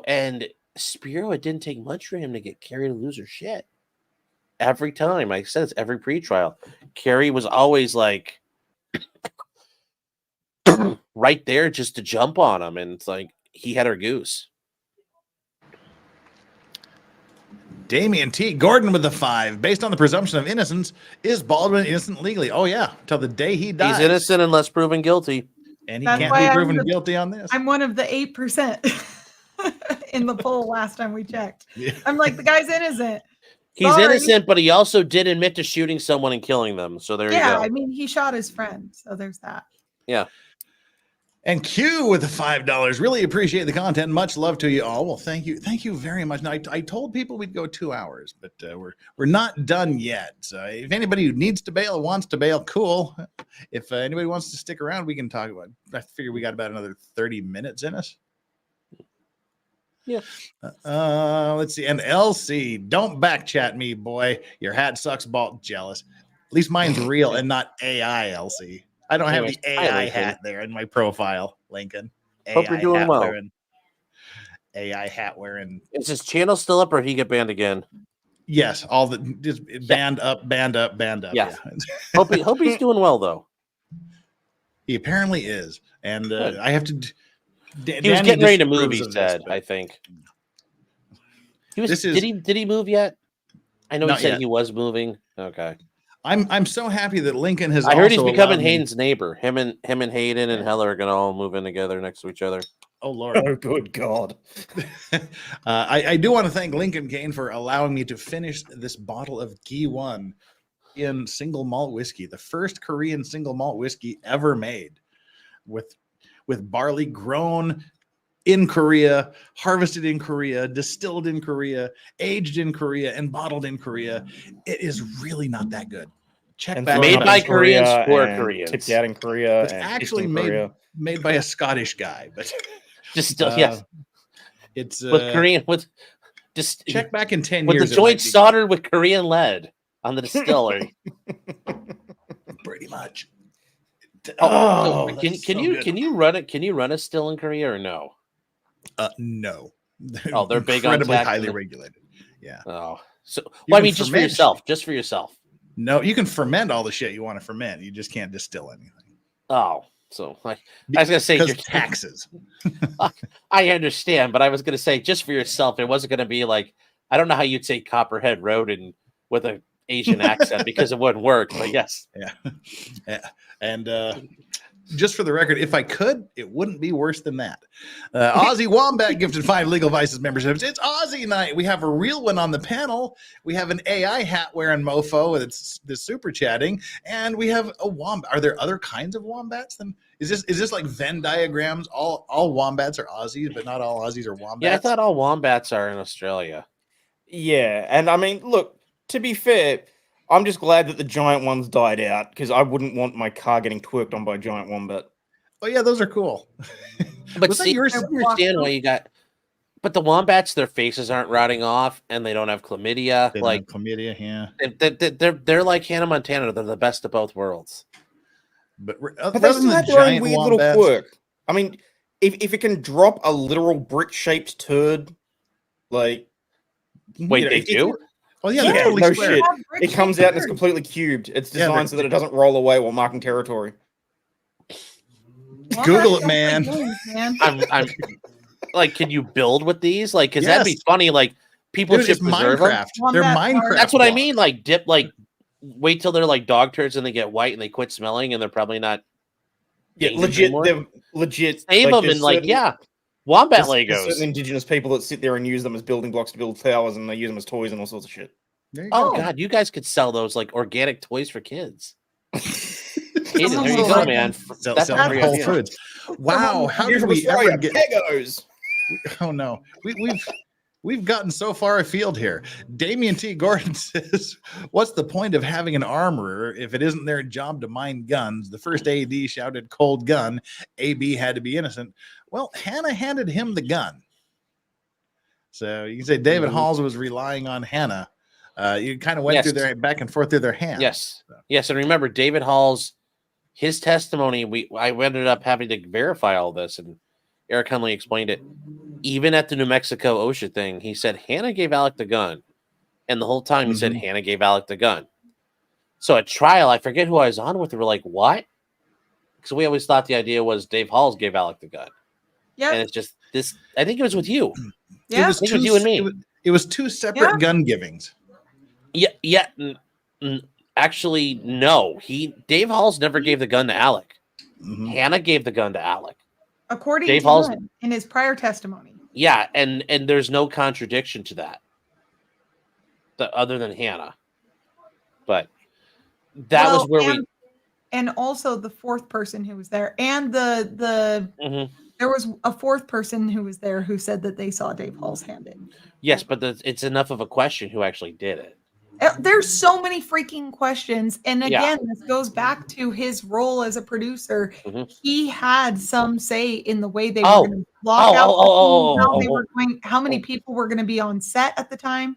and Spiro, it didn't take much for him to get Carey to lose her shit. Every time, like I said, it's every pretrial. Carey was always like right there just to jump on him. And it's like he had her goose. Damian T. Gordon with the 5. Based on the presumption of innocence, is Baldwin innocent legally? Oh, yeah. Till the day he dies. He's innocent unless proven guilty. And he can't be proven guilty on this. I'm one of the 8% in the poll last time we checked. Yeah. I'm like, the guy's innocent. He's innocent, but he also did admit to shooting someone and killing them. So there you go. Yeah, I mean, he shot his friend. So there's that. Yeah. And Q with the $5. Really appreciate the content. Much love to you all. Well, thank you. Thank you very much. Now, I told people we'd go 2 hours, but we're not done yet. So if anybody who needs to bail, wants to bail, cool. If anybody wants to stick around, we can talk about it. I figure we got about another 30 minutes in us. Yeah. Let's see. And LC, don't backchat me, boy. Your hat sucks, bald jealous. At least mine's real and not AI, LC. I don't have the AI hat there in my profile, Lincoln. Hope you're doing well. AI hat wearing. Is his channel still up, or did he get banned again? Yes, all the just banned up, banned up, banned up. Yes. Yeah. hope he's doing well though. He apparently is, and I have to. He was getting ready to move. He said, "I think." He was. Did he move yet? I know he said he was moving. Okay. I'm so happy that Lincoln has. I heard he's becoming Hayden's neighbor. Him and Hayden and Heller are gonna all move in together next to each other. Oh Lord! Oh good God! I do want to thank Lincoln Kane for allowing me to finish this bottle of G1 in single malt whiskey, the first Korean single malt whiskey ever made, with barley grown in Korea, harvested in Korea, distilled in Korea, aged in Korea, and bottled in Korea. It is really not not good. Check back. Made by Koreans for Koreans. Tipped out in Korea. It's actually made by a Scottish guy, but distilled. Yes, it's with Korean with just check back in 10 with years. The joint soldered with Korean lead on the distillery. Pretty much. Can you run it? Can you run a still in Korea or no? No. They're big on incredibly highly regulated. Yeah. Oh, so well, I mean, just for yourself. Just for yourself. No, you can ferment all the shit you want to ferment. You just can't distill anything. Oh, So I was gonna say because taxes. I understand, but I was gonna say just for yourself, it wasn't gonna be like I don't know how you'd say Copperhead Road and with a Asian accent because it wouldn't work. But yes, yeah. And just for the record, if I could, it wouldn't be worse than that. Aussie Wombat gifted 5 Legal Vices memberships. It's Aussie night. We have a real one on the panel. We have an AI hat wearing mofo that's super chatting, and we have a wombat. Are there other kinds of wombats? Then is this like Venn diagrams? All wombats are Aussies, but not all Aussies are wombats. yeah, I thought all wombats are in Australia. Yeah, and I mean, look, to be fair, I'm just glad that the giant ones died out because I wouldn't want my car getting twerked on by a giant wombat. Oh yeah, those are cool. But Was that see, yours? I understand why you got. But the wombats, their faces aren't rotting off, and they don't have chlamydia. They don't Like have chlamydia, yeah. they're like Hannah Montana. They're the best of both worlds. But But they still have their own weird little quirk. I mean, if it can drop a literal brick-shaped turd, like Wait, they do? Oh yeah, they're totally no square. shit. It comes out and it's completely cubed. It's designed so that it doesn't roll away while marking territory. Google it, man. I'm like, can you build with these? Like, because that'd be funny. Like, people Dude, should it's preserve Minecraft. them. They're Minecraft. That's what I mean. Like, wait till they're like dog turds and they get white and they quit smelling and they're probably not. Yeah, legit. They're legit. Save them and like, wombat there's Legos. certain indigenous people that sit there and use them as building blocks to build towers, and they use them as toys and all sorts of shit. Oh God, you guys could sell those like organic toys for kids. Hayden, there you Sell go, man. That's Whole Foods. Wow, how did we ever get Legos? Oh no, we've gotten so far afield here. Damian T. Gordon says, "What's the point of having an armorer if it isn't their job to mine guns?" The first AD shouted "cold gun." AB had to be innocent. Well, Hannah handed him the gun, so you can say David Halls was relying on Hannah. You kind of went through their back and forth through their hands. Yes, yes, and remember David Hall's his testimony. I ended up having to verify all this, and Eric Hunley explained it. Even at the New Mexico OSHA thing, he said Hannah gave Alec the gun, and the whole time he said Hannah gave Alec the gun. So at trial, I forget who I was on with. They were like, "What?" Because we always thought the idea was Dave Halls gave Alec the gun. Yeah, and it's just this. I think it was with you. Yeah, it was with you and me. It was two separate gun givings. Yeah. Actually, no. Dave Halls never gave the gun to Alec. Hannah gave the gun to Alec. According Dave to Halls him in his prior testimony. Yeah, and there's no contradiction to that. Other than Hannah. But that was where and also the fourth person who was there, and the there was a fourth person who was there who said that they saw Dave Halls hand it. Yes, but it's enough of a question who actually did it. There's so many freaking questions, and again, this goes back to his role as a producer. He had some say in the way they were going to block out how many people were going to be on set at the time.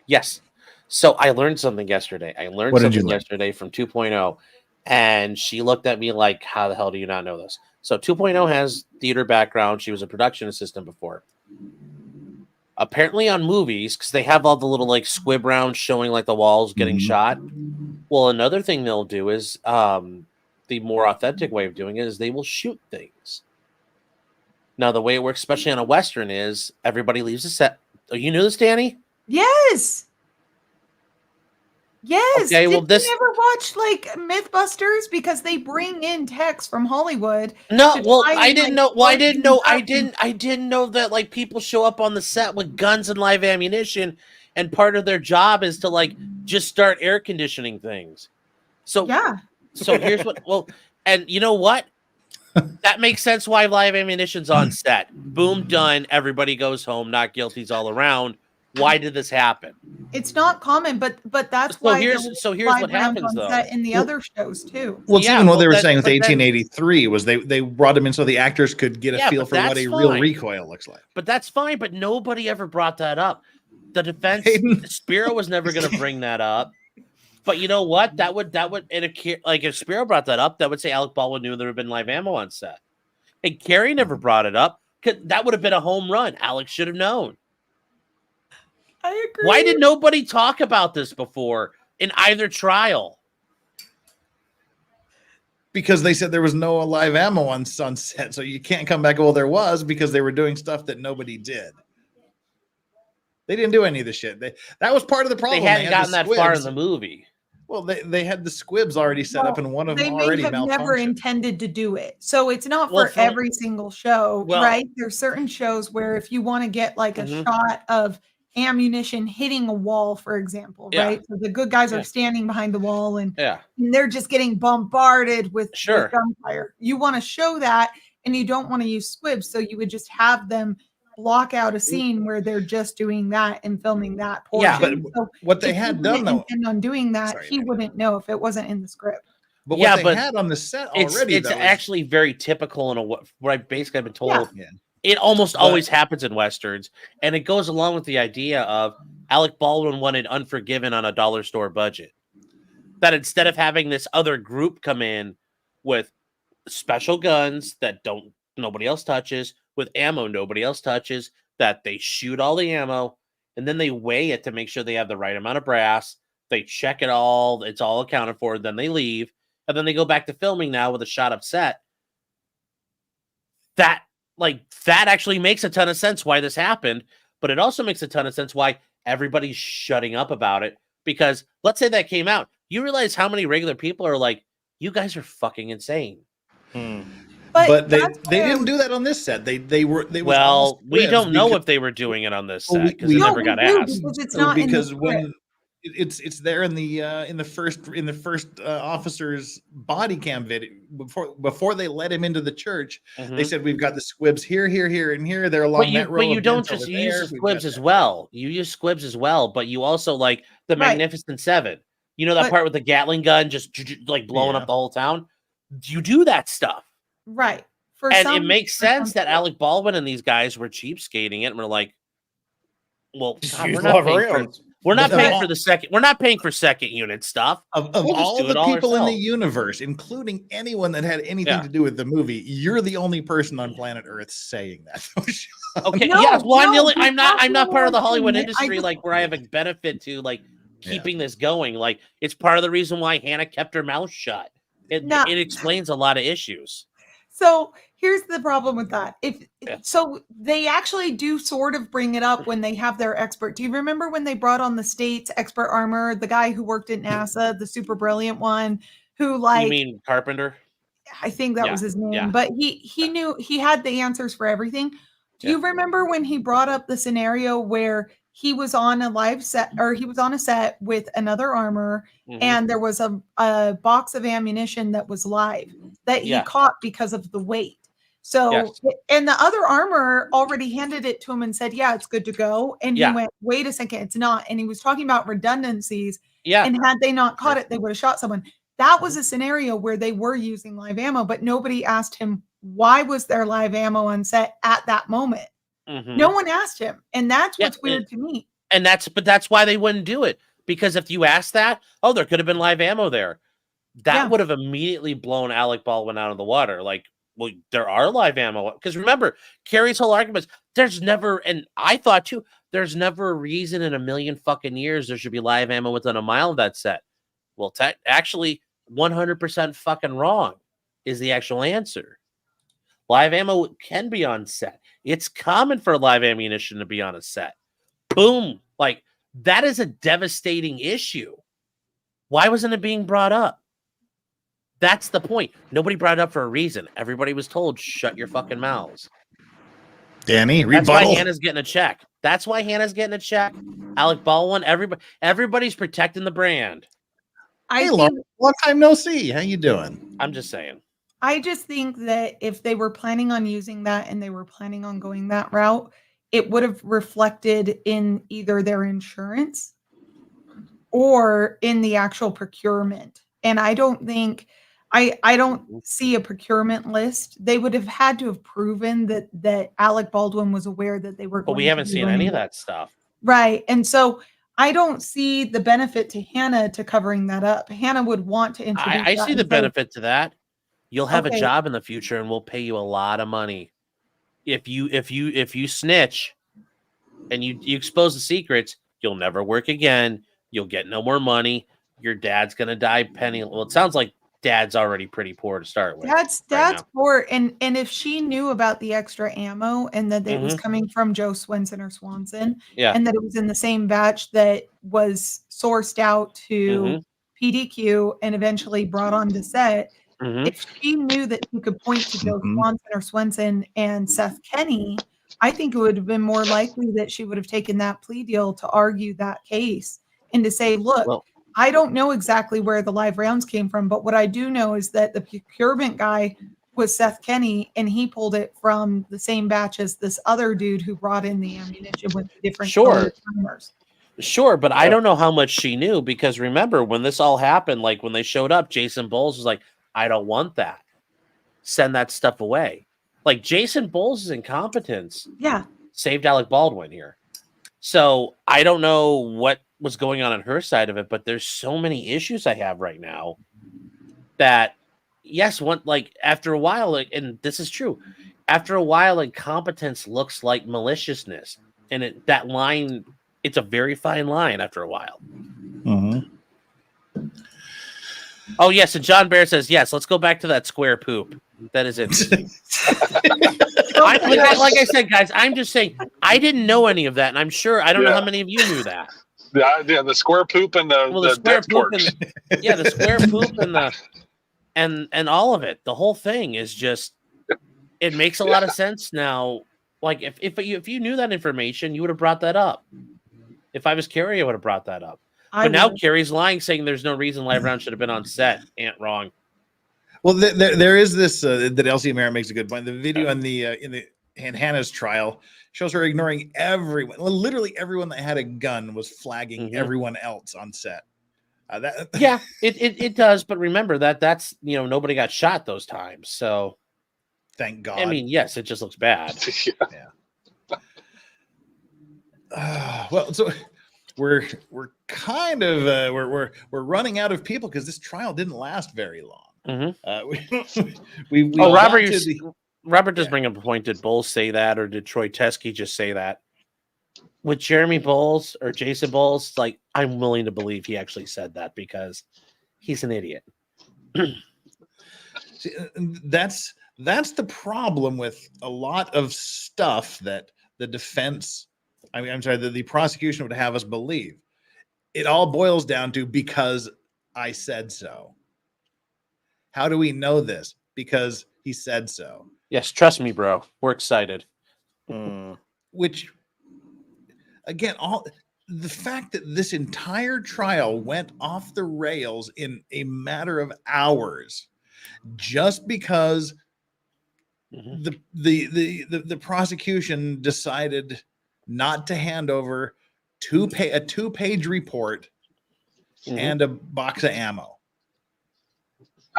Yes. So I learned something yesterday. Yesterday from 2.0, and she looked at me like, "How the hell do you not know this?" So 2.0 has theater background. She was a production assistant before. Apparently on movies, because they have all the little like squib rounds showing like the walls getting shot. Well, another thing they'll do is the more authentic way of doing it is they will shoot things. Now, the way it works, especially on a Western, is everybody leaves the set. Oh, you knew this, Danny? Yes. Yes. Okay, well, Did you ever watch like Mythbusters because they bring in text from Hollywood? No, well, I didn't know. Well, I didn't know that like people show up on the set with guns and live ammunition, and part of their job is to like just start air conditioning things. So So here's what. Well, and you know what? That makes sense why live ammunition's on set. Boom, done. Everybody goes home. Not guilties all around. Why did this happen? It's not common, but that's why. Here's what happens though. In the other shows too. Well, it's even what they were saying with 1883 was they brought them in so the actors could get a feel for what a real recoil looks like. But that's fine. But nobody ever brought that up. The defense, Spiro was never going to bring that up. But you know what? That would like if Spiro brought that up, that would say Alec Baldwin knew there had been live ammo on set. And Carrie never brought it up. That would have been a home run. Alex should have known. I agree. Why did nobody talk about this before in either trial? Because they said there was no live ammo on set, so you can't come back. Well, there was, because they were doing stuff that nobody did. They didn't do any of the shit. That was part of the problem. They hadn't had gotten the that far in squibs. the movie. Well, they had the squibs already set up, and one of them They may already have never malfunctioned. intended to do it. So it's not Well, for every single show, well- right? There's certain shows where if you want to get like a shot of ammunition hitting a wall, for example, Yeah. right? So the good guys Yeah. are standing behind the wall and Yeah. they're just getting bombarded with Sure. gunfire. You want to show that, and you don't want to use squibs, so you would just have them block out a scene where they're just doing that and filming that portion. Yeah, but So what they if he had didn't done, though, intend on doing that, Sorry, he wouldn't know if it wasn't in the script. but Yeah, what they but had on the set It's already, it's though, is- actually very typical in what I basically have been told. Yeah. Yeah. It almost But- always happens in westerns, and it goes along with the idea of Alec Baldwin wanted Unforgiven on a dollar store budget. That instead of having this other group come in with special guns that nobody else touches, with ammo nobody else touches, that they shoot all the ammo and then they weigh it to make sure they have the right amount of brass. They check it all, it's all accounted for, then they leave, and then they go back to filming now with a shot up set. That actually makes a ton of sense why this happened, but it also makes a ton of sense why everybody's shutting up about it. Because let's say that came out, you realize how many regular people are like, you guys are fucking insane. But they that's where- didn't do that on this set. They was all Well, we squibs don't know because- if they were doing it on this Well, set because it we- never got we do, asked. because it's So not because in the when script. it's there in the first officer's body cam video before they let him into the church, they said we've got the squibs here, and here. They're along that row. But you of don't vents just over you there. use the We've squibs got as that. well. You use squibs as well, but you also like the Right. Magnificent Seven. You know that But- part with the Gatling gun just like blowing Yeah. up the whole town. You do that stuff. Right. For And some, it makes for some sense that people. Alec Baldwin and these guys were cheapskating it, and we're like, well, Just God, use we're not live paying for rounds. we're not But paying all- for the second. We're not paying for second unit stuff. Of We'll just all do the it all people in the ourselves. universe, including anyone that had anything Yeah. to do with the movie, you're the only person on planet Earth saying that. Okay, No, yes. Well, I'm the no, only, I'm that's not part of the not Hollywood saying it. I industry, just- like where I have a benefit to like Yeah. keeping this going. Like it's part of the reason why Hannah kept her mouth shut. No. It explains a lot of issues. So here's the problem with that. Yeah. So they actually do sort of bring it up when they have their expert. Do you remember when they brought on the state's expert armor, the guy who worked at NASA, the super brilliant one, who like You mean Carpenter? I think that Yeah, was his name, yeah. but he knew he had the answers for everything. Do you remember when he brought up the scenario where he was on a live set or he was on a set with another armor Mhm. and there was a box of ammunition that was live that he Yeah. caught because of the weight. So, Yes. and the other armor already handed it to him and said, yeah, it's good to go. And Yeah. he went, wait a second, it's not. And he was talking about redundancies. Yeah. And had they not caught it, they would have shot someone. That was a scenario where they were using live ammo, but nobody asked him, why was there live ammo on set at that moment? Mhm. No one asked him. And that's Yeah, what's weird to me. And that's why they wouldn't do it. Because if you ask that, oh, there could have been live ammo there. That Yeah. would have immediately blown Alec Baldwin out of the water. Like, well, there are live ammo. Because remember, Carrie's whole argument is there's never, and I thought too, there's never a reason in a million fucking years there should be live ammo within a mile of that set. Well, actually, 100% fucking wrong is the actual answer. Live ammo can be on set. It's common for live ammunition to be on a set. Boom. Like, that is a devastating issue. Why wasn't it being brought up? That's the point. Nobody brought it up for a reason. Everybody was told, shut your fucking mouths. Danny, That's why rebuttal. Hannah's getting a check. That's why Hannah's getting a check. Alec Baldwin, everybody's protecting the brand. I Hey, think, Laura, long time no see. How you doing? I'm just saying. I just think that if they were planning on using that and they were planning on going that route, it would have reflected in either their insurance or in the actual procurement. And I don't think I don't see a procurement list. They would have had to have proven that Alec Baldwin was aware that they were But going we to haven't be seen running any of it. that stuff. Right. And so I don't see the benefit to Hannah to covering that up. Hannah would want to introduce I that see the and say, benefit to that. You'll have Okay. a job in the future and we'll pay you a lot of money. If you snitch and you expose the secrets, you'll never work again. You'll get no more money. Your dad's gonna die penny. Well, it sounds like Dad's already pretty poor to start with. That's now. poor. And if she knew about the extra ammo and that it was coming from Joe Swenson or Swanson, Yeah. and that it was in the same batch that was sourced out to PDQ and eventually brought onto set, if she knew that she could point to Joe Swanson or Swenson and Seth Kenny, I think it would have been more likely that she would have taken that plea deal to argue that case and to say, look, I don't know exactly where the live rounds came from, but what I do know is that the procurement guy was Seth Kenny, and he pulled it from the same batch as this other dude who brought in the ammunition with the different colored timers. Sure, but I don't know how much she knew, because remember when this all happened, like when they showed up, Jason Bowles was like, I don't want that. Send that stuff away. Like Jason Bowles' incompetence saved Alec Baldwin here. So I don't know what was going on her side of it, but there's so many issues I have right now that yes, after a while, and this is true, after a while, incompetence looks like maliciousness, and that line, it's a very fine line after a while. Oh yes, and John Bear says yes. Let's go back to that square poop. That is interesting. Like I said, guys, I'm just saying I didn't know any of that, and I'm sure I don't know how many of you knew that. The square poop and the square poop torch. The square poop and all of it. The whole thing is just, it makes a lot of sense now. Like if you knew that information, you would have brought that up. If I was Carrie, I would have brought that up. But now Carrie's lying, saying there's no reason live round should have been on set. Wrong. Well, there is this that Elsie Merritt makes a good point. The video in Hannah's trial shows her ignoring everyone. Literally everyone that had a gun was flagging everyone else on set. It does. But remember that's nobody got shot those times. So thank God. I mean, yes, it just looks bad. Well, so we're kind of we're running out of people because this trial didn't last very long. Robert does bring up a point. Did Bowles say that, or did Troy Teskey just say that? With Jeremy Bowles or Jason Bowles, like, I'm willing to believe he actually said that because he's an idiot. See, that's the problem with a lot of stuff that the defense, the prosecution would have us believe. It all boils down to because I said so. How do we know this? Because he said so. Yes, trust me, bro. We're excited. Which, again, the fact that this entire trial went off the rails in a matter of hours, just because the prosecution decided not to hand over a two-page report and a box of ammo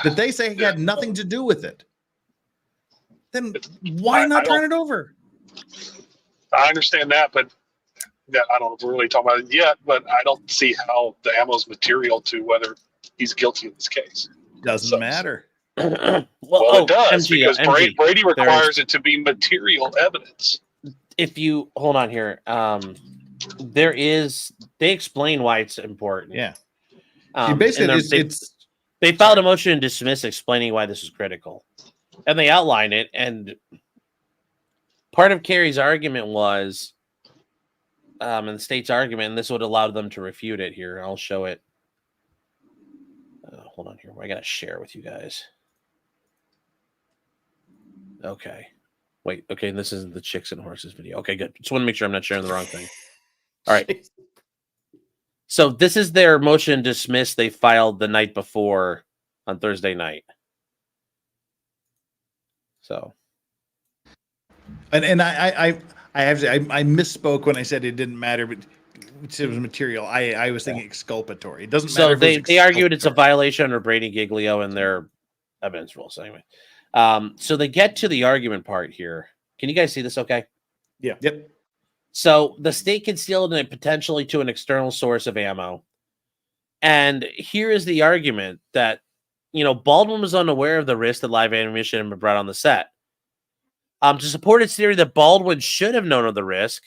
that they say had nothing to do with it, then why not turn it over? I understand that, but I don't know if we're really talking about it yet, but I don't see how the ammo is material to whether he's guilty in this case. Doesn't matter. Well, it does, because Brady requires it to be material evidence. If you hold on here, they explain why it's important. Yeah. Basically, they filed a motion to dismiss explaining why this is critical. And they outline it. And part of Carrie's argument was, and the state's argument, and this would allow them to refute it here. I'll show it. Hold on here. I got to share with you guys. Okay. Wait. Okay. This isn't the Chicks and Horses video. Okay, good. Just want to make sure I'm not sharing the wrong thing. All right. So this is their motion to dismiss they filed the night before on Thursday night. So. And I have to, I misspoke when I said it didn't matter, but it was material. I was thinking exculpatory. It doesn't matter. So they argued it's a violation under Brady Giglio and their evidence rules. Anyway, so they get to the argument part here. Can you guys see this? Okay. Yeah. Yep. So the state concealed it potentially to an external source of ammo. And here is the argument that, Baldwin was unaware of the risk that live ammunition had been brought on the set. To support its theory that Baldwin should have known of the risk,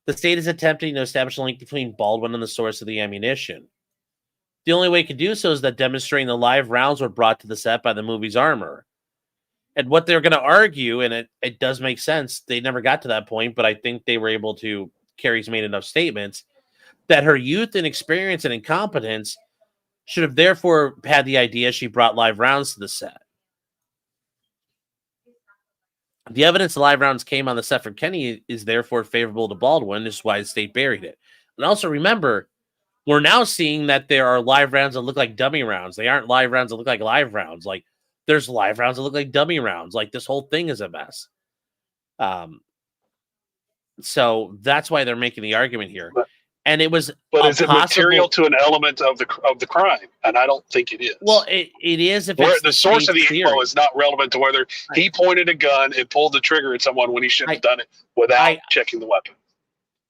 the state is attempting to establish a link between Baldwin and the source of the ammunition. The only way it could do so is that demonstrating the live rounds were brought to the set by the movie's armor. And what they're going to argue, and it does make sense, they never got to that point, but I think they were able to, Carrie's made enough statements, that her youth and experience and incompetence should have therefore had the idea she brought live rounds to the set. The evidence the live rounds came on the set from Kenny is therefore favorable to Baldwin. This is why the state buried it. And also remember, we're now seeing that there are live rounds that look like dummy rounds. They aren't live rounds that look like live rounds. Like, there's live rounds that look like dummy rounds. Like, this whole thing is a mess. So that's why they're making the argument here. And it was, but is it material to an element of the crime? And I don't think it is. Well, it is if where it's the source of the theory. info is not relevant to whether he pointed a gun and pulled the trigger at someone when he shouldn't have done it without checking the weapon.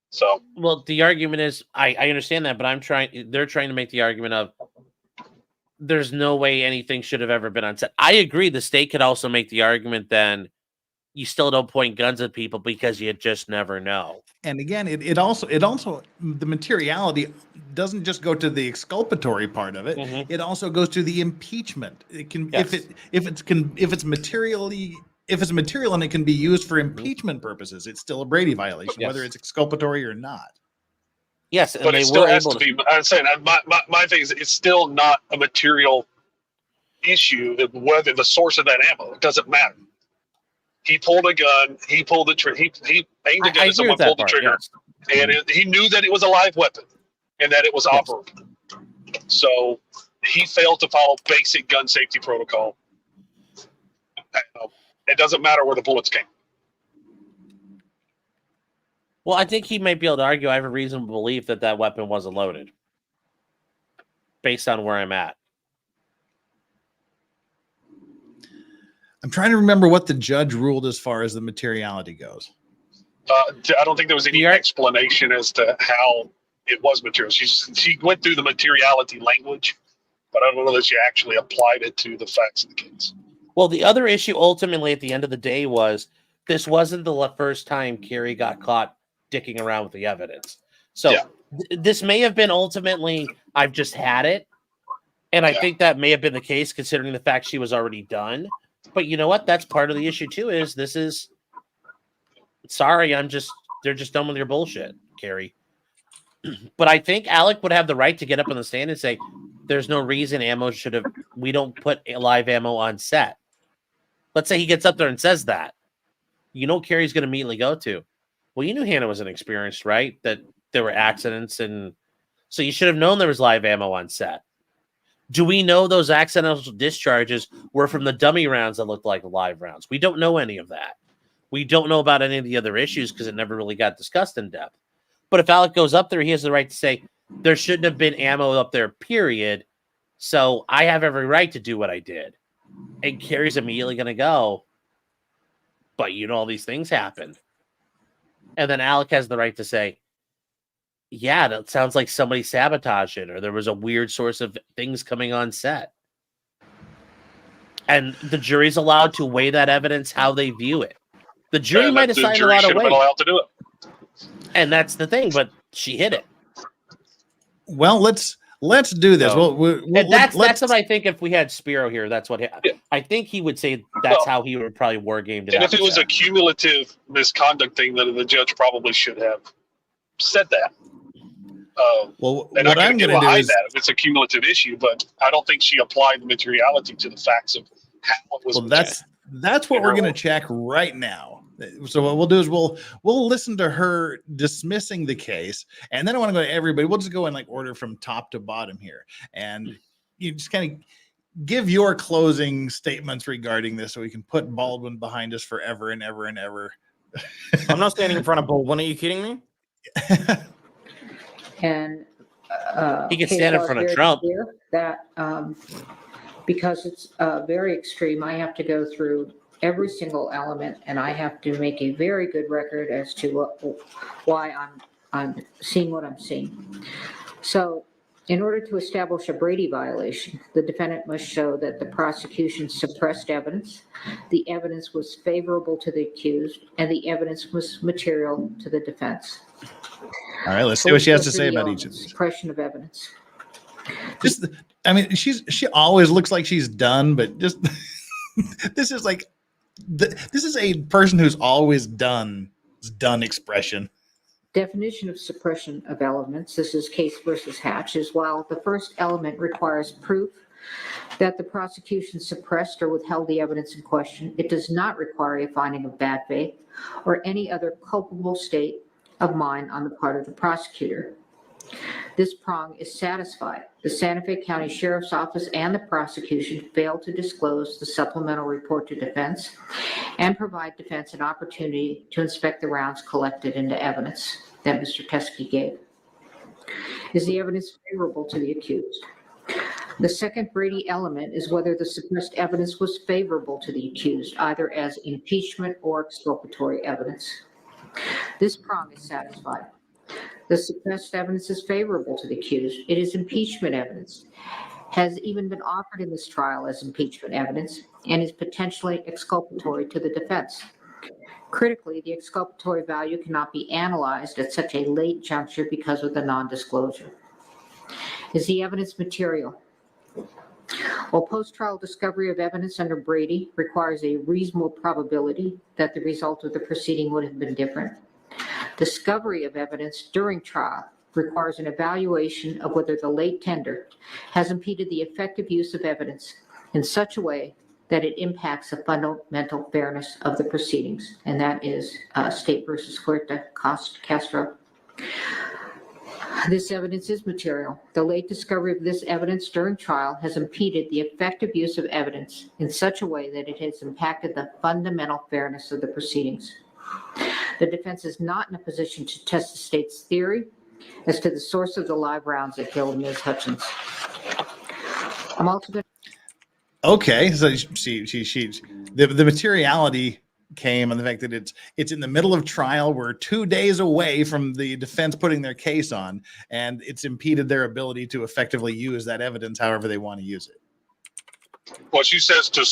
So, well, the argument is, I understand that, but they're trying to make the argument of there's no way anything should have ever been on set. I agree. The state could also make the argument then you still don't point guns at people because you just never know. And again, it also the materiality doesn't just go to the exculpatory part of it. Mm-hmm. It also goes to the impeachment. It can if it's material and it can be used for impeachment purposes, it's still a Brady violation, whether it's exculpatory or not. Yes, and but it still has to be. I'm saying my thing is it's still not a material issue that whether the source of that ammo, it doesn't matter. He pulled a gun. He pulled the trigger. He aimed a gun at someone, pulled the trigger, and he knew that it was a live weapon and that it was operable. So he failed to follow basic gun safety protocol. It doesn't matter where the bullets came. Well, I think he might be able to argue I have a reasonable belief that weapon wasn't loaded, based on where I'm at. I'm trying to remember what the judge ruled as far as the materiality goes. I don't think there was any explanation as to how it was material. She went through the materiality language, but I don't know that she actually applied it to the facts of the case. Well, the other issue ultimately at the end of the day was this wasn't the first time Carrie got caught dicking around with the evidence. So this may have been ultimately, I've just had it. And I think that may have been the case considering the fact she was already done. But you know what? That's part of the issue too, is sorry, they're just done with your bullshit, Carrie. But I think Alec would have the right to get up on the stand and say, there's no reason we don't put live ammo on set. Let's say he gets up there and says that. You know, Carrie's going to immediately go to, well, you knew Hannah was inexperienced, right? That there were accidents. And so you should have known there was live ammo on set. Do we know those accidental discharges were from the dummy rounds that looked like live rounds? We don't know any of that. We don't know about any of the other issues because it never really got discussed in depth. But if Alec goes up there, he has the right to say, there shouldn't have been ammo up there, period. So I have every right to do what I did. And Carrie's immediately going to go, but you know, all these things happened. And then Alec has the right to say, yeah, that sounds like somebody sabotaged it, or there was a weird source of things coming on set. And the jury's allowed to weigh that evidence how they view it. The jury might assign a lot of weight. Allowed to do it. And that's the thing, but she hit it. Well, let's do this. That's what I think. If we had Spiro here, that's what I think he would say. That's how he would probably war gamed it. And if it was a cumulative misconduct thing, then the judge probably should have said that. Well, and what I'm going to do is that if it's a cumulative issue, but I don't think she applied the materiality to the facts of how it was. Well, that's what we're going to check right now. So what we'll do is we'll listen to her dismissing the case, and then I want to go to everybody. We'll just go in like order from top to bottom here, and you just kind of give your closing statements regarding this, so we can put Baldwin behind us forever and ever and ever. I'm not standing in front of Baldwin. Are you kidding me? And he can stand in front of Trump. That because it's very extreme, I have to go through every single element, and I have to make a very good record as to why I'm seeing what I'm seeing. So, in order to establish a Brady violation, the defendant must show that the prosecution suppressed evidence, the evidence was favorable to the accused, and the evidence was material to the defense. All right, let's see what she has to say about each of these. Suppression of evidence. Just, I mean, she always looks like she's done, but just this is like this is a person who's always done expression. Definition of suppression of elements, this is Case versus Hatch, is while the first element requires proof that the prosecution suppressed or withheld the evidence in question, it does not require a finding of bad faith or any other culpable state of mind on the part of the prosecutor. This prong is satisfied. The Santa Fe County Sheriff's Office and the prosecution failed to disclose the supplemental report to defense and provide defense an opportunity to inspect the rounds collected into evidence that Mr. Teske gave. Is the evidence favorable to the accused? The second Brady element is whether the suppressed evidence was favorable to the accused, either as impeachment or exculpatory evidence. This prong is satisfied. The suppressed evidence is favorable to the accused. It is impeachment evidence, has even been offered in this trial as impeachment evidence, and is potentially exculpatory to the defense. Critically, the exculpatory value cannot be analyzed at such a late juncture because of the non-disclosure. Is the evidence material? While post-trial discovery of evidence under Brady requires a reasonable probability that the result of the proceeding would have been different, discovery of evidence during trial requires an evaluation of whether the late tender has impeded the effective use of evidence in such a way that it impacts the fundamental fairness of the proceedings, and that is State versus Huerta Castro. This evidence is material. The late discovery of this evidence during trial has impeded the effective use of evidence in such a way that it has impacted the fundamental fairness of the proceedings. The defense is not in a position to test the state's theory as to the source of the live rounds that killed Ms. Hutchins. I'm also going to... Okay, so the materiality came on the fact that it's in the middle of trial. We're 2 days away from the defense putting their case on, and it's impeded their ability to effectively use that evidence however they want to use it. Well, she says to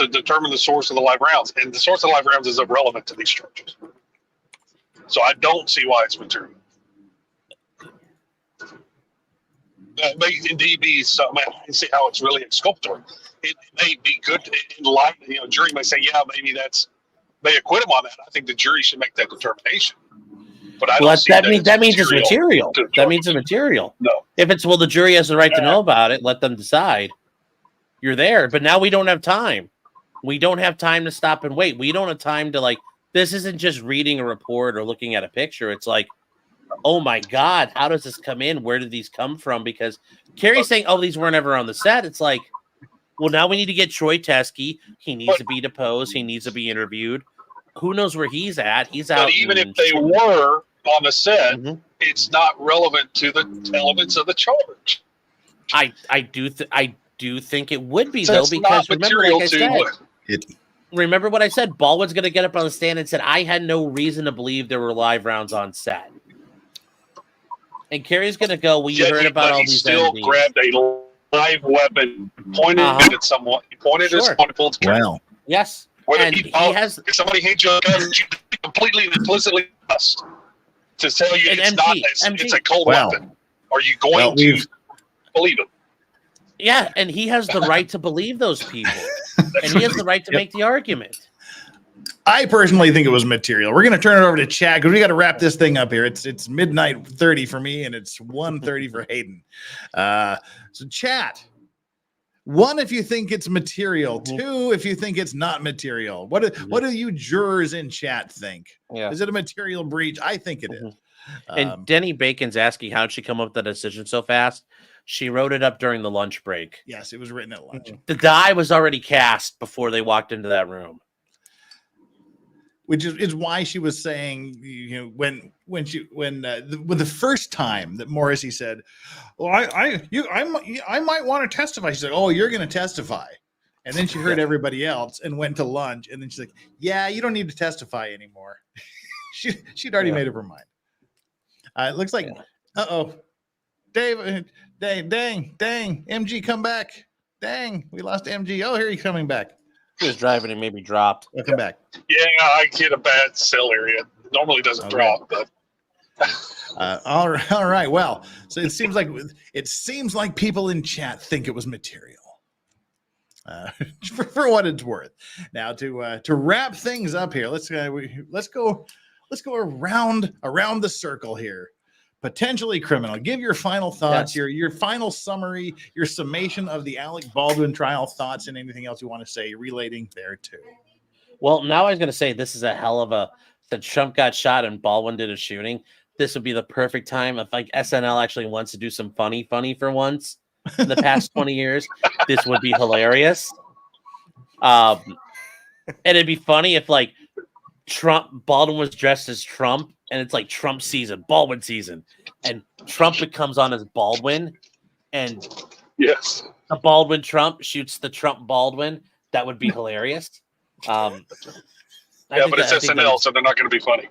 determine the source of the live rounds, and the source of the live rounds is irrelevant to these charges. So I don't see why it's material. That may indeed be something. I can see how it's really exculpatory. It may be good in light. Jury may say, yeah, maybe may acquit him on that. I think the jury should make that determination. But I don't see that means it's material. That means it's material. No. If it's the jury has the right to know about it, let them decide. You're there, but now we don't have time. We don't have time to stop and wait. We don't have time to this isn't just reading a report or looking at a picture. It's like, oh my God, how does this come in? Where did these come from? Because Carrie's saying, oh, these weren't ever on the set. It's like, well, now we need to get Troy Teske. He needs to be deposed. He needs to be interviewed. Who knows where he's at? He's out. But even if they were on the set, it's not relevant to the elements of the charge. I do think it would be, though, because remember what I said. Baldwin's going to get up on the stand and said, I had no reason to believe there were live rounds on set. And Carrie's going to go, well, you heard about all these still endings. Grabbed a live weapon, pointed it at someone. He pointed his point, pulled his trigger. Wow. Yes. And he has. If somebody hands you a gun, you completely and implicitly trust to tell you it's a cold weapon. Are you going to believe it? Yeah, and he has the right to believe those people. And he has the right to make the argument. I personally think it was material. We're going to turn it over to chat because we got to wrap this thing up here. It's midnight 30 for me, and it's 1:30 for Hayden. So chat. 1, if you think it's material. 2, if you think it's not material. What do you jurors in chat think? Yeah. Is it a material breach? I think it is. And Denny Bacon's asking, how'd she come up with that decision so fast? She wrote it up during the lunch break. Yes, it was written at lunch. The die was already cast before they walked into that room. Which is why she was saying, when the first time that Morrissey said, "Well, I might want to testify," she said, "Oh, you're going to testify," and then she heard everybody else and went to lunch, and then she's like, "Yeah, you don't need to testify anymore." She'd already made up her mind. It looks like, Dave, dang, MG, come back, dang, we lost MG. Oh, here he's coming back. He was driving and maybe dropped. Welcome back. Yeah, I get a bad cell area. Normally doesn't drop, but All right. Well, so it seems like people in chat think it was material. For what it's worth. Now to wrap things up here, let's go around the circle here. Potentially criminal. Give your final thoughts, your final summary, your summation of the Alec Baldwin trial thoughts, and anything else you want to say relating thereto. Well, now I was going to say this is a hell of a. That Trump got shot and Baldwin did a shooting. This would be the perfect time if like SNL actually wants to do some funny for once in the past 20 years. This would be hilarious. And it'd be funny if like Baldwin was dressed as Trump, and it's like Trump season, Baldwin season, and Trump comes on as Baldwin, and yes, the Baldwin Trump shoots the Trump Baldwin. That would be hilarious. But it's SNL, so they're not going to be funny.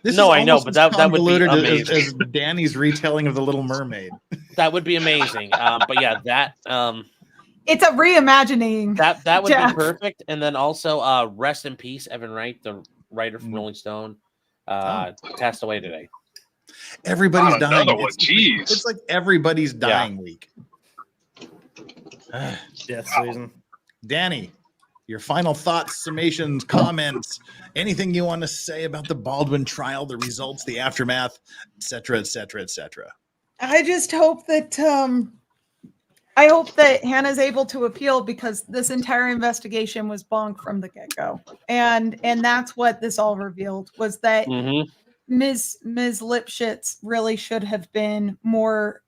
I know, but that would be amazing. As Danny's retelling of The Little Mermaid. That would be amazing. But yeah, it's a reimagining. That would be perfect. And then also, rest in peace, Evan Wright, the writer from Rolling Stone, passed away today. Everybody's dying. Jeez. It's like everybody's dying week. Death season. Danny, your final thoughts, summations, comments, anything you want to say about the Baldwin trial, the results, the aftermath, etc., etc., etc. I just hope that Hannah's able to appeal, because this entire investigation was bonked from the get-go. And that's what this all revealed, was that Ms. Lipschitz really should have been more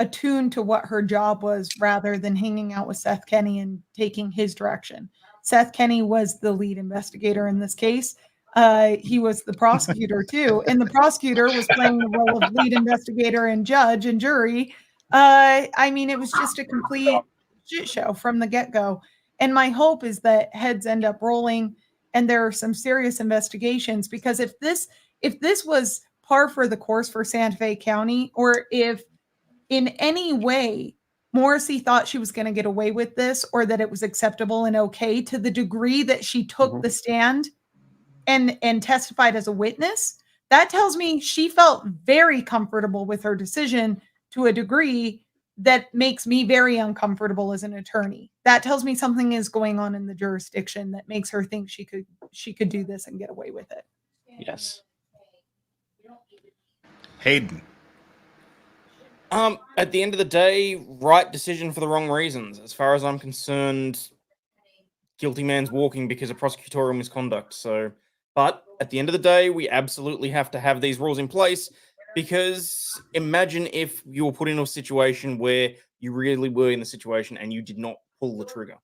attuned to what her job was, rather than hanging out with Seth Kenney and taking his direction. Seth Kenney was the lead investigator in this case. He was the prosecutor too, and the prosecutor was playing the role of lead investigator and judge and jury. I mean, it was just a complete shit show from the get-go. And my hope is that heads end up rolling and there are some serious investigations, because if this was par for the course for Santa Fe County, or if in any way Morrissey thought she was going to get away with this, or that it was acceptable and okay, to the degree that she took the stand and testified as a witness, that tells me she felt very comfortable with her decision to a degree that makes me very uncomfortable as an attorney. That tells me something is going on in the jurisdiction that makes her think she could do this and get away with it. Yes. Hayden. At the end of the day, right decision for the wrong reasons. As far as I'm concerned, guilty man's walking because of prosecutorial misconduct. So, but at the end of the day, we absolutely have to have these rules in place, because imagine if you were put in a situation where you really were in the situation and you did not pull the trigger.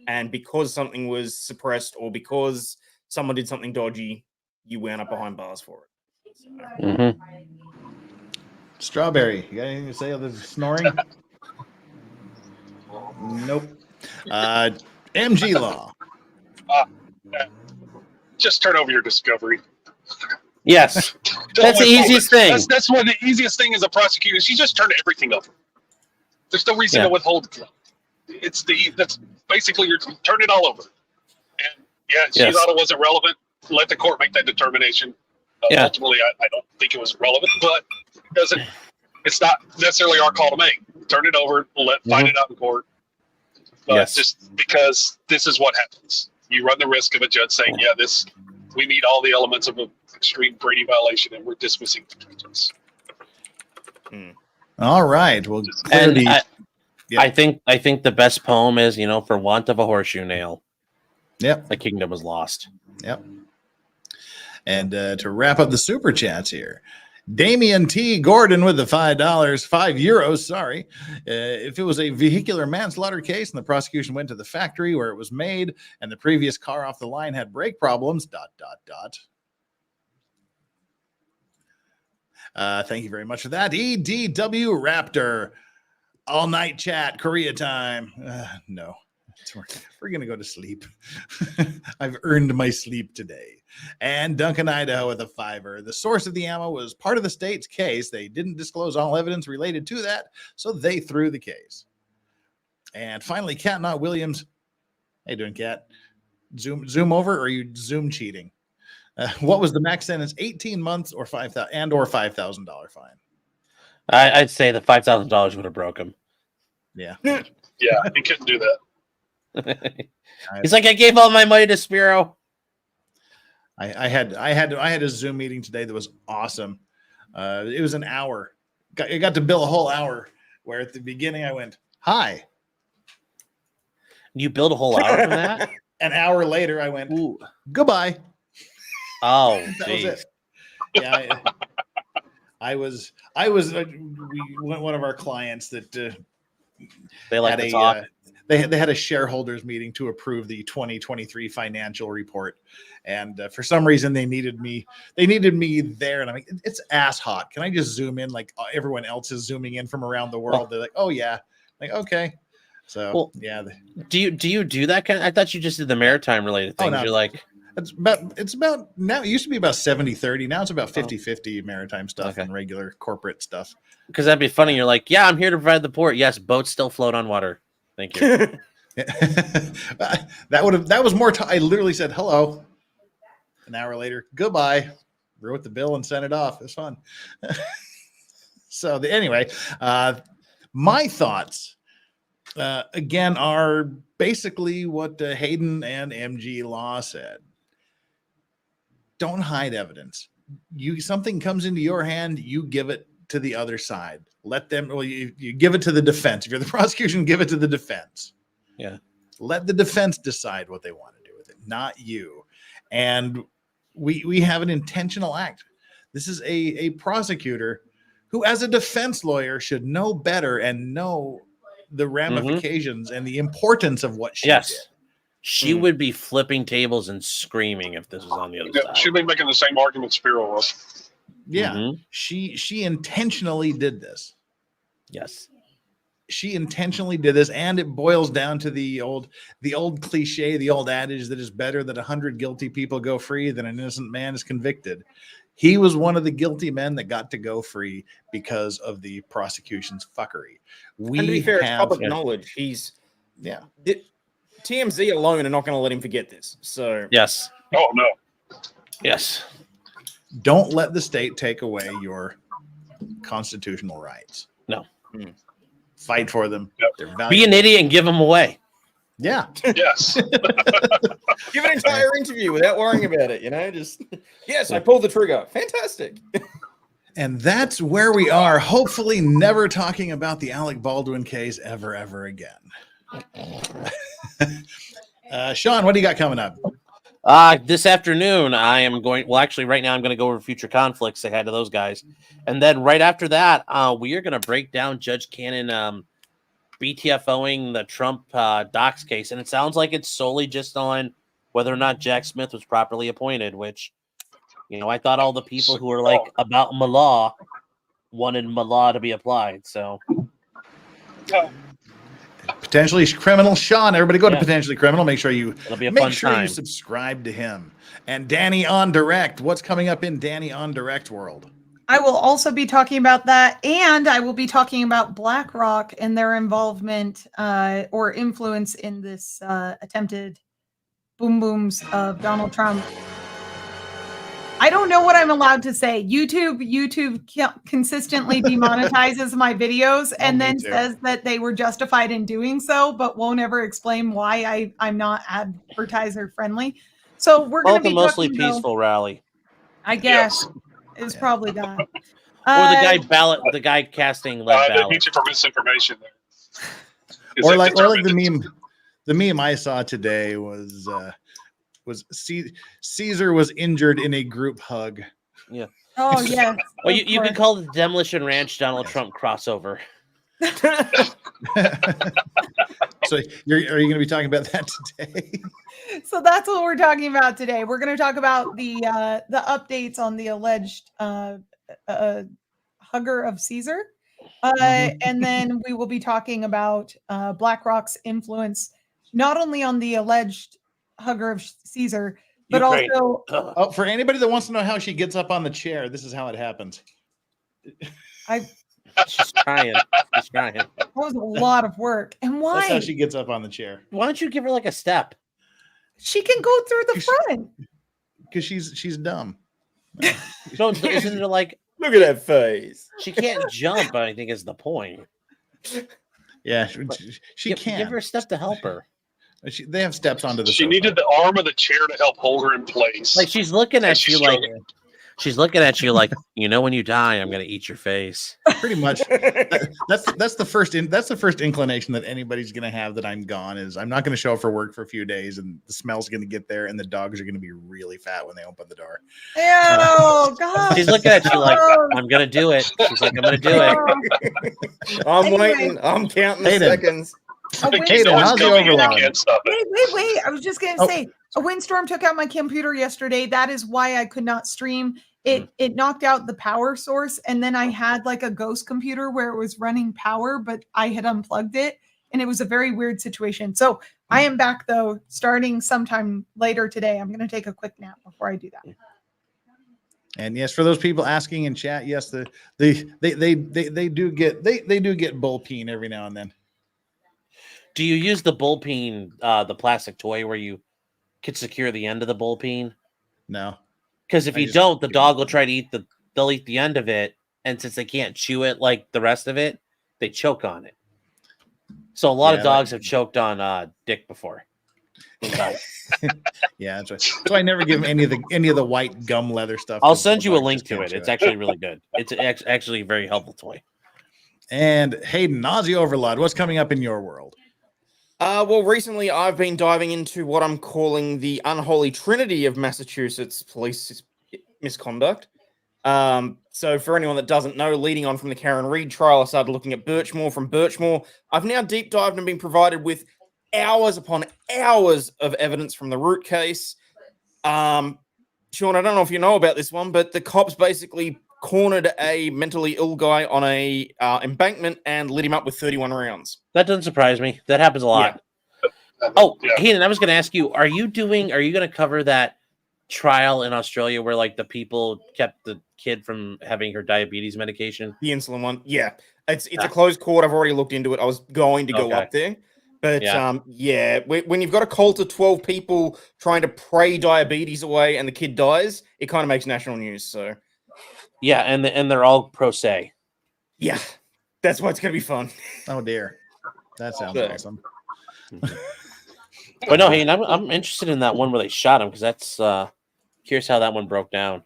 And because something was suppressed, or because someone did something dodgy, you went up behind bars for it. So. Strawberry, you got anything to say other than snoring? Nope. MG Law. Just turn over your discovery. Yes. That's the easiest thing. That's one of the easiest thing as a prosecutor. She just turned everything over. There's no reason to withhold it. That's basically you're turn it all over. And she thought it wasn't relevant. Let the court make that determination. Ultimately, I don't think it was relevant, but it's not necessarily our call to make. Turn it over, find it out in court. But just because this is what happens. You run the risk of a judge saying, we meet all the elements of an extreme Brady violation, and we're dismissing the charges. All right. Well, I think the best poem is, for want of a horseshoe nail. Yep. The kingdom was lost. Yep. And to wrap up the super chats here, Damian T. Gordon with the €5, sorry. If it was a vehicular manslaughter case and the prosecution went to the factory where it was made and the previous car off the line had brake problems, ... Thank you very much for that. EDW Raptor, all night chat, Korea time. No, we're going to go to sleep. I've earned my sleep today. And Duncan, Idaho with a $5. The source of the ammo was part of the state's case. They didn't disclose all evidence related to that, so they threw the case. And finally, Cat Not Williams. How you doing, Cat? Zoom over, or are you Zoom cheating? What was the max sentence? 18 months or $5,000 fine. I'd say the $5,000 would have broke him. Yeah. Yeah, he couldn't do that. He's like, I gave all my money to Spiro. I had a Zoom meeting today that was awesome. It was an hour. I got to bill a whole hour. Where at the beginning I went, "Hi." You build a whole hour from that? An hour later, I went, Ooh. "Goodbye." Oh, That was geez. it. Yeah, I was one of our clients that They like had to talk. they had a shareholders meeting to approve the 2023 financial report, and for some reason they needed me there, and I'm like, it's ass hot. Can I just zoom in like everyone else is zooming in from around the world? They're like, oh yeah, like okay. So Well, yeah. Do you do that kind? I thought you just did the maritime related things. no. You're like, It's about now. It used to be about 70-30. Now it's about 50-50 maritime stuff and regular corporate stuff. because that'd be funny. You're like, yeah, I'm here to provide the port. Yes, boats still float on water. Thank you. That was more. I literally said hello. An hour later, goodbye. Wrote the bill and sent it off. It was fun. So anyway, my thoughts again are basically what Hayden and MG Law said. Don't hide evidence. Something comes into your hand, you give it to the other side. Let them. Well, you give it to the defense. If you're the prosecution, give it to the defense. Yeah. Let the defense decide what they want to do with it, not you. And we have an intentional act. This is a prosecutor who, as a defense lawyer, should know better and know the ramifications and the importance of what she did. She would be flipping tables and screaming if this was on the other side. She'd be making the same argument Spiro was. Yeah. She intentionally did this. Yes. She intentionally did this, and it boils down to the old cliche, the old adage that is better that 100 guilty people go free than an innocent man is convicted. He was one of the guilty men that got to go free because of the prosecution's fuckery. And to be fair, it's public knowledge. TMZ alone are not going to let him forget this. So yes. Oh no. Yes. Don't let the state take away your constitutional rights. No. Fight for them. Yep. Be an idiot and give them away. Yeah. Yes. Give an entire interview without worrying about it. Just yes, I pulled the trigger. Fantastic. And that's where we are. Hopefully, never talking about the Alec Baldwin case ever again. Sean, what do you got coming up? This afternoon, I am going. Well, actually, right now, I'm going to go over future conflicts ahead of those guys, and then right after that, we are going to break down Judge Cannon BTFOing the Trump docs case, and it sounds like it's solely just on whether or not Jack Smith was properly appointed. Which, I thought all the people who were like about Malaw wanted Malaw to be applied. So. Potentially Criminal Sean. Everybody go to Potentially Criminal. Make sure you you subscribe to him. And Danny on Direct. What's coming up in Danny on Direct world? I will also be talking about that, and I will be talking about BlackRock and their involvement or influence in this attempted boom booms of Donald Trump. I don't know what I'm allowed to say. YouTube consistently demonetizes my videos and then says that they were justified in doing so, but won't ever explain why I'm not advertiser friendly. So we're going to be mostly peaceful rally. I guess is probably that. Or the guy casting lead They ballot. beat you for misinformation. Or like the meme I saw today was Caesar was injured in a group hug. Yeah. Oh yeah. Well, you could call it the Demolition Ranch Donald Trump crossover. So are you going to be talking about that today? So that's what we're talking about today. We're going to talk about the updates on the alleged hugger of Caesar, and then we will be talking about BlackRock's influence not only on the alleged hugger of Caesar, but Ukraine. also for anybody that wants to know how she gets up on the chair, this is how it happens. She's trying. That was a lot of work. And why? That's how she gets up on the chair. Why don't you give her like a step? She can go through the front. because she's dumb. No, isn't it like Look at that face. she can't jump? I think is the point. Yeah, she Give can't. her a step to help her. They have steps onto the She sofa. needed the arm of the chair to help hold her in place. Like she's looking And at she's you like struggling. she's looking at you like, when you die, I'm gonna eat your face. Pretty much. That's the first inclination that anybody's gonna have that I'm gone is I'm not gonna show up for work for a few days, and the smell's gonna get there, and the dogs are gonna be really fat when they open the door. Ew, God. She's looking at you like, I'm gonna do it. She's like, I'm gonna do it. I'm Anyway. waiting. I'm counting the Hayden. seconds. A Hayden, No one's how's the coming in, overload? you can't stop it. Wait. I was just going to say a windstorm took out my computer yesterday. That is why I could not stream. It knocked out the power source. And then I had like a ghost computer where it was running power, but I had unplugged it. And it was a very weird situation. So I am back though, starting sometime later today. I'm going to take a quick nap before I do that. And yes, for those people asking in chat, yes, they do get bull peen every now and then. Do you use the bull peen, the plastic toy where you can secure the end of the bull peen? No. Because if I you just don't, the give dog it- will try to they'll eat the end of it, and since they can't chew it like the rest of it, they choke on it. So a lot of Yeah, dogs have choked on dick before. Yeah, that's right. So I never give any of the white gum leather stuff. I'll 'cause send the you a dog link just to can't it. chew It's actually really good. It's actually a very helpful toy. And Hayden, Nausea Overload, what's coming up in your world? Well, recently I've been diving into what I'm calling the unholy trinity of Massachusetts police misconduct. So for anyone that doesn't know, leading on from the Karen Reed trial, I started looking at Birchmore. From Birchmore, I've now deep dived and been provided with hours upon hours of evidence from the Root case. Sean, I don't know if you know about this one, but the cops basically cornered a mentally ill guy on a embankment and lit him up with 31 rounds. That doesn't surprise me. That happens a lot. Oh, Hayden, I was going to ask you, are you going to cover that trial in Australia where like the people kept the kid from having her diabetes medication? The insulin one? Yeah. It's a closed court. I've already looked into it. I was going to go up there. But when you've got a cult of 12 people trying to pray diabetes away and the kid dies, it kind of makes national news. So yeah, and they're all pro se. Yeah, that's why it's gonna be fun. Oh dear, that sounds Good. awesome. But no, Hayden, I'm interested in that one where they shot him because that's curious how that one broke down.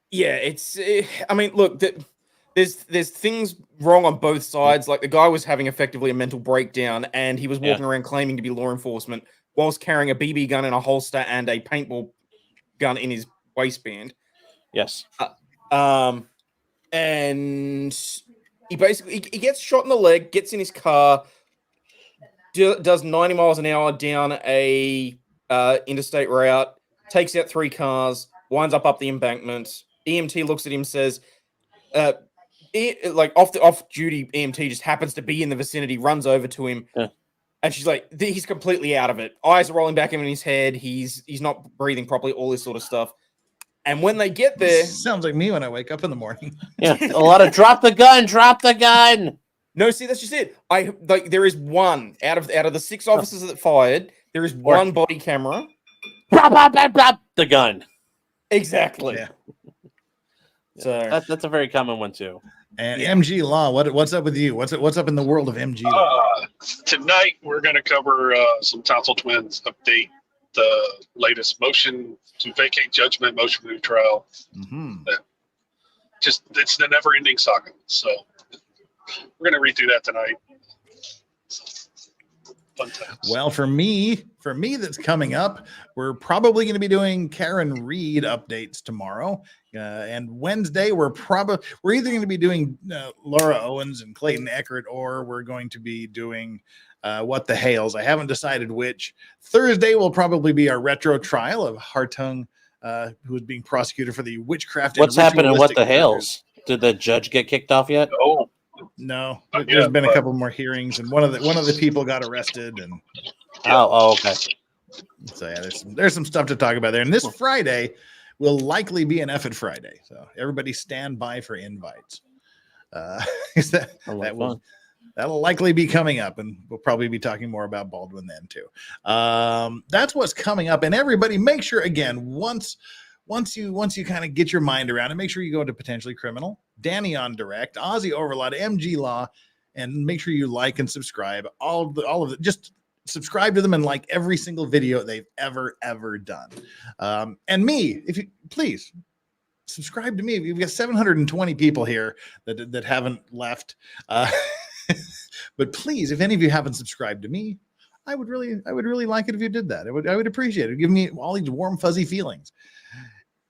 Yeah, I mean, look, there's things wrong on both sides. Like the guy was having effectively a mental breakdown, and he was walking around claiming to be law enforcement whilst carrying a BB gun in a holster and a paintball gun in his waistband. Yes. And he basically he gets shot in the leg, gets in his car, does 90 miles an hour down a interstate route, takes out 3 cars, winds up the embankment. EMT looks at him, says, off duty EMT just happens to be in the vicinity, runs over to him, and she's like, he's completely out of it. Eyes are rolling back in his head. He's not breathing properly. All this sort of stuff. And when they get there, sounds like me when I wake up in the morning. Yeah, a lot of drop the gun. No, see, that's just it. There is one out of the 6 officers that fired. There is one body camera. Drop the gun. Exactly. Yeah. So that's a very common one too. And MG Law, what's up with you? What's up in the world of MG Law? Tonight we're going to cover some Tonsil Twins update, the latest motion to vacate judgment, motion to trial. Mm-hmm. It's the never-ending saga. So we're going to read through that tonight. Fun times. Well, for me, that's coming up, we're probably going to be doing Karen Reed updates tomorrow, and Wednesday we're either going to be doing Laura Owens and Clayton Eckert, or we're going to be doing What the Hales. I haven't decided which. Thursday will probably be our retro trial of Hartung, who is being prosecuted for the witchcraft. What's happening? What the ritualistic Hales? Did the judge get kicked off yet? No, there's been a couple more hearings, and one of the people got arrested, and okay. So yeah, there's some stuff to talk about there. And this Friday will likely be an effort Friday, so everybody stand by for invites. That'll likely be coming up, and we'll probably be talking more about Baldwin then too. That's what's coming up, and everybody, make sure again once you kind of get your mind around it, make sure you go to Potentially Criminal, Danny on Direct, Aussie Overlord, MG Law, and make sure you like and subscribe. All of it. Just subscribe to them and like every single video they've ever done. And me, if you please. Subscribe to me. We've got 720 people here that haven't left. But please, if any of you haven't subscribed to me, I would really like it if you did that. I would appreciate it. Give me all these warm, fuzzy feelings.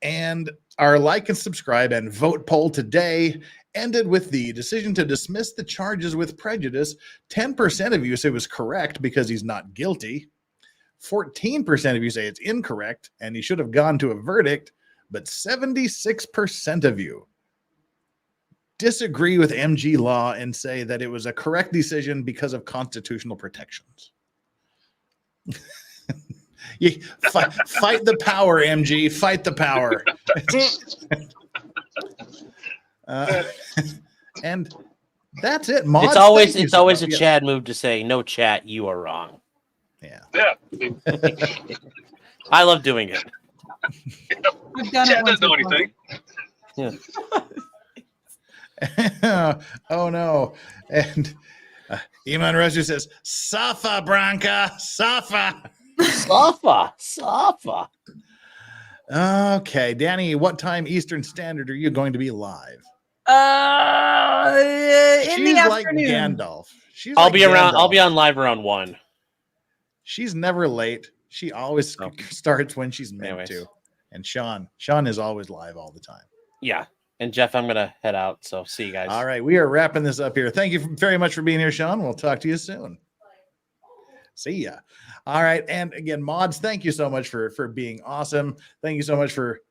And our like and subscribe and vote poll today ended with the decision to dismiss the charges with prejudice. 10% of you say it was correct because he's not guilty. 14% of you say it's incorrect and he should have gone to a verdict. But 76% of you disagree with MG Law and say that it was a correct decision because of constitutional protections. You fight the power, MG. Fight the power. And that's it. Mods, it's always a Chad move to say, "No, chat, you are wrong." Yeah. I love doing it. I've done Chad doesn't know anything. Yeah. Oh no. And Iman Rezu says, Safa Branca, Safa. Safa. Okay, Danny, what time Eastern Standard are you going to be live? In the like afternoon. Gandalf. I'll like be around. Gandalf. I'll be on live around 1. She's never late. She always starts when she's meant to. And Sean is always live all the time. Yeah. And Jeff, I'm gonna head out. So see you guys. All right, we are wrapping this up here. Thank you very much for being here, Sean. We'll talk to you soon. See ya. All right, and again, mods, thank you so much for being awesome. Thank you so much for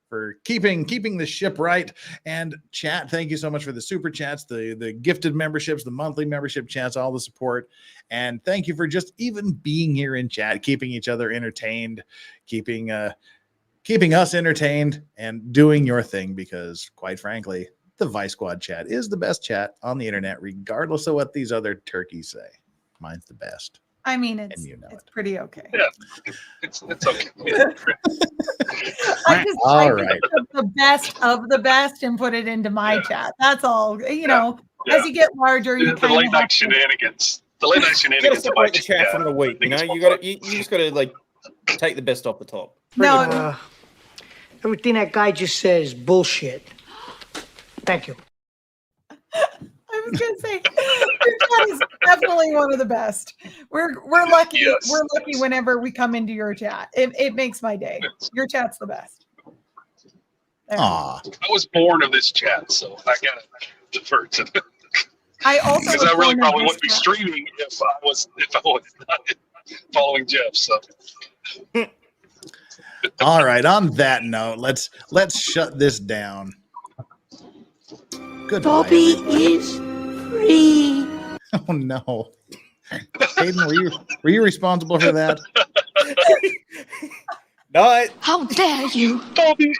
keeping the ship right. And chat, thank you so much for the super chats, the gifted memberships, the monthly membership chats, all the support. And thank you for just even being here in chat, keeping each other entertained, keeping us entertained, and doing your thing, because quite frankly, the Vice Squad chat is the best chat on the internet, regardless of what these other turkeys say. Mine's the best. I mean, it's pretty okay. Yeah, it's okay. I just All took right. the best of the best and put it into my chat. That's all. You know, as you get larger, you The kind late of night shenanigans. The late night You gotta shenanigans of separate the chat from the wheat. You know, you just gotta like take the best off the top. No, Everything that guy just says is bullshit. Thank you. I was gonna say your chat is definitely one of the best. We're lucky. Yes. We're lucky whenever we come into your chat. It makes my day. Your chat's the best. There. Aw. I was born of this chat, so I gotta defer to it. I also Because was I really born in probably this wouldn't be chat. streaming if I was not following Jeff. So All right. On that note, let's shut this down. Goodbye. Bobby everybody. is free. Oh no. Hayden, were you responsible for that? No, How dare you? Bobby.